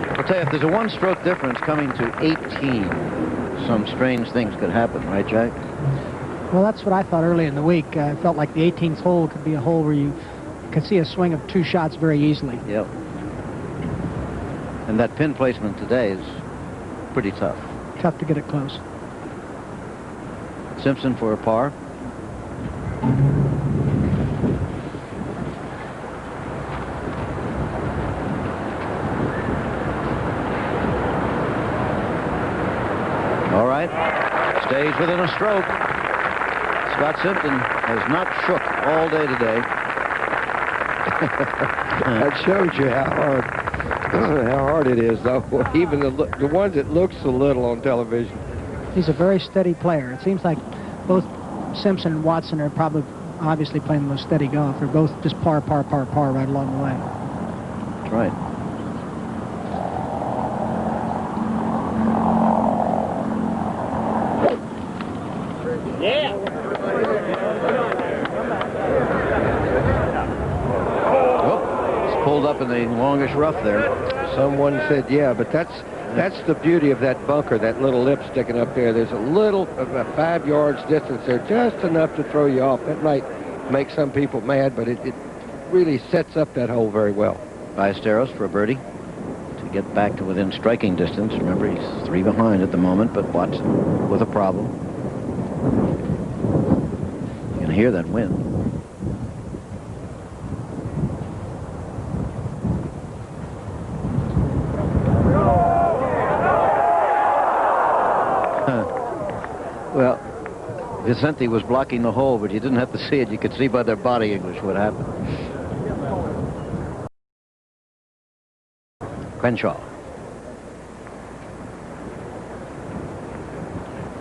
I'll tell you, if there's a 1-stroke difference coming to 18, some strange things could happen, right, Jack? Well, that's what I thought early in the week. I felt like the 18th hole could be a hole where you could see a swing of 2 shots very easily. Yep. And that pin placement today is pretty tough. Tough to get it close. Simpson for a par. All right. Stays within a stroke. Scott Simpson has not shook all day today. That shows you how hard it is, though. Even the ones that look so little on television. He's a very steady player. It seems like both Simpson and Watson are probably obviously playing the most steady golf. They're both just par, par, par, par right along the way. That's right. Up in the longish rough there. Someone said, yeah, but that's the beauty of that bunker, that little lip sticking up there. There's a little, about 5 yards distance there, just enough to throw you off. That might make some people mad, but it really sets up that hole very well. Ballesteros for a birdie to get back to within striking distance. Remember, he's 3 behind at the moment, but Watson with a problem. You can hear that wind. Well, Vicente was blocking the hole, but you didn't have to see it. You could see by their body English what happened. Crenshaw.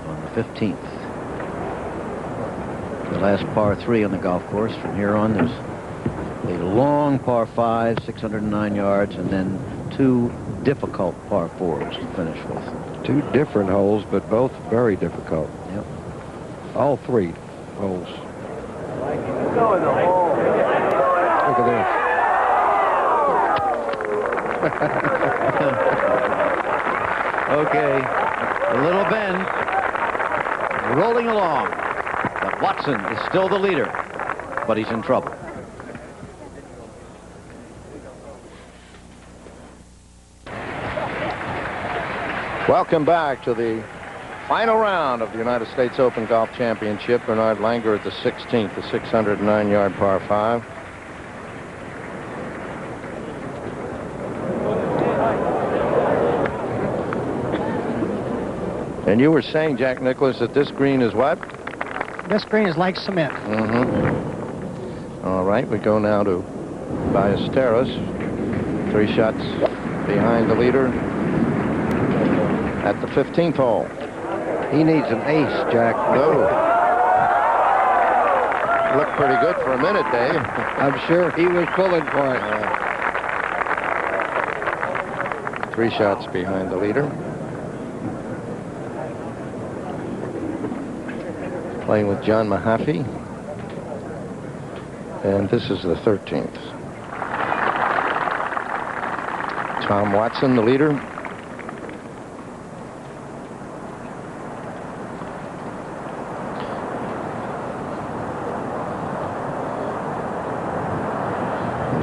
On the 15th. The last par 3 on the golf course. From here on, there's a long par 5, 609 yards, and then 2 difficult par 4s to finish with. 2 different holes, but both very difficult. Yep. All 3 holes. Look at this. Okay. A little bend. Rolling along. But Watson is still the leader. But he's in trouble. Welcome back to the final round of the United States Open Golf Championship. Bernard Langer at the 16th, the 609-yard par 5. And you were saying, Jack Nicklaus, that this green is what? This green is like cement. Mm-hmm. All right, we go now to Ballesteros. 3 shots behind the leader at the 15th hole. He needs an ace, Jack. No. Looked pretty good for a minute, Dave. I'm sure he was pulling for it. 3 shots behind the leader. Playing with John Mahaffey. And this is the 13th. Tom Watson, the leader. There's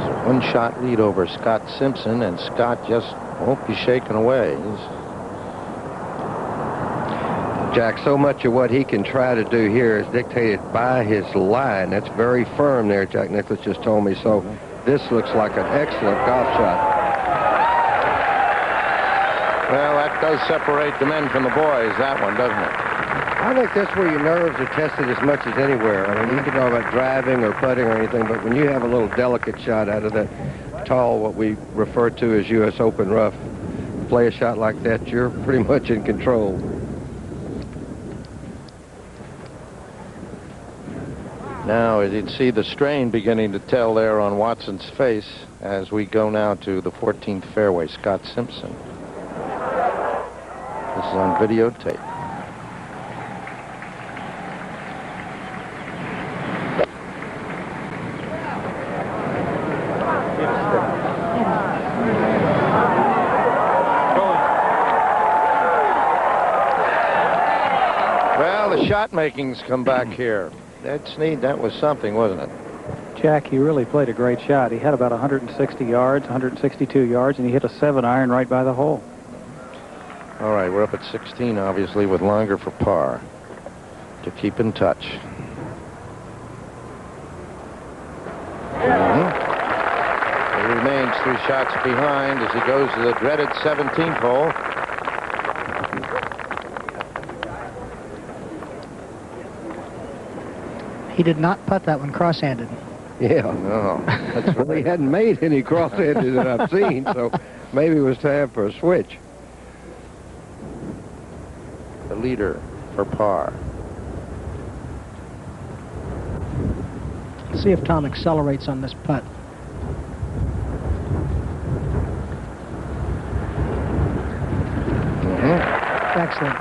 a 1-shot lead over Scott Simpson, and Scott just won't be shaken away. Jack, so much of what he can try to do here is dictated by his line. That's very firm there, Jack Nicklaus just told me. So this looks like an excellent golf shot. Well, that does separate the men from the boys, that one, doesn't it? I think that's where your nerves are tested as much as anywhere. I mean, you can talk about driving or putting or anything, but when you have a little delicate shot out of that tall, what we refer to as U.S. Open rough, play a shot like that, you're pretty much in control. Now, you'd see the strain beginning to tell there on Watson's face as we go now to the 14th fairway, Scott Simpson. This is on videotape. Well, the shot making's come back here. That was something, wasn't it? Jack, he really played a great shot. He had about 160 yards, 162 yards, and he hit a 7-iron right by the hole. All right, we're up at 16, obviously, with longer for par to keep in touch. He remains 3 shots behind as he goes to the dreaded 17th hole. He did not putt that one cross-handed. Yeah, no. That's well, he hadn't made any cross-handed that I've seen, so maybe it was time for a switch. The leader for par. See if Tom accelerates on this putt. Excellent.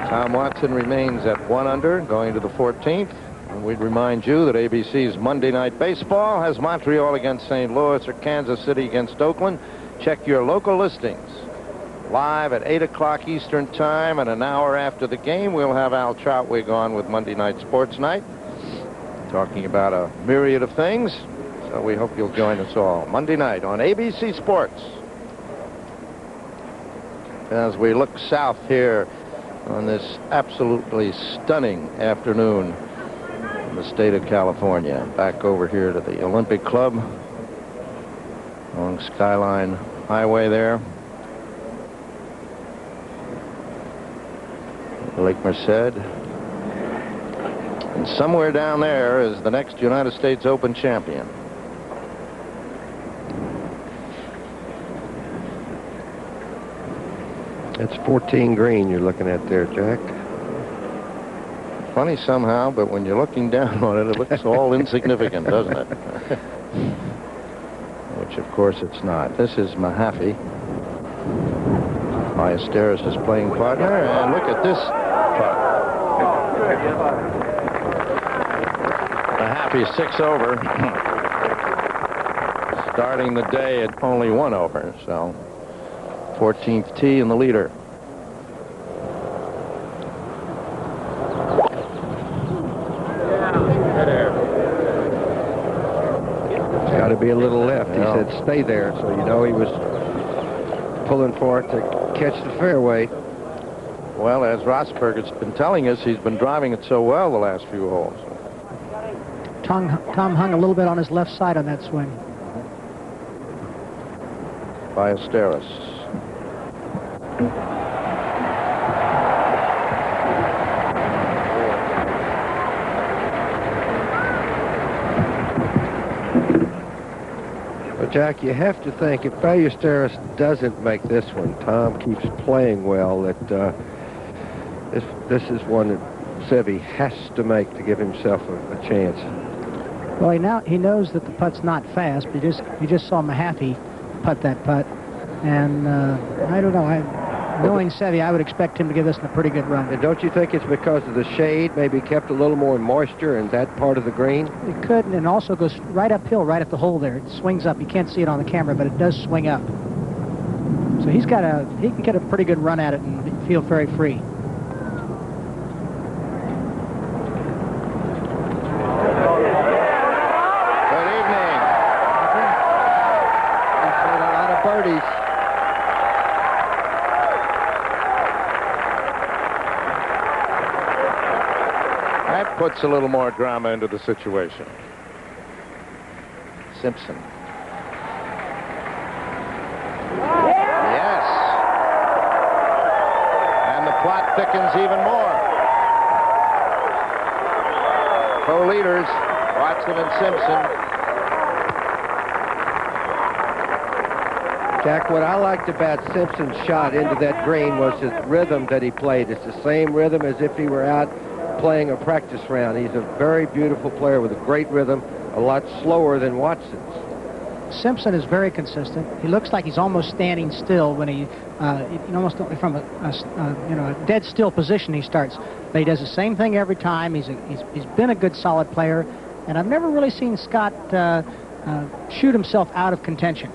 Tom Watson remains at 1 under, going to the 14th. And we'd remind you that ABC's Monday Night Baseball has Montreal against St. Louis or Kansas City against Oakland. Check your local listings. Live at 8 o'clock Eastern Time, and an hour after the game, we'll have Al Troutwig on with Monday Night Sports Night, talking about a myriad of things. So we hope you'll join us all Monday night on ABC Sports. As we look south here on this absolutely stunning afternoon in the state of California, back over here to the Olympic Club along Skyline Highway there. Lake Merced. And somewhere down there is the next United States Open champion. That's 14 green you're looking at there, Jack. Funny somehow, but when you're looking down on it, it looks all insignificant, doesn't it? Which, of course, it's not. This is Mahaffey. Ballesteros is playing partner, and look at this putt. Mahaffey 6 over. Starting the day at only 1 over, so 14th tee in the leader. It's got to be a little left. He said stay there, so you know he was pulling for it to catch the fairway. Well, as Rosberg has been telling us, he's been driving it so well the last few holes. Tom hung a little bit on his left side on that swing. Ballesteros. Jack, you have to think if Ballesteros doesn't make this one, Tom keeps playing well, that this is one that Seve has to make to give himself a chance. Well, he knows that the putt's not fast, but you just saw Mahaffey putt that putt, and I don't know. Knowing Seve, I would expect him to give this a pretty good run. And don't you think it's because of the shade, maybe kept a little more moisture in that part of the green? It could, and it also goes right uphill, right at the hole there. It swings up. You can't see it on the camera, but it does swing up. So he can get a pretty good run at it and feel very free. Good evening. He's made a lot of birdies. That puts a little more drama into the situation. Simpson. Yes. And the plot thickens even more. Co-leaders, Watson and Simpson. Jack, what I liked about Simpson's shot into that green was his rhythm that he played. It's the same rhythm as if he were out playing a practice round. He's a very beautiful player with a great rhythm, a lot slower than Watson's. Simpson is very consistent. He looks like he's almost standing still when he almost from a dead still position he starts. But he does the same thing every time. He's been a good solid player, and I've never really seen Scott shoot himself out of contention.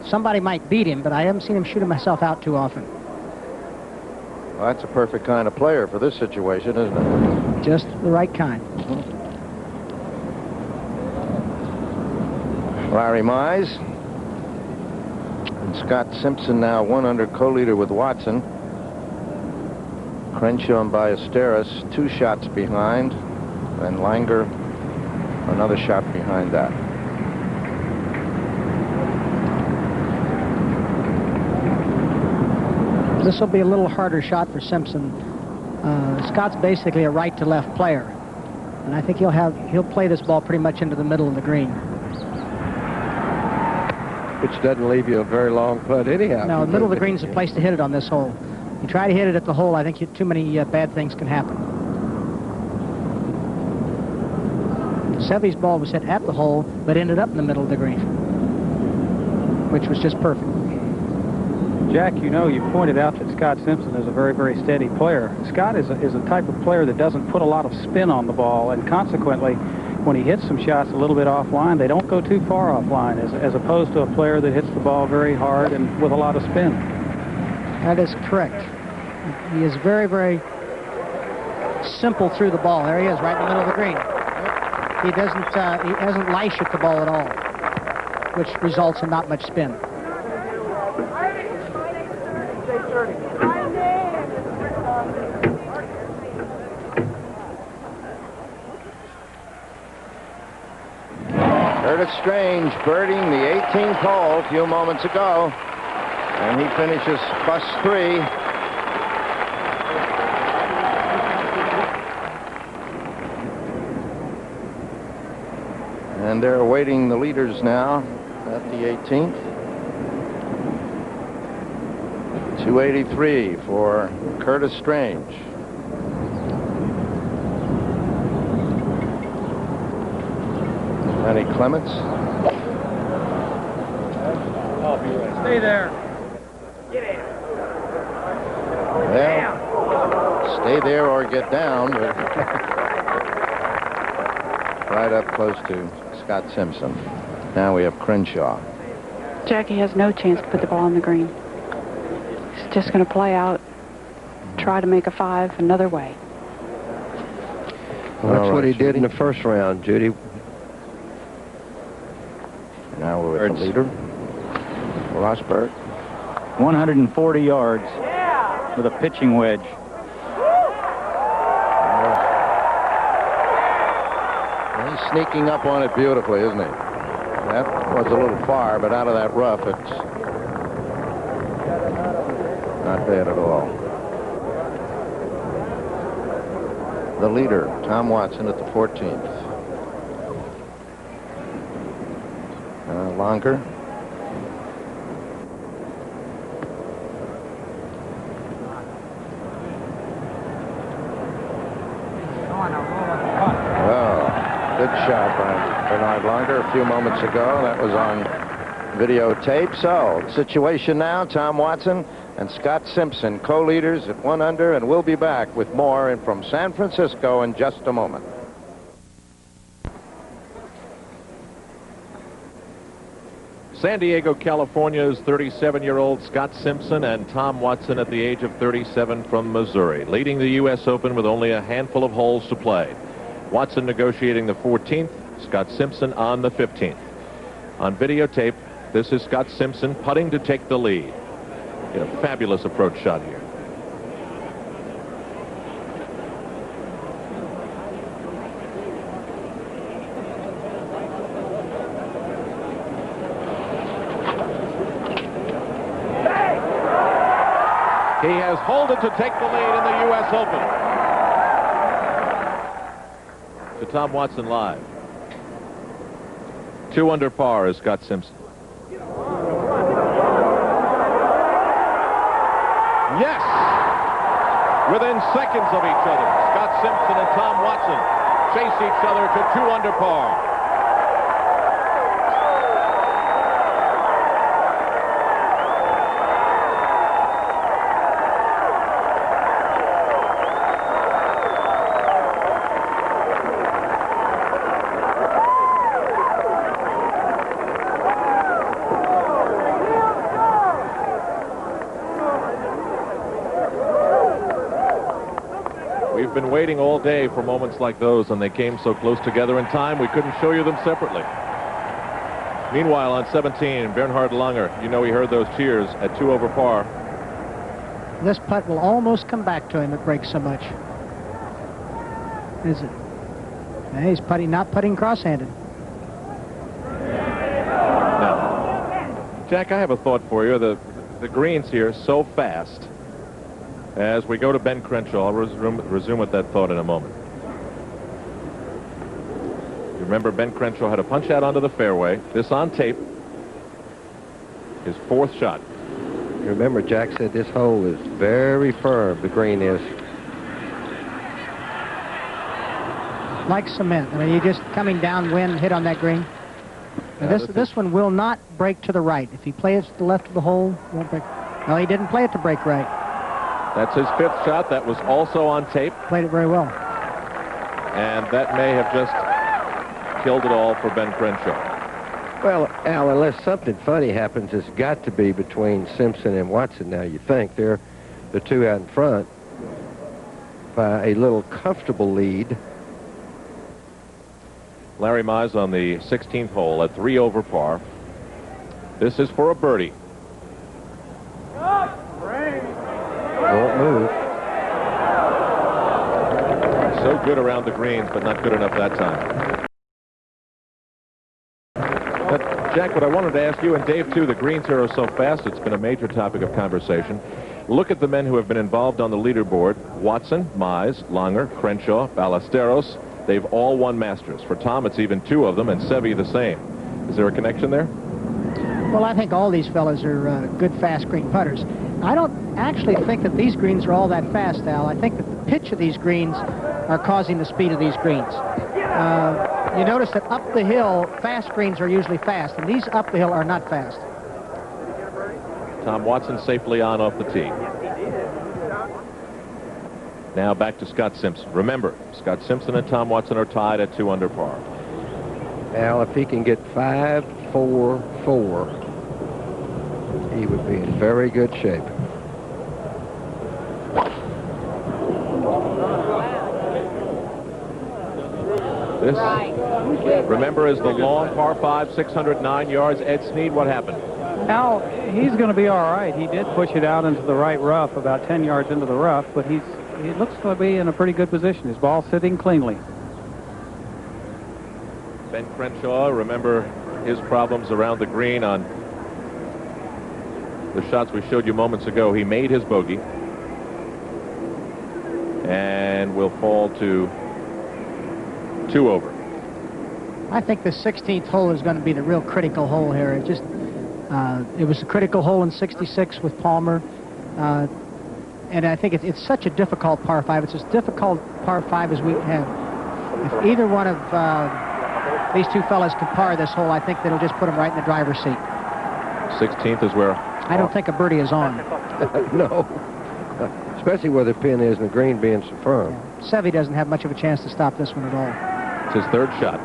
Somebody might beat him, but I haven't seen him shoot himself out too often. Well, that's a perfect kind of player for this situation, isn't it? Just the right kind. Larry Mize and Scott Simpson now 1 under, co-leader with Watson. Crenshaw and Ballesteros 2 shots behind, and Langer another shot behind that. This will be a little harder shot for Simpson. Scott's basically a right to left player, and I think he'll play this ball pretty much into the middle of the green. Which doesn't leave you a very long putt anyhow. No, the middle of the green is the place to hit it on this hole. You try to hit it at the hole, I think too many bad things can happen. Seve's ball was hit at the hole, but ended up in the middle of the green, which was just perfect. Jack, you pointed out that Scott Simpson is a very, very steady player. Scott is a type of player that doesn't put a lot of spin on the ball, and consequently, when he hits some shots a little bit offline, they don't go too far offline, as opposed to a player that hits the ball very hard and with a lot of spin. That is correct. He is very, very simple through the ball. There he is, right in the middle of the green. He doesn't lash at the ball at all, which results in not much spin. Curtis Strange birding the 18th hole a few moments ago, and he finishes +3. And they're awaiting the leaders now at the 18th. 283 for Curtis Strange. Lenny Clements. Stay there. Well, stay there or get down. Right up close to Scott Simpson. Now we have Crenshaw. Jackie has no chance to put the ball on the green. He's just going to play out, try to make a 5 another way. Well, that's what he did in the first round, Judy. Now we're with the leader, Rosberg. 140 yards with a pitching wedge. He's sneaking up on it beautifully, isn't he? That was a little far, but out of that rough, it's not bad at all. The leader, Tom Watson, at the 14th. Longer. Good shot by Bernhard Langer a few moments ago. That was on videotape. So, situation now, Tom Watson and Scott Simpson, co-leaders at 1 under, and we'll be back with more from San Francisco in just a moment. San Diego, California's 37-year-old Scott Simpson and Tom Watson at the age of 37 from Missouri, leading the U.S. Open with only a handful of holes to play. Watson negotiating the 14th, Scott Simpson on the 15th. On videotape, this is Scott Simpson putting to take the lead. Get a fabulous approach shot here. He has holded to take the lead in the U.S. Open. To Tom Watson live. 2 under par is Scott Simpson. Yes! Within seconds of each other, Scott Simpson and Tom Watson chase each other to 2 under par. We've been waiting all day for moments like those, and they came so close together in time we couldn't show you them separately. Meanwhile, on 17, Bernhard Langer, you know he heard those cheers at 2 over par. This putt will almost come back to him. It breaks so much. Is it? Yeah, he's putting, not putting cross-handed. Now, Jack, I have a thought for you. The greens here so fast. As we go to Ben Crenshaw, I'll resume with that thought in a moment. You remember Ben Crenshaw had a punch out onto the fairway. This on tape. His 4th shot. You remember Jack said this hole is very firm, the green is. Like cement. I mean, you're just coming downwind, hit on that green. And this one will not break to the right. If he plays to the left of the hole, it won't break. No, he didn't play it to break right. That's his 5th shot. That was also on tape. Played it very well. And that may have just killed it all for Ben Crenshaw. Well, Al, unless something funny happens, it's got to be between Simpson and Watson now, you think. They're the two out in front by a little comfortable lead. Larry Mize on the 16th hole at 3 over par. This is for a birdie. Won't move. So good around the greens, but not good enough that time. But Jack, what I wanted to ask you, and Dave too, the greens here are so fast, it's been a major topic of conversation. Look at the men who have been involved on the leaderboard. Watson, Mize, Langer, Crenshaw, Ballesteros. They've all won Masters. For Tom, it's even 2 of them, and Seve the same. Is there a connection there? Well, I think all these fellas are good fast green putters. I don't actually think that these greens are all that fast, Al. I think that the pitch of these greens are causing the speed of these greens. You notice that up the hill, fast greens are usually fast, and these up the hill are not fast. Tom Watson safely on off the tee. Now back to Scott Simpson. Remember, Scott Simpson and Tom Watson are tied at 2 under par. Al, if he can get 5-4-4, he would be in very good shape. This, remember, is the long par 5, 609 yards. Ed Snead, what happened? Al, he's going to be all right. He did push it out into the right rough, about 10 yards into the rough, but he looks to be in a pretty good position. His ball's sitting cleanly. Ben Crenshaw, remember his problems around the green on the shots we showed you moments ago. He made his bogey and will fall to 2 over. I think the 16th hole is going to be the real critical hole here. It just, it was a critical hole in 66 with Palmer. And I think it's such a difficult par 5. It's as difficult par 5 as we have. If either one of these two fellas can par this hole, I think that'll just put them right in the driver's seat. 16th is where... I don't think a birdie is on. No. Especially where the pin is and the green being so firm. Yeah. Seve doesn't have much of a chance to stop this one at all. It's his third shot.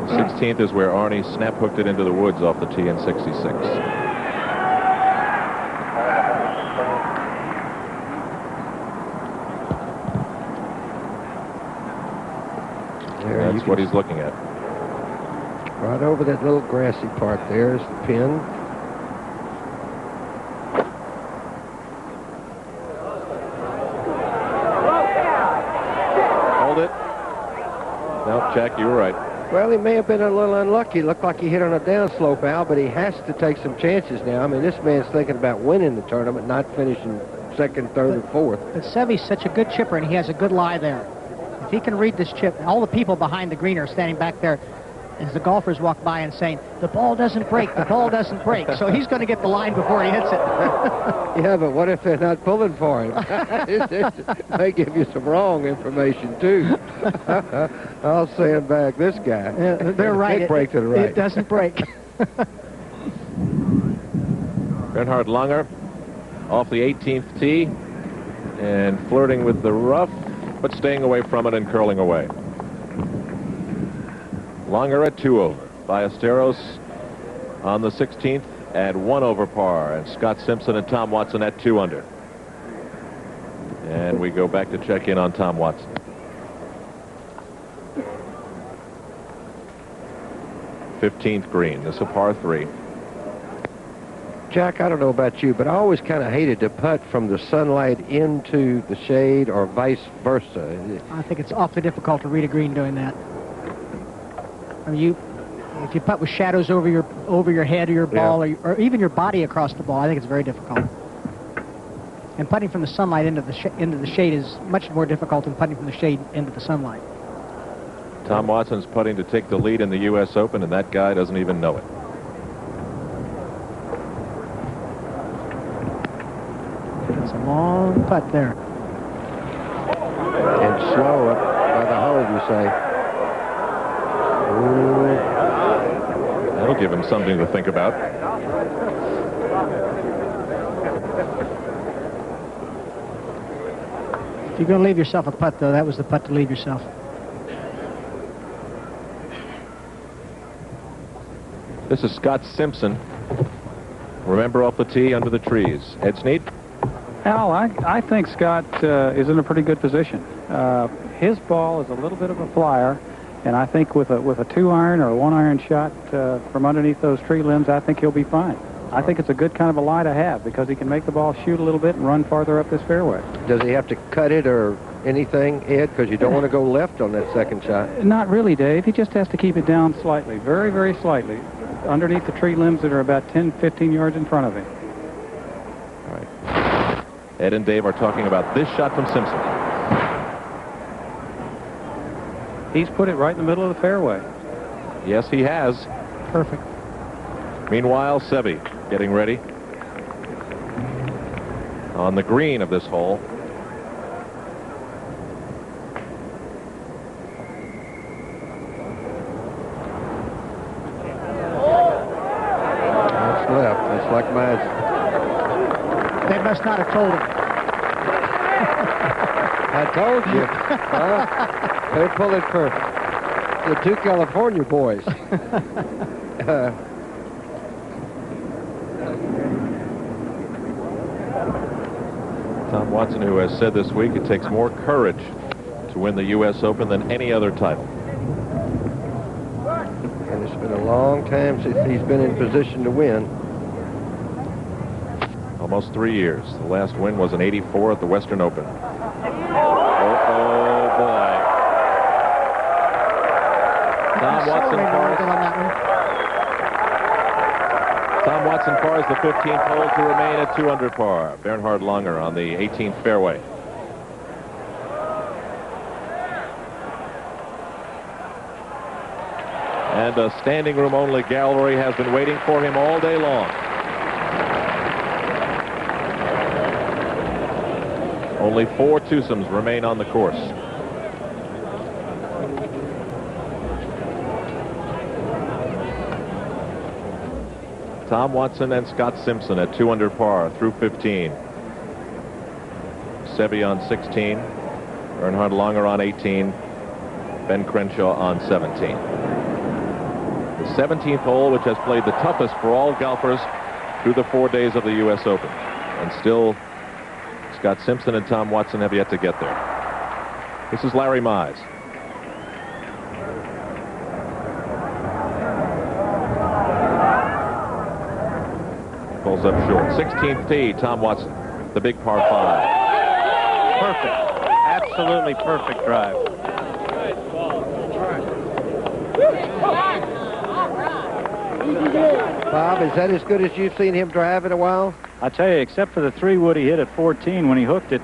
16th is where Arnie snap-hooked it into the woods off the tee in 66. That's what he's looking at. Right over that little grassy part there is the pin. Hold it. No, Jack, you were right. Well, he may have been a little unlucky. Looked like he hit on a downslope, Al, but he has to take some chances now. I mean, this man's thinking about winning the tournament, not finishing second, third, and fourth. But Seve's such a good chipper, and he has a good lie there. If he can read this chip, all the people behind the green are standing back there as the golfers walk by and saying, the ball doesn't break, the ball doesn't break. So he's going to get the line before he hits it. Yeah, but what if they're not pulling for him? They give you some wrong information, too. I'll sandbag this guy. They're right. It break to the right. It doesn't break. Bernhard Langer off the 18th tee and flirting with the rough, but staying away from it and curling away. Langer at 2 over. Ballesteros on the 16th at 1 over par, and Scott Simpson and Tom Watson at 2 under. And we go back to check in on Tom Watson. '15th green. This is a par 3. Jack, I don't know about you, but I always kind of hated to putt from the sunlight into the shade or vice versa. I think it's awfully difficult to read a green doing that. I mean, if you putt with shadows over your head or your ball, or even your body across the ball, I think it's very difficult. And putting from the sunlight into the shade is much more difficult than putting from the shade into the sunlight. Tom Watson's putting to take the lead in the U.S. Open, and that guy doesn't even know it. It's a long putt there. And slow up by the hole, you say. That'll give him something to think about. If you're going to leave yourself a putt, though, that was the putt to leave yourself. This is Scott Simpson. Remember, off the tee under the trees. Ed Snead? Al, I think Scott is in a pretty good position. His ball is a little bit of a flyer, and I think with a 2-iron or a 1-iron shot from underneath those tree limbs, I think he'll be fine. I think it's a good kind of a lie to have because he can make the ball shoot a little bit and run farther up this fairway. Does he have to cut it or anything, Ed? Because you don't want to go left on that second shot. Not really, Dave. He just has to keep it down slightly, very, very slightly, underneath the tree limbs that are about 10, 15 yards in front of him. All right. Ed and Dave are talking about this shot from Simpson. He's put it right in the middle of the fairway. Yes, he has. Perfect. Meanwhile, Seve getting ready on the green of this hole. That's left. That's like magic. They must not have told him. I told you. They're pulling for the 2 California boys. Tom Watson, who has said this week it takes more courage to win the U.S. Open than any other title. And it's been a long time since he's been in position to win. Almost 3 years. The last win was in '84 at the Western Open. Oh, boy. Tom Watson pars the 15th hole to remain at 2 under par. Bernhard Langer on the 18th fairway. And a standing room only gallery has been waiting for him all day long. Only 4 twosomes remain on the course. Tom Watson and Scott Simpson at 2 under par through 15. Seve on 16. Bernhard Langer on 18. Ben Crenshaw on 17. The 17th hole, which has played the toughest for all golfers through the 4 days of the U.S. Open. And still, Scott Simpson and Tom Watson have yet to get there. This is Larry Mize. Pulls up short. 16th tee, Tom Watson. The big par 5. Perfect. Absolutely perfect drive. Bob, is that as good as you've seen him drive in a while? I tell you, except for the 3-wood he hit at 14 when he hooked it,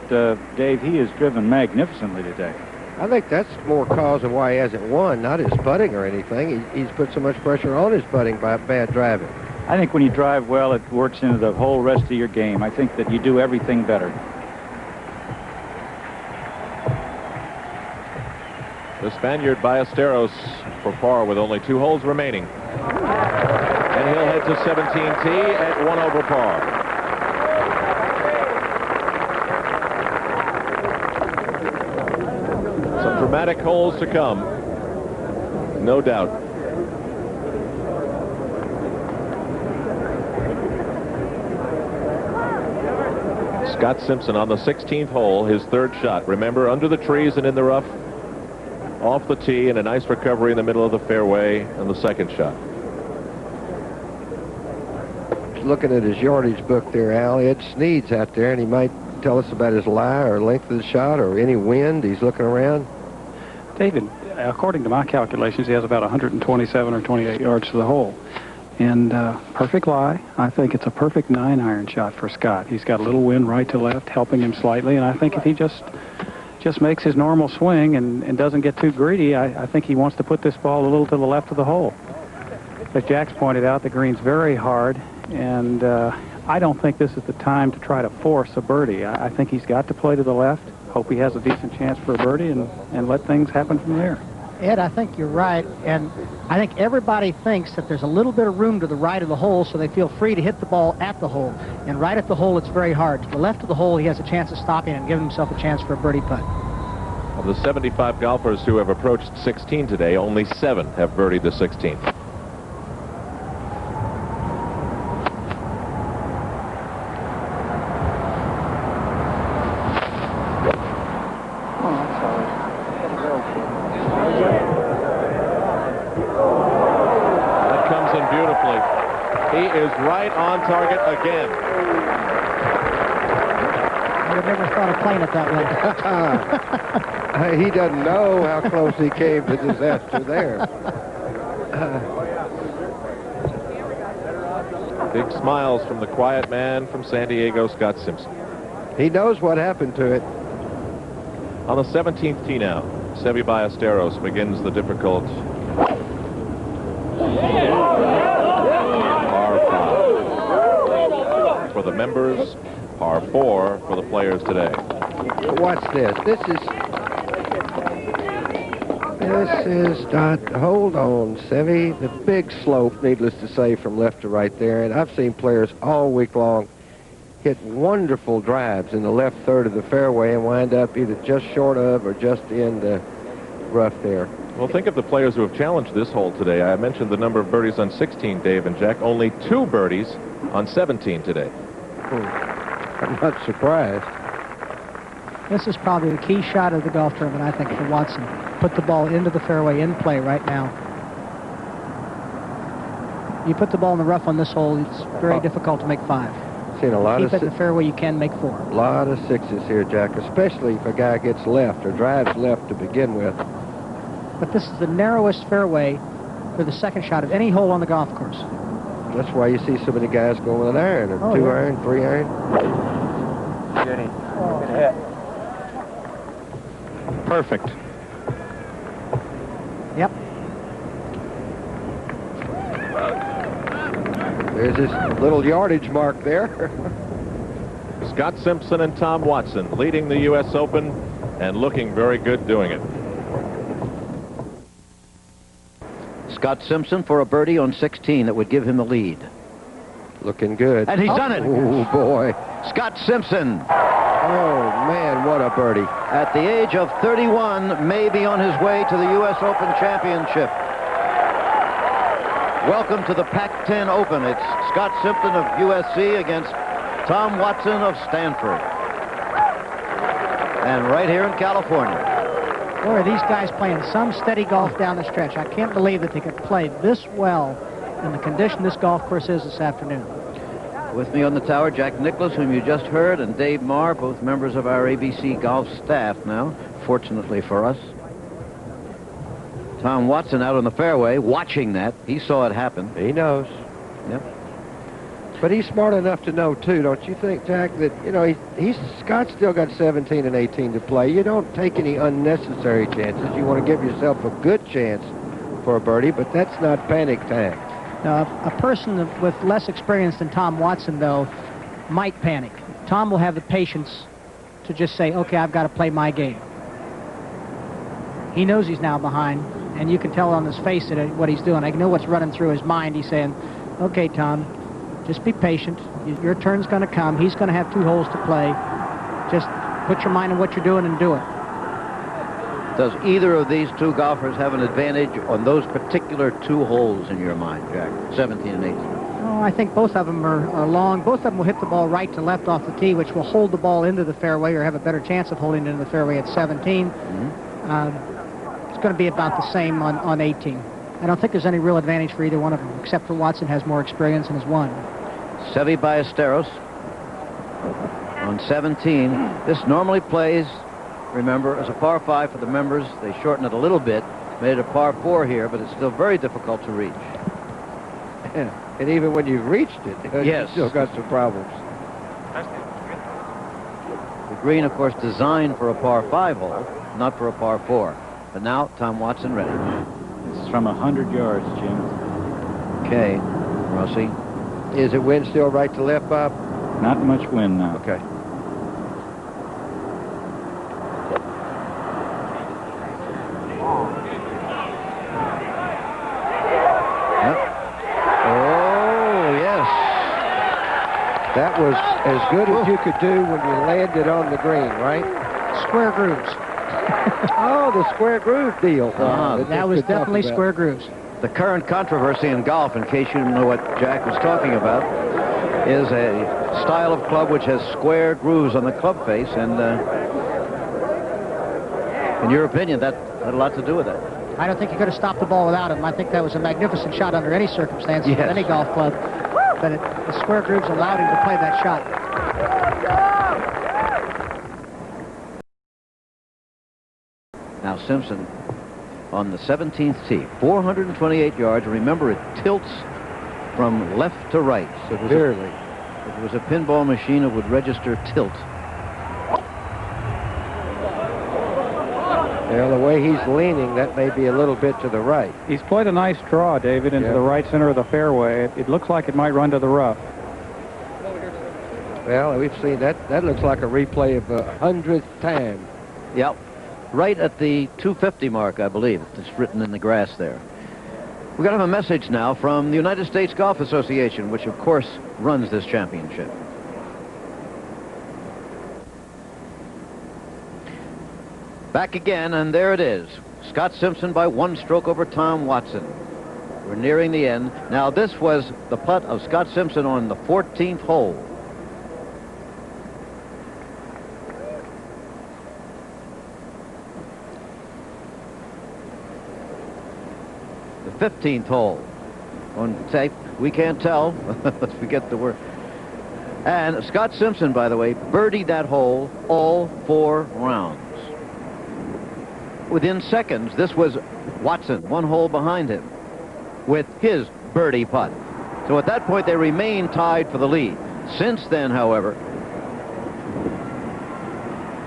Dave, he has driven magnificently today. I think that's more cause of why he hasn't won, not his putting or anything. He's put so much pressure on his putting by bad driving. I think when you drive well, it works into the whole rest of your game. I think that you do everything better. The Spaniard Ballesteros for par with only 2 holes remaining. And he'll head to 17T at 1 over par. Some dramatic holes to come, no doubt. Scott Simpson on the 16th hole, his 3rd shot. Remember, under the trees and in the rough, off the tee, and a nice recovery in the middle of the fairway on the 2nd shot. Looking at his yardage book there, Al, Ed Sneed's out there, and he might tell us about his lie or length of the shot or any wind. He's looking around. David, according to my calculations, he has about 127 or 28 yards to the hole. And perfect lie, I think it's a perfect 9-iron shot for Scott. He's got a little wind right to left, helping him slightly, and I think if he just makes his normal swing and doesn't get too greedy, I think he wants to put this ball a little to the left of the hole. As Jack's pointed out, the green's very hard, and I don't think this is the time to try to force a birdie. I think he's got to play to the left, hope he has a decent chance for a birdie, and let things happen from there. Ed, I think you're right, and I think everybody thinks that there's a little bit of room to the right of the hole, so they feel free to hit the ball at the hole. And right at the hole, it's very hard. To the left of the hole, he has a chance of stopping and giving himself a chance for a birdie putt. Of the 75 golfers who have approached 16 today, only 7 have birdied the 16th. Right on target again. I would never thought of playing it that way. He doesn't know how close he came to disaster there. Big smiles from the quiet man from San Diego, Scott Simpson. He knows what happened to it. On the 17th tee now, Seve Ballesteros begins the difficult for the members, par 4 for the players today. Watch this. This is not, hold on, Seve. The big slope, needless to say, from left to right there. And I've seen players all week long hit wonderful drives in the left third of the fairway and wind up either just short of or just in the rough there. Well, think of the players who have challenged this hole today. I mentioned the number of birdies on 16, Dave and Jack. Only 2 birdies on 17 today. I'm not surprised. This is probably the key shot of the golf tournament, I think, for Watson. Put the ball into the fairway in play right now. You put the ball in the rough on this hole, it's very difficult to make 5. Seen a lot Keep of it in the fairway, you can make 4. A lot of 6s here, Jack, especially if a guy gets left or drives left to begin with. But this is the narrowest fairway for the second shot of any hole on the golf course. That's why you see so many guys going with an iron, or 2-iron, 3-iron. Good hit. Perfect. Yep. There's this little yardage mark there. Scott Simpson and Tom Watson leading the U.S. Open and looking very good doing it. Scott Simpson for a birdie on 16 that would give him the lead. Looking good. And he's done it. Oh, boy. Scott Simpson. Oh, man, what a birdie. At the age of 31, may be on his way to the U.S. Open Championship. Welcome to the Pac-10 Open. It's Scott Simpson of USC against Tom Watson of Stanford. And right here in California. Boy, are these guys playing some steady golf down the stretch. I can't believe that they could play this well in the condition this golf course is this afternoon. With me on the tower, Jack Nicklaus, whom you just heard, and Dave Marr, both members of our ABC golf staff now, fortunately for us. Tom Watson out on the fairway, watching that. He saw it happen. He knows. Yep. But he's smart enough to know, too, don't you think, Jack, that, you know, Scott's still got 17 and 18 to play. You don't take any unnecessary chances. You want to give yourself a good chance for a birdie, but that's not panic time. A person with less experience than Tom Watson, though, might panic. Tom will have the patience to just say, okay, I've got to play my game. He knows he's now behind, and you can tell on his face that what he's doing. I know what's running through his mind. He's saying, okay, Tom, just be patient. Your turn's going to come. He's going to have 2 holes to play. Just put your mind on what you're doing and do it. Does either of these 2 golfers have an advantage on those particular 2 holes in your mind, Jack? 17 and 18. Oh, I think both of them are long. Both of them will hit the ball right to left off the tee, which will hold the ball into the fairway or have a better chance of holding it into the fairway at 17. It's going to be about the same on 18. I don't think there's any real advantage for either one of them, except for Watson has more experience and has won. Seve Ballesteros on 17. This normally plays, remember, as a par 5 for the members. They shorten it a little bit, made it a par 4 here, but it's still very difficult to reach. And even when you've reached it, yes, you've still got some problems. The green, of course, designed for a par 5 hole, not for a par 4. But now, Tom Watson ready. This is from 100 yards, Jim. Okay, Rossi. Is it wind still right to left, Bob? Not much wind now. Okay. That was as good as you could do when you landed on the green, right? Square grooves. Oh, the square groove deal. That was definitely square grooves. The current controversy in golf, in case you didn't know what Jack was talking about, is a style of club which has square grooves on the club face, and in your opinion, that had a lot to do with it. I don't think you could have stopped the ball without him. I think that was a magnificent shot under any circumstances with any golf club. But the square grooves allowed him to play that shot. Now Simpson on the 17th tee, 428 yards. Remember, it tilts from left to right. So if it was a pinball machine, it would register tilt. Well, the way he's leaning, that may be a little bit to the right. He's played a nice draw, David, into the right center of the fairway. It looks like it might run to the rough. Well, we've seen that. That looks like a replay of 100th time. Yep. Right at the 250 mark, I believe. It's written in the grass there. We're going to have a message now from the United States Golf Association, which, of course, runs this championship. Back again, and there it is. Scott Simpson by 1 stroke over Tom Watson. We're nearing the end. Now, this was the putt of Scott Simpson on the 14th hole. The 15th hole. On tape, we can't tell. Let's forget the word. And Scott Simpson, by the way, birdied that hole all 4 rounds. Within seconds, this was Watson, 1 hole behind him, with his birdie putt. So at that point, they remained tied for the lead. Since then, however,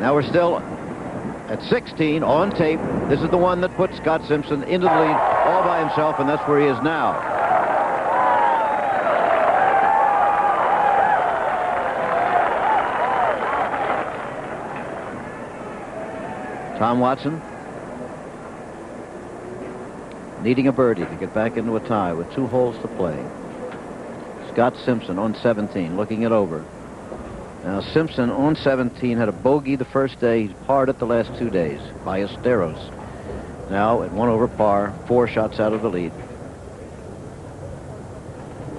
now we're still at 16 on tape. This is the one that put Scott Simpson into the lead all by himself, and that's where he is now. Tom Watson needing a birdie to get back into a tie with 2 holes to play. Scott Simpson on 17, looking it over. Now, Simpson on 17 had a bogey the first day. He's parred it the last 2 days. Ballesteros now at 1 over par, 4 shots out of the lead.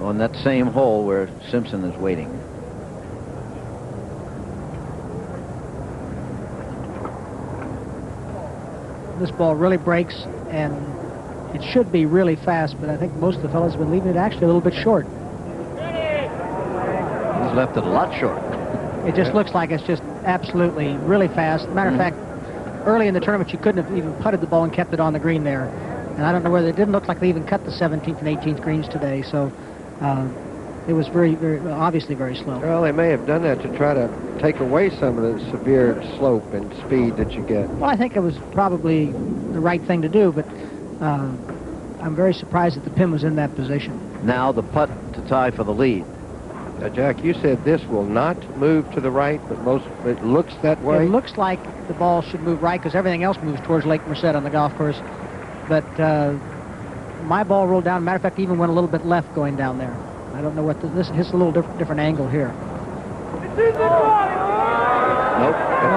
On that same hole where Simpson is waiting. This ball really breaks, and it should be really fast, but I think most of the fellas have been leaving it actually a little bit short. He's left it a lot short. It just looks like it's just absolutely really fast. Matter of fact, early in the tournament, you couldn't have even putted the ball and kept it on the green there. And I don't know whether it didn't look like they even cut the 17th and 18th greens today, so it was very, obviously very slow. Well, they may have done that to try to take away some of the severe slope and speed that you get. Well, I think it was probably the right thing to do, but I'm very surprised that the pin was in that position. Now the putt to tie for the lead. Now, Jack, you said this will not move to the right, but it looks that way. It looks like the ball should move right because everything else moves towards Lake Merced on the golf course. But my ball rolled down. Matter of fact, even went a little bit left going down there. I don't know what this hits a little different angle here. Nope.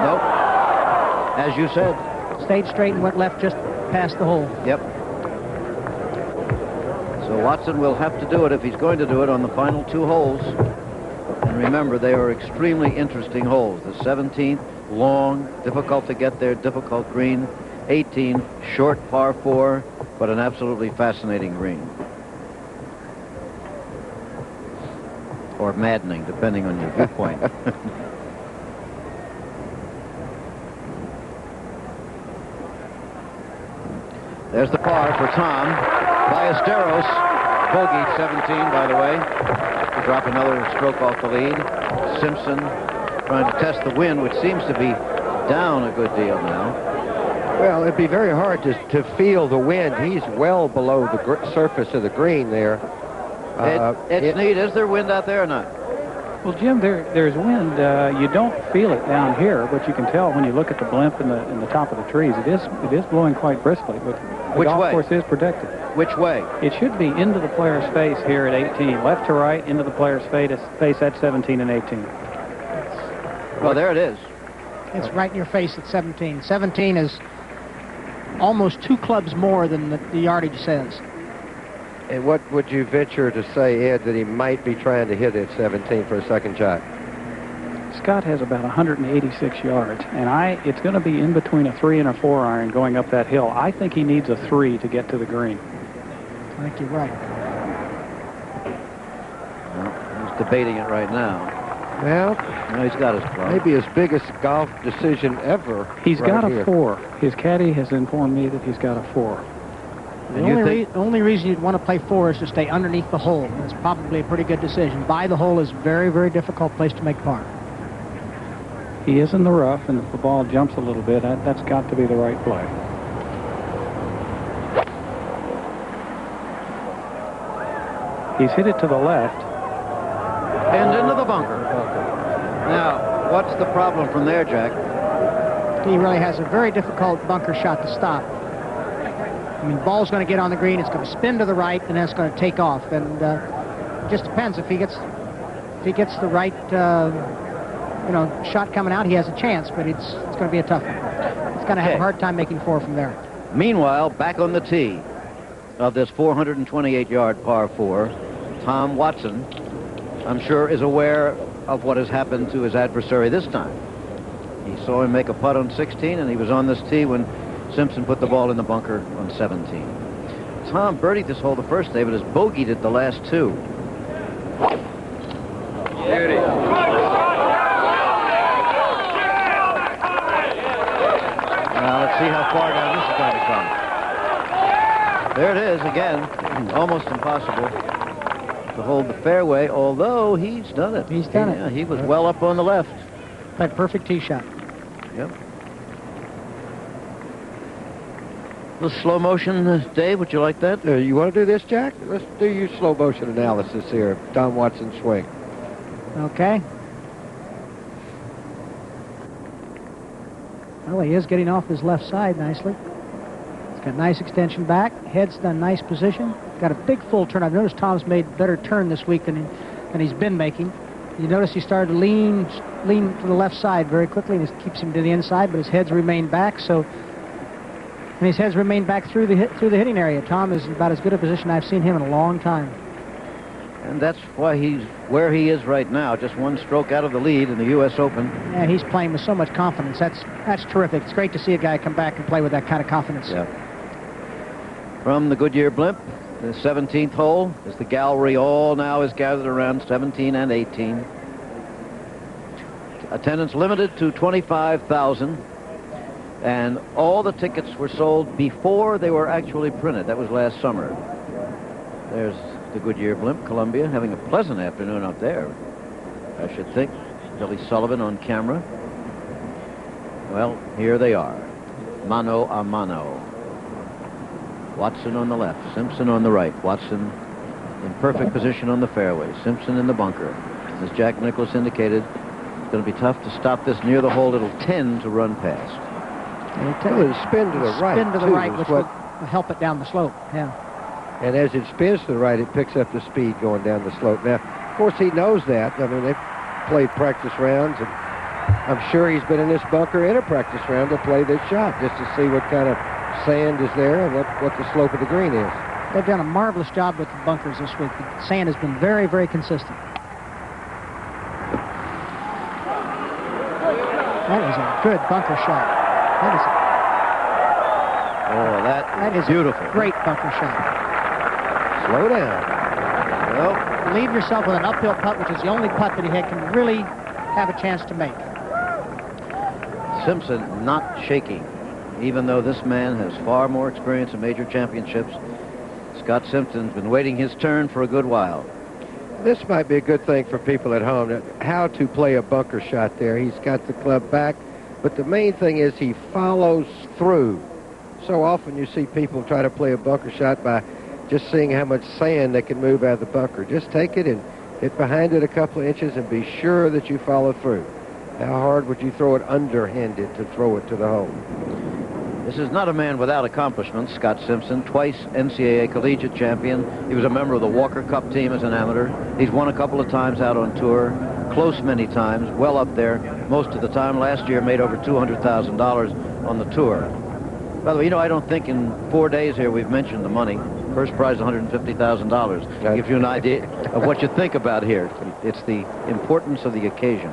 Nope. As you said. Stayed straight and went left just past the hole. Yep. So Watson will have to do it if he's going to do it on the final 2 holes. And remember, they are extremely interesting holes. The 17th, long, difficult to get there, difficult green. 18, short par 4, but an absolutely fascinating green. Or maddening, depending on your viewpoint. There's the par for Tom. Ballesteros, bogey 17, by the way, to drop another stroke off the lead. Simpson trying to test the wind, which seems to be down a good deal now. Well, it'd be very hard to feel the wind. He's well below the surface of the green there. It's neat. Is there wind out there or not? Well, Jim, there's wind. You don't feel it down here, but you can tell when you look at the blimp in the top of the trees. It is blowing quite briskly, but the golf course is protected. Which way? It should be into the player's face here at 18. Left to right, into the player's face at 17 and 18. Well, there it is. It's right in your face at 17. 17 is almost 2 clubs more than the yardage says. And what would you venture to say, Ed, that he might be trying to hit at 17 for a second shot? Scott has about 186 yards, and it's going to be in between a 3 and a 4 iron going up that hill. I think he needs a 3 to get to the green. I think you're right. Well, he's debating it right now. Well, he's got his club. Maybe his biggest golf decision ever. He's got a here. 4. His caddy has informed me that he's got a 4. The only reason you'd want to play 4 is to stay underneath the hole. That's probably a pretty good decision. By the hole is a very, very difficult place to make par. He is in the rough, and if the ball jumps a little bit, that's got to be the right play. He's hit it to the left. And into the bunker. Now, what's the problem from there, Jack? He really has a very difficult bunker shot to stop. I mean, the ball's going to get on the green, it's going to spin to the right, and then it's going to take off. And it just depends. If he gets the right shot coming out, he has a chance, but it's going to be a tough one. It's going to have a hard time making 4 from there. Meanwhile, back on the tee of this 428-yard par 4, Tom Watson, I'm sure, is aware of what has happened to his adversary this time. He saw him make a putt on 16, and he was on this tee when Simpson put the ball in the bunker on 17. Tom birdied this hole the first day, but has bogeyed it the last 2. Beauty. Now, let's see how far down this is going to come. There it is again. Almost impossible to hold the fairway, although he's done it. He's done it. Yeah, he was well up on the left. That perfect tee shot. Yep. A little slow motion, Dave. Would you like that? You want to do this, Jack? Let's do your slow motion analysis here. Tom Watson's swing. Okay. Well, he is getting off his left side nicely. He's got nice extension back. Head's in a nice position. Got a big full turn. I've noticed Tom's made better turn this week than than he's been making. You notice he started to lean to the left side very quickly, and it keeps him to the inside, but his head's remained back. And his head's remained back through the hitting area. Tom is about as good a position I've seen him in a long time. And that's why he's where he is right now, just one stroke out of the lead in the U.S. Open. Yeah, he's playing with so much confidence. That's terrific. It's great to see a guy come back and play with that kind of confidence. Yeah. From the Goodyear Blimp, the 17th hole, as the gallery all now is gathered around 17 and 18. Attendance limited to 25,000. And all the tickets were sold before they were actually printed. That was last summer. There's the Goodyear Blimp, Columbia, having a pleasant afternoon up there, I should think. Billy Sullivan on camera. Well, here they are. Mano a mano. Watson on the left, Simpson on the right. Watson in perfect position on the fairway. Simpson in the bunker. As Jack Nicklaus indicated, it's going to be tough to stop this near the hole. It'll tend to run past. It'll spin to the right. Spin to the too, right, which will help it down the slope. Yeah. And as it spins to the right, it picks up the speed going down the slope. Now, of course, he knows that. I mean, they've played practice rounds, and I'm sure he's been in this bunker in a practice round to play this shot, just to see what kind of sand is there and what the slope of the green is. They've done a marvelous job with the bunkers this week. The sand has been very, very consistent. That is a good bunker shot. That is beautiful. Great bunker shot. Slow down. Well, leave yourself with an uphill putt, which is the only putt that he can really have a chance to make. Simpson not shaking, even though this man has far more experience in major championships. Scott Simpson's been waiting his turn for a good while. This might be a good thing for people at home, how to play a bunker shot there. He's got the club back, but the main thing is he follows through. So often you see people try to play a bunker shot by just seeing how much sand they can move out of the bunker. Just take it and hit behind it a couple of inches and be sure that you follow through. How hard would you throw it underhanded to throw it to the hole? This is not a man without accomplishments, Scott Simpson, twice NCAA collegiate champion. He was a member of the Walker Cup team as an amateur. He's won a couple of times out on tour, close many times, well up there most of the time. Last year made over $200,000 on the tour. By the way, I don't think in 4 days here we've mentioned the money. First prize, $150,000. Gives you an idea of what you think about here. It's the importance of the occasion.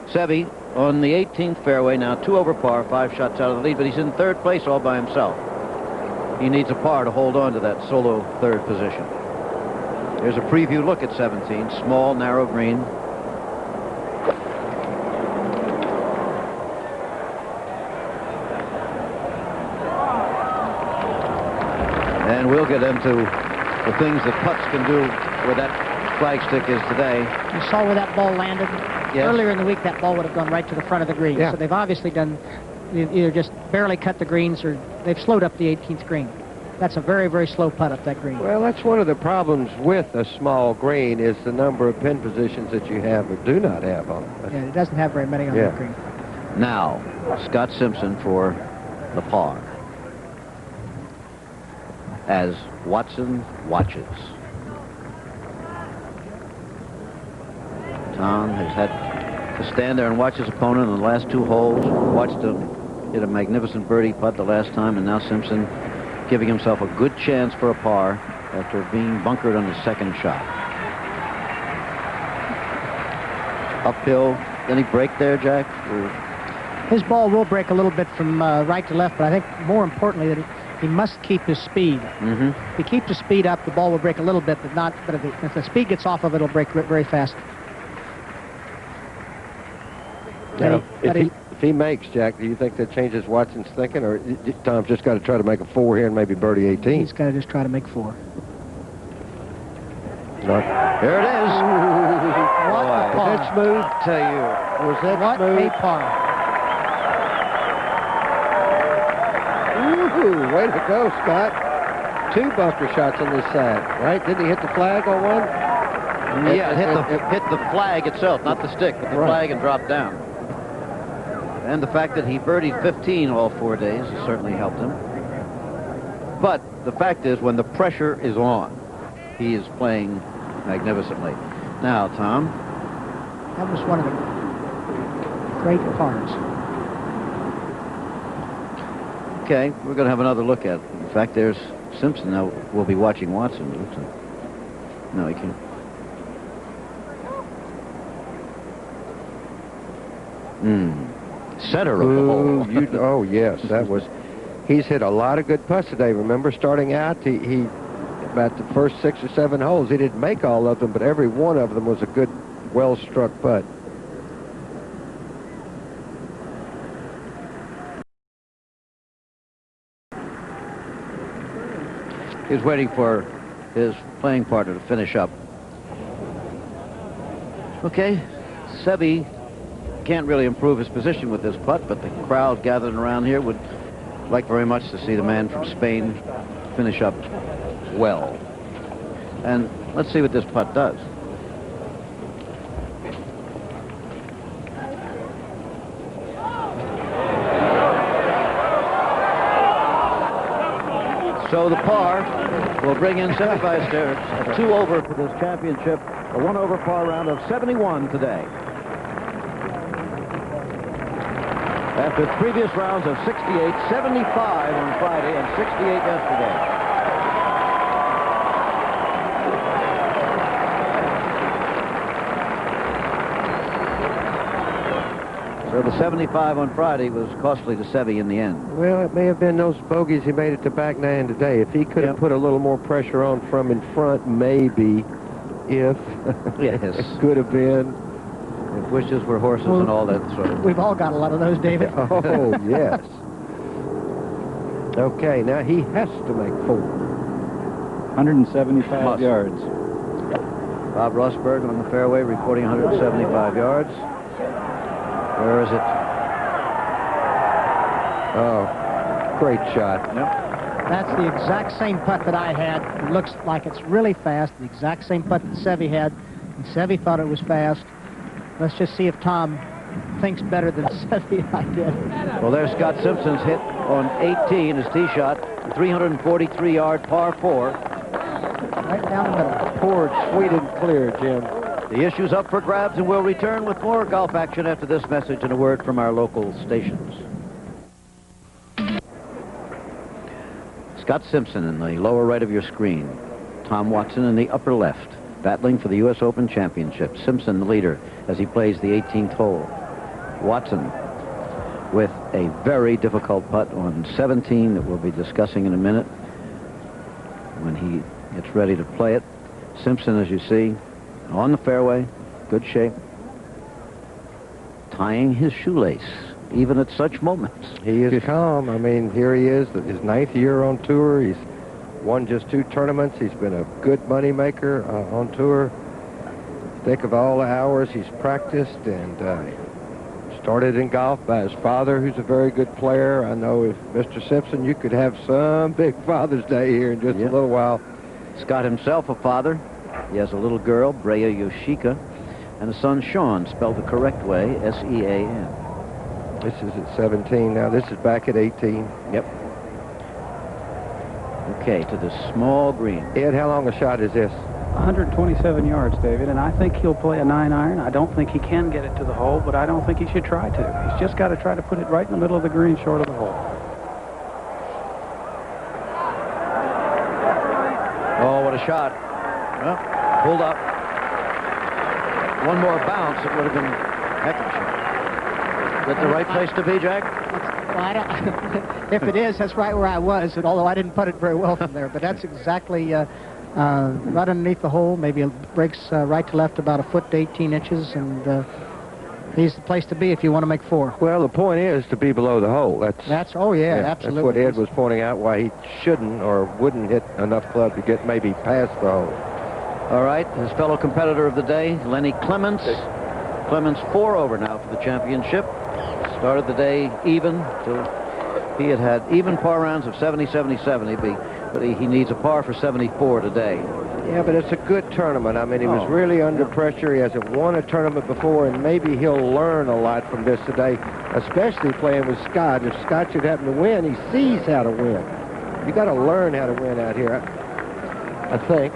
Seve on the 18th fairway now, 2 over par, 5 shots out of the lead, but he's in third place all by himself. He needs a par to hold on to that solo third position. Here's a preview look at 17, small, narrow green. And we'll get into the things that putts can do where that flagstick is today. You saw where that ball landed? Yes. Earlier in the week, that ball would have gone right to the front of the green. Yeah. So they've obviously done either just barely cut the greens or they've slowed up the 18th green. That's a very, very slow putt up that green. Well, that's one of the problems with a small green is the number of pin positions that you have or do not have on it. Yeah, it doesn't have very many on that green. Now, Scott Simpson for the par. As Watson watches. Tom has had to stand there and watch his opponent in the last 2 holes. Watched him hit a magnificent birdie putt the last time, and now Simpson giving himself a good chance for a par after being bunkered on his second shot. Uphill. Any break there, Jack? His ball will break a little bit from right to left, but I think more importantly that he must keep his speed. If he keeps the speed up, the ball will break a little bit, but not. But if the speed gets off of it, it'll break very fast. Now, if he makes, Jack, do you think that changes Watson's thinking, or Tom's just got to try to make a 4 here and maybe birdie 18? He's got to just try to make 4. Here it is. What a par. Was that smooth? Tell you, was that smooth? What a par. Ooh, way to go, Scott. 2 bunker shots on this side, right? Didn't he hit the flag on one? Yeah, hit the flag itself, not the stick, but the flag and drop down. And the fact that he birdied 15 all 4 days has certainly helped him. But the fact is, when the pressure is on, he is playing magnificently. Now, Tom. That was one of the great pars. Okay, we're going to have another look at it. In fact, there's Simpson. Now, we'll be watching Watson. No, he can't. Center of the hole. Oh, yes, that was... He's hit a lot of good putts today. Remember, starting out, he about the first 6 or 7 holes, he didn't make all of them, but every one of them was a good, well-struck putt. He's waiting for his playing partner to finish up. Okay, Seve can't really improve his position with this putt, but the crowd gathered around here would like very much to see the man from Spain finish up well. And let's see what this putt does. So the par will bring in Seve Ballesteros, a 2 over for this championship, a 1 over par round of 71 today. After previous rounds of 68, 75 on Friday, and 68 yesterday. So the 75 on Friday was costly to Seve in the end. Well, it may have been those bogeys he made at the back nine today. If he could have put a little more pressure on from in front, maybe, if yes, it could have been. If wishes were horses and all that sort of... We've all got a lot of those, David. Oh, yes. Okay, now he has to make 4. 175 yards. Bob Rosberg on the fairway reporting 175 yards. Where is it? Oh, great shot. Yep. That's the exact same putt that I had. It looks like it's really fast. The exact same putt that Seve had. And Seve thought it was fast. Let's just see if Tom thinks better than Seve I did. Well, there's Scott Simpson's hit on 18, his tee shot, 343-yard par 4. Right down the middle. Poured sweet and clear, Jim. The issue's up for grabs, and we'll return with more golf action after this message and a word from our local stations. Scott Simpson in the lower right of your screen. Tom Watson in the upper left, battling for the U.S. Open Championship. Simpson the leader as he plays the 18th hole. Watson with a very difficult putt on 17 that we'll be discussing in a minute when he gets ready to play it. Simpson, as you see, on the fairway, good shape, tying his shoelace, even at such moments. He is calm. I mean, here he is, his 9th year on tour. He's won just 2 tournaments. He's been a good money maker on tour. Think of all the hours he's practiced, and started in golf by his father, who's a very good player. I know if Mr. Simpson, you could have some big Father's Day here in just a little while. Scott himself a father. He has a little girl, Brea Yoshika, and a son, Sean, spelled the correct way, S-E-A-N. This is at 17 now. This is back at 18. Yep. Okay, to the small green. Ed, how long a shot is this? 127 yards, David, and I think he'll play a 9-iron. I don't think he can get it to the hole, but I don't think he should try to. He's just got to try to put it right in the middle of the green, short of the hole. Oh, what a shot. Well, pulled up. One more bounce, it would have been a heck of a shot. Is that the right place to be, Jack? If it is, that's right where I was, and although I didn't put it very well from there, but that's exactly right underneath the hole. Maybe it breaks right to left about a foot to 18 inches, and he's the place to be if you want to make 4. Well, the point is to be below the hole. Oh, yeah, absolutely. That's what Ed was pointing out, why he shouldn't or wouldn't hit enough club to get maybe past the hole. All right, his fellow competitor of the day, Lenny Clements. Clements 4 over now for the championship. Started the day even, till he had even par rounds of 70, 70, 70, but he needs a par for 74 today. Yeah, but it's a good tournament. I mean, he was really under pressure. He hasn't won a tournament before, and maybe he'll learn a lot from this today, especially playing with Scott. If Scott should happen to win, he sees how to win. You got to learn how to win out here, I think.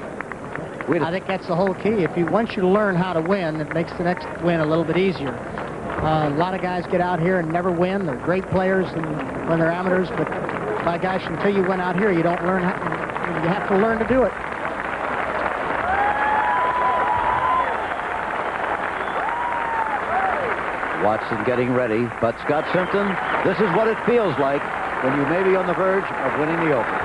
I think that's the whole key. Once you learn how to win, it makes the next win a little bit easier. A lot of guys get out here and never win. They're great players when they're amateurs, but by gosh, until you win out here, you don't learn how. You have to learn to do it. Watson getting ready, but Scott Simpson, this is what it feels like when you may be on the verge of winning the Open.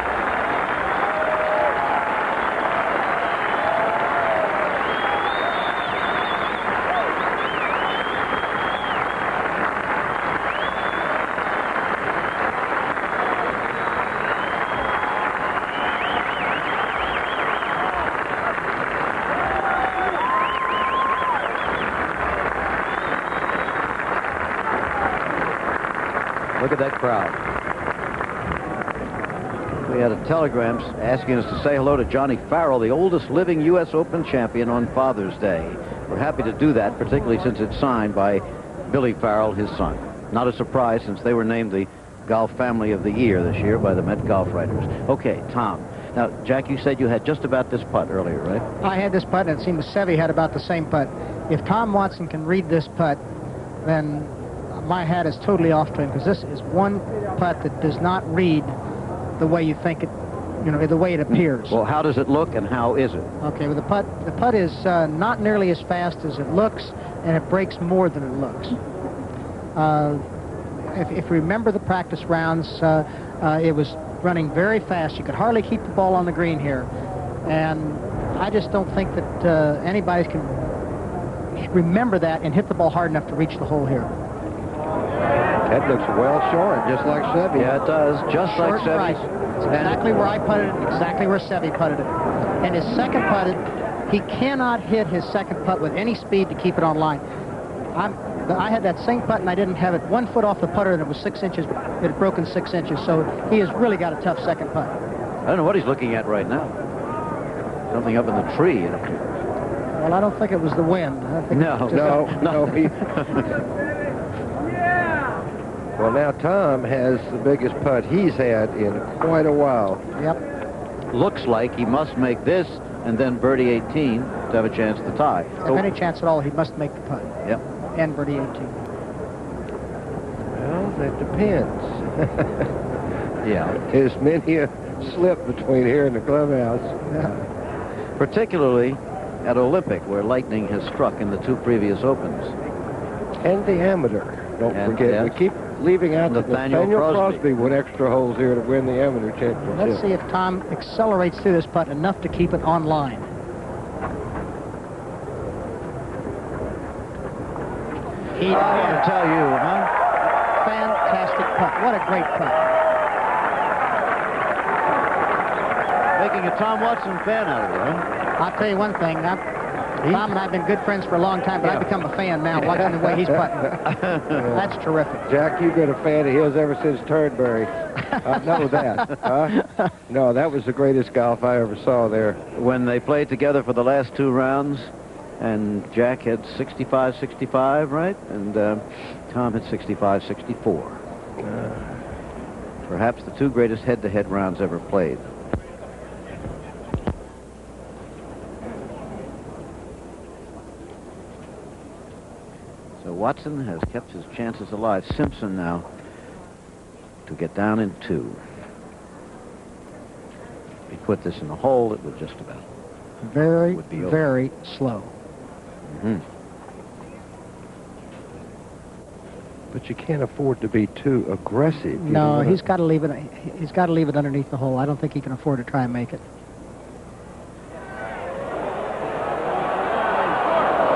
Look at that crowd. We had a telegram asking us to say hello to Johnny Farrell, the oldest living U.S. Open champion, on Father's Day. We're happy to do that, particularly since it's signed by Billy Farrell, his son. Not a surprise, since they were named the Golf Family of the Year this year by the Met Golf Writers. Okay, Tom. Now, Jack, you said you had just about this putt earlier, right? I had this putt, and it seemed Seve had about the same putt. If Tom Watson can read this putt, then my hat is totally off to him, because this is one putt that does not read the way you think it, the way it appears. Well, how does it look, and how is it? Okay, well, the putt is not nearly as fast as it looks, and it breaks more than it looks. If you remember the practice rounds, it was running very fast. You could hardly keep the ball on the green here, and I just don't think that anybody can remember that and hit the ball hard enough to reach the hole here. That looks well short, just like Seve. Yeah, it does. Just like Short Seve. right. It's exactly where I putted it, exactly where Seve putted it. And his second putted, he cannot hit his second putt with any speed to keep it on line. I had that same putt, and I didn't have it 1 foot off the putter, and it was 6 inches. It had broken 6 inches, so he has really got a tough second putt. I don't know what he's looking at right now. Something up in the tree. Well, I don't think it was the wind. I think No. Well, now Tom has the biggest putt he's had in quite a while. Yep. Looks like he must make this and then birdie 18 to have a chance to tie. If any chance at all, he must make the putt. Yep. And birdie 18. Well, that depends. Yeah. There's many a slip between here and the clubhouse. Yeah. Particularly at Olympic, where lightning has struck in the 2 previous Opens. And the amateur. Don't forget, yes. we keep leaving out that Nathaniel Crosby won extra holes here to win the amateur championship. Let's see if Tom accelerates through this putt enough to keep it on line. I want to tell you, huh? Fantastic putt. What a great putt. Making a Tom Watson fan out of it, huh? I'll tell you one thing. Tom and I have been good friends for a long time, but I've become a fan now, watching the way he's putting. That's terrific. Jack, you've been a fan of his ever since Turnberry. I know that. Huh? No, that was the greatest golf I ever saw there. When they played together for the last 2 rounds, and Jack had 65-65, right? And Tom had 65-64. Perhaps the 2 greatest head-to-head rounds ever played. So Watson has kept his chances alive. Simpson now to get down in 2. If he put this in the hole, it would just about. Very, very slow. Mm-hmm. But you can't afford to be too aggressive. No, he's got to leave it. He's got to leave it underneath the hole. I don't think he can afford to try and make it.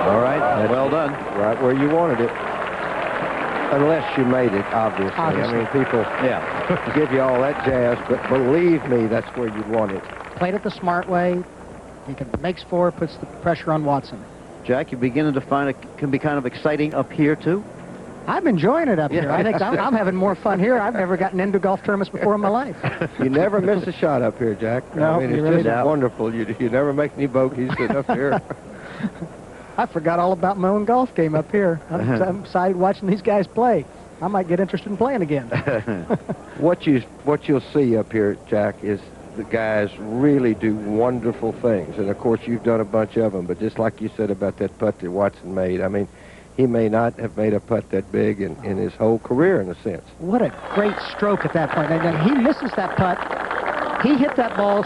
All right, well done. Right where you wanted it. Unless you made it, obviously. I mean, people give you all that jazz, but believe me, that's where you want it. Played it the smart way. He makes 4, puts the pressure on Watson. Jack, you're beginning to find it can be kind of exciting up here, too? I'm enjoying it up here. I think I'm having more fun here. I've never gotten into golf tournaments before in my life. You never miss a shot up here, Jack. No, I mean, it's really just wonderful. You never make any bogeys sitting up here. I forgot all about my own golf game up here. I'm excited watching these guys play. I might get interested in playing again. What you'll see up here, Jack, is the guys really do wonderful things. And, of course, you've done a bunch of them. But just like you said about that putt that Watson made, I mean, he may not have made a putt that big in his whole career, in a sense. What a great stroke at that point. And he misses that putt. He hit that ball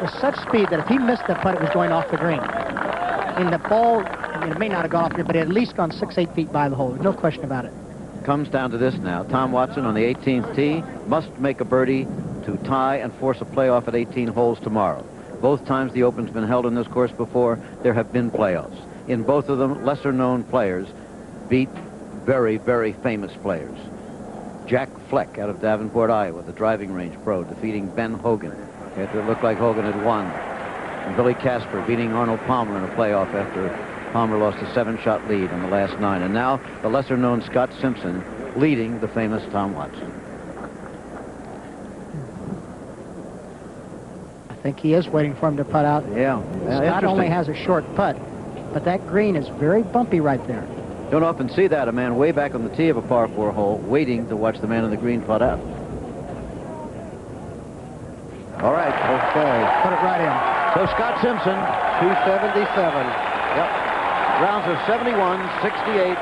with such speed that if he missed that putt, it was going off the green. And the ball, I mean, it may not have gone off the green, but it at least gone 6-8 feet by the hole. No question about it. Comes down to this now. Tom Watson on the 18th tee must make a birdie to tie and force a playoff at 18 holes tomorrow. Both times the Open's been held on this course before, there have been playoffs. In both of them, lesser-known players beat very, very famous players. Jack Fleck out of Davenport, Iowa, the driving range pro, defeating Ben Hogan. It looked like Hogan had won. And Billy Casper beating Arnold Palmer in a playoff after Palmer lost a 7-shot lead in the last 9. And now the lesser-known Scott Simpson leading the famous Tom Watson. I think he is waiting for him to putt out. Yeah. Scott only has a short putt, but that green is very bumpy right there. Don't often see that, a man way back on the tee of a par 4 hole waiting to watch the man on the green putt out. All right. Okay. Put it right in. So Scott Simpson, 277. Yep. Rounds are 71, 68,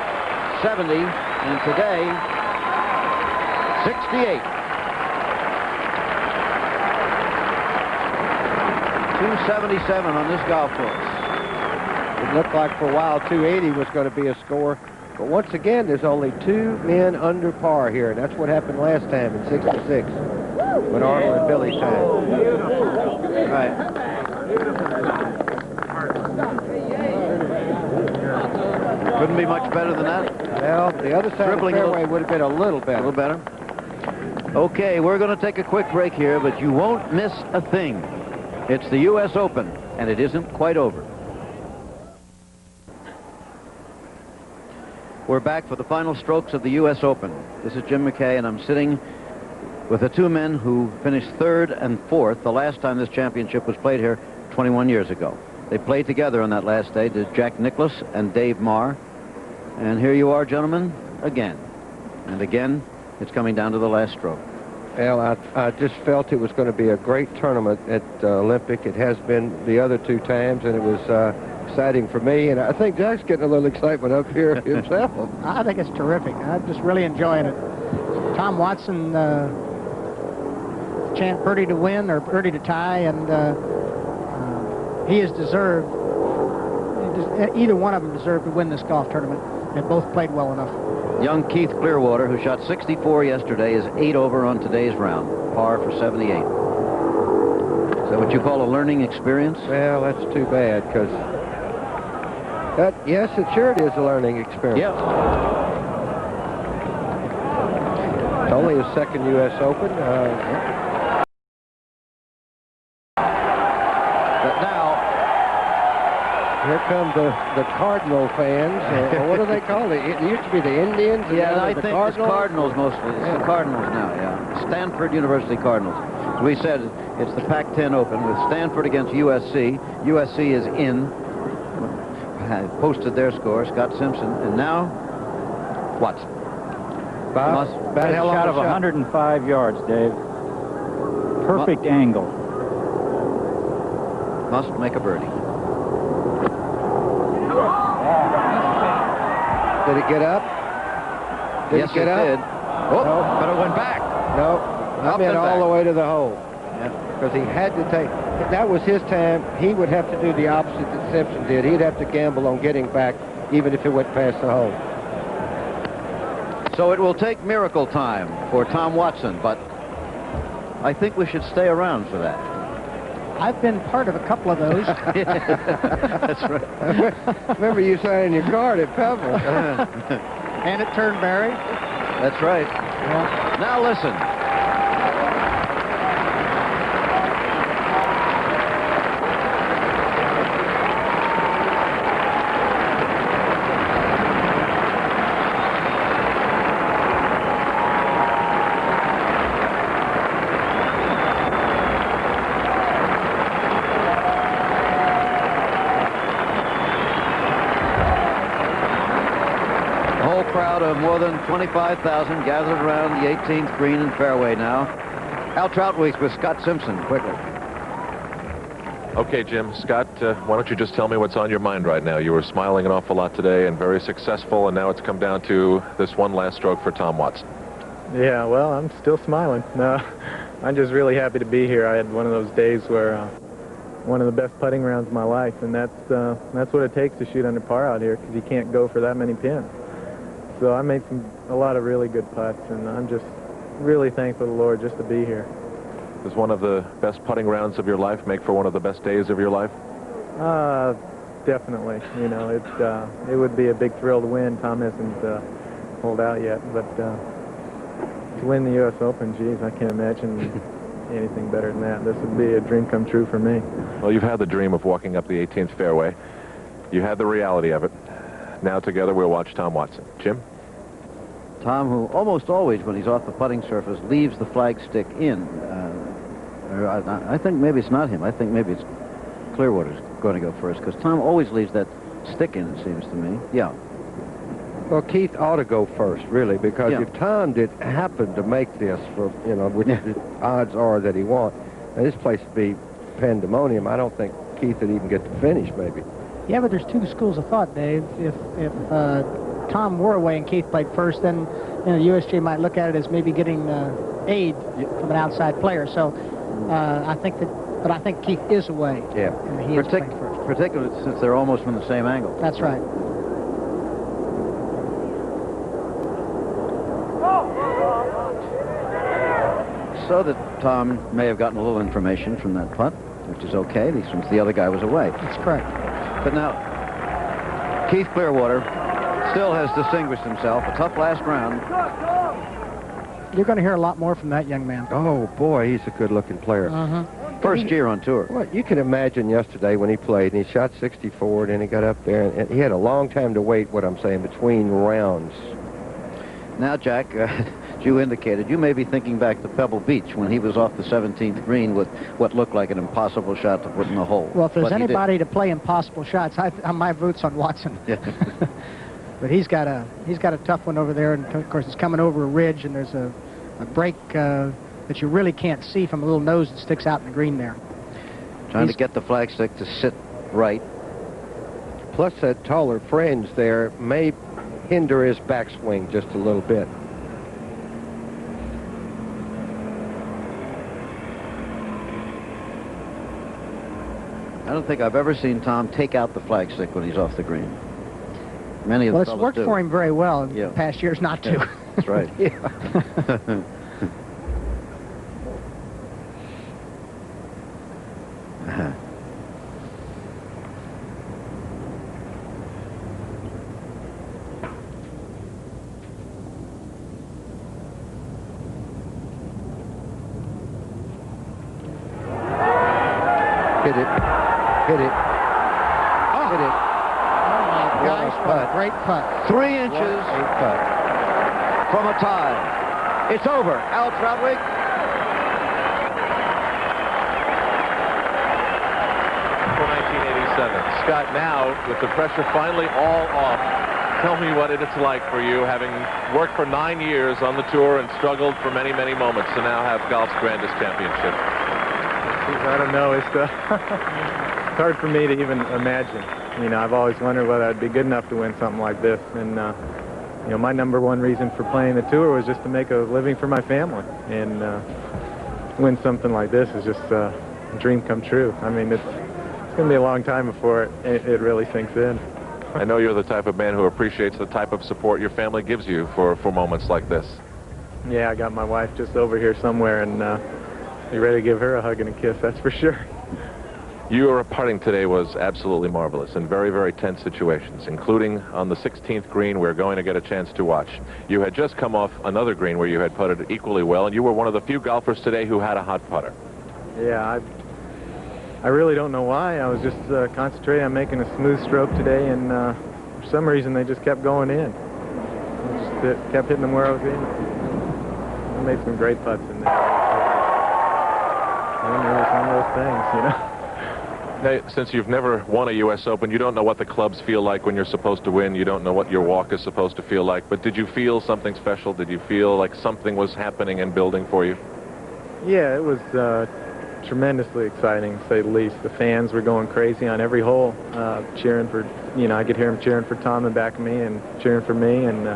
70, and today, 68. 277 on this golf course. It looked like for a while 280 was going to be a score. But once again, there's only 2 men under par here, and that's what happened last time in 66 when Arnold and Billy tied. Right. Couldn't be much better than that. Well, the other side of the fairway would have been a little better. A little better. Okay, we're going to take a quick break here, but you won't miss a thing. It's the U.S. Open, and it isn't quite over. We're back for the final strokes of the U.S. Open. This is Jim McKay, and I'm sitting with the 2 men who finished 3rd and 4th the last time this championship was played here 21 years ago. They played together on that last day, did Jack Nicklaus and Dave Marr. And here you are, gentlemen, again. And again, it's coming down to the last stroke. Well, I just felt it was going to be a great tournament at Olympic. It has been the other 2 times, and it was exciting for me. And I think Jack's getting a little excitement up here himself. I think it's terrific. I'm just really enjoying it. Tom Watson chant birdie to win or birdie to tie, and he has deserved, either one of them deserved to win this golf tournament. They both played well enough. Young Keith Clearwater, who shot 64 yesterday, is 8 over on today's round, par for 78. Is that what you call a learning experience? Well, that's too bad, because yes, it sure is a learning experience. Yeah. It's only his 2nd U.S. Open. But now, here come the Cardinal fans. What do they call it? It used to be the Indians. Yeah, I think it's Cardinals mostly. It's the Cardinals now, yeah. Stanford University Cardinals. As we said, it's the Pac-10 Open with Stanford against USC. USC is in. Posted their score, Scott Simpson. And now, Watson. Bob, shot of 105 yards, Dave. Perfect angle. Must make a birdie. Did it get up? Yes, it did. Oh, no. But it went back. No, I meant all the way to the hole. Yeah. Because he had to take, if that was his time, he would have to do the opposite that Simpson did. He'd have to gamble on getting back, even if it went past the hole. So it will take miracle time for Tom Watson, but I think we should stay around for that. I've been part of a couple of those. That's right. Remember you signing your card at Pebble. And at Turnberry. That's right. Yeah. Now listen. Of more than 25,000 gathered around the 18th green and fairway now. Al Troutwig with Scott Simpson quickly. Okay, Jim. Scott, why don't you just tell me what's on your mind right now? You were smiling an awful lot today and very successful, and now it's come down to this one last stroke for Tom Watson. Yeah, well, I'm still smiling. No, I'm just really happy to be here. I had one of those days where one of the best putting rounds of my life, and that's what it takes to shoot under par out here, because you can't go for that many pins. So I made a lot of really good putts, and I'm just really thankful to the Lord just to be here. Does one of the best putting rounds of your life make for one of the best days of your life? Definitely. You know, it would be a big thrill to win. Tom hasn't pulled out yet, but to win the U.S. Open, geez, I can't imagine anything better than that. This would be a dream come true for me. Well, you've had the dream of walking up the 18th fairway. You had the reality of it. Now together we'll watch Tom Watson. Jim? Tom, who almost always, when he's off the putting surface, leaves the flagstick in. I think maybe it's not him. I think maybe it's Clearwater's going to go first, because Tom always leaves that stick in, it seems to me. Yeah. Well, Keith ought to go first, really, because if Tom did happen to make this, for which the odds are that he won't, and this place would be pandemonium. I don't think Keith would even get to finish, maybe. Yeah, but there's two schools of thought, Dave. If Tom were away and Keith played first, then the USGA might look at it as maybe getting aid from an outside player. So I think Keith is away. Yeah. And he is playing first. Particularly since they're almost from the same angle. That's right. So that Tom may have gotten a little information from that putt, which is okay, since the other guy was away. That's correct. But now, Keith Clearwater still has distinguished himself. A tough last round. You're going to hear a lot more from that young man. Oh, boy, he's a good-looking player. First year on tour. Well, you can imagine yesterday when he played, and he shot 64, and then he got up there, and he had a long time to wait, what I'm saying, between rounds. Now, Jack, as you indicated, you may be thinking back to Pebble Beach when he was off the 17th green with what looked like an impossible shot to put in the hole. Well, if there's anybody to play impossible shots, my vote's on Watson. Yeah. But he's got a tough one over there, and of course it's coming over a ridge, and there's a break that you really can't see from a little nose that sticks out in the green there. Trying to get the flagstick to sit right. Plus that taller fringe there may hinder his backswing just a little bit. I don't think I've ever seen Tom take out the flagstick when he's off the green. Many of the Well, it's fellas worked do. for him very well in past years not to. Yeah, that's right. Hit it. Hit it. Hit it. Oh, my gosh, what a great putt. 3 inches from a tie. It's over. Al Trautwig. For 1987. Scott, now, with the pressure finally all off, tell me what it's like for you, having worked for 9 years on the tour and struggled for many, many moments, to now have golf's grandest championship. I don't know. It's hard for me to even imagine. I've always wondered whether I'd be good enough to win something like this. And, my number one reason for playing the tour was just to make a living for my family. And win something like this is just a dream come true. I mean, it's going to be a long time before it really sinks in. I know you're the type of man who appreciates the type of support your family gives you for moments like this. Yeah, I got my wife just over here somewhere, and be ready to give her a hug and a kiss, that's for sure. Your putting today was absolutely marvelous in very, very tense situations, including on the 16th green we're going to get a chance to watch. You had just come off another green where you had putted equally well, and you were one of the few golfers today who had a hot putter. Yeah, I really don't know why. I was just concentrating on making a smooth stroke today, and for some reason they just kept going in. I just kept hitting them where I was in. I made some great putts in there. I mean, it was one of those things, Now, since you've never won a U.S. Open, you don't know what the clubs feel like when you're supposed to win. You don't know what your walk is supposed to feel like. But did you feel something special? Did you feel like something was happening and building for you? Yeah, it was tremendously exciting, to say the least. The fans were going crazy on every hole, cheering for, I could hear them cheering for Tom in back of me and cheering for me. And,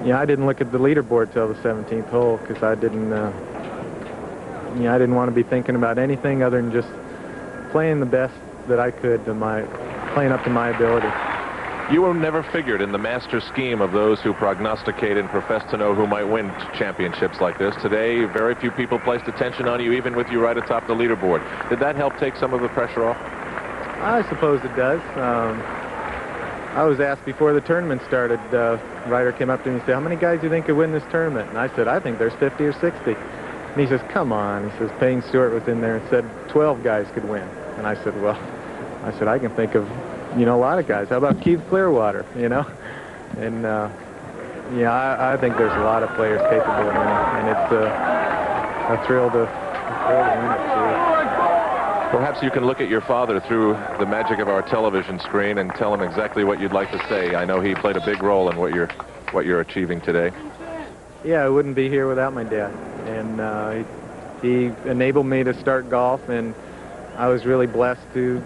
I didn't look at the leaderboard till the 17th hole because I didn't want to be thinking about anything other than just playing the best that I could, playing up to my ability. You were never figured in the master scheme of those who prognosticate and profess to know who might win championships like this. Today, very few people placed attention on you, even with you right atop the leaderboard. Did that help take some of the pressure off? I suppose it does. I was asked before the tournament started, Ryder came up to me and said, how many guys do you think could win this tournament? And I said, I think there's 50 or 60. And he says, come on. He says, Payne Stewart was in there and said 12 guys could win. And I said, well, I can think of, a lot of guys. How about Keith Clearwater, And, I think there's a lot of players capable of winning. And it's a thrill to win it, too. Perhaps you can look at your father through the magic of our television screen and tell him exactly what you'd like to say. I know he played a big role in what you're achieving today. Yeah, I wouldn't be here without my dad. And he enabled me to start golf, and I was really blessed to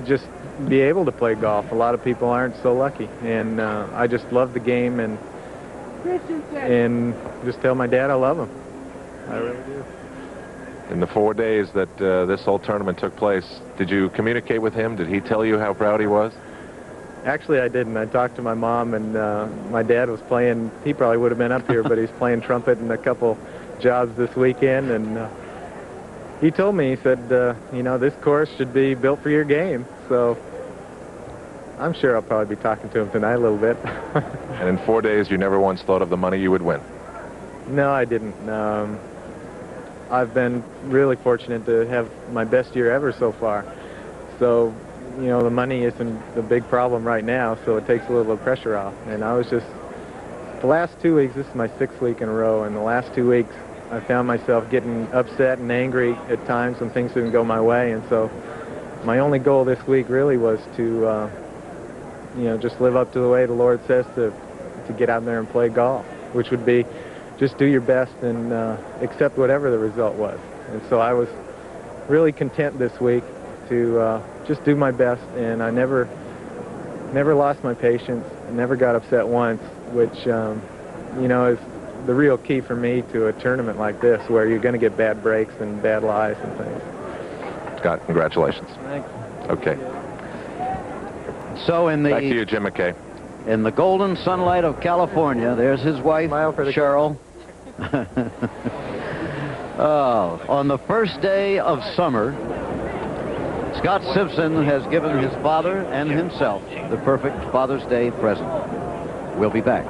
just be able to play golf. A lot of people aren't so lucky. And I just love the game and just tell my dad I love him. I really do. In the 4 days that this whole tournament took place, did you communicate with him? Did he tell you how proud he was? Actually, I didn't. I talked to my mom, and my dad was playing. He probably would have been up here, but he's playing trumpet in a couple jobs this weekend. And he told me, he said, this course should be built for your game. So I'm sure I'll probably be talking to him tonight a little bit. And in 4 days, you never once thought of the money you would win? No, I didn't. I've been really fortunate to have my best year ever so far. So, the money isn't the big problem right now, so it takes a little pressure off. And I was just, the last 2 weeks, this is my 6th week in a row, and the last 2 weeks, I found myself getting upset and angry at times when things didn't go my way. And so my only goal this week really was to, just live up to the way the Lord says to get out there and play golf, which would be just do your best and accept whatever the result was. And so I was really content this week to just do my best, and I never lost my patience, never got upset once, which, is the real key for me to a tournament like this, where you're going to get bad breaks and bad lies and things. Scott, congratulations. Thanks. Okay. So back to you, Jim McKay. In the golden sunlight of California, there's his wife, Cheryl. On the first day of summer, Scott Simpson has given his father and himself the perfect Father's Day present. We'll be back.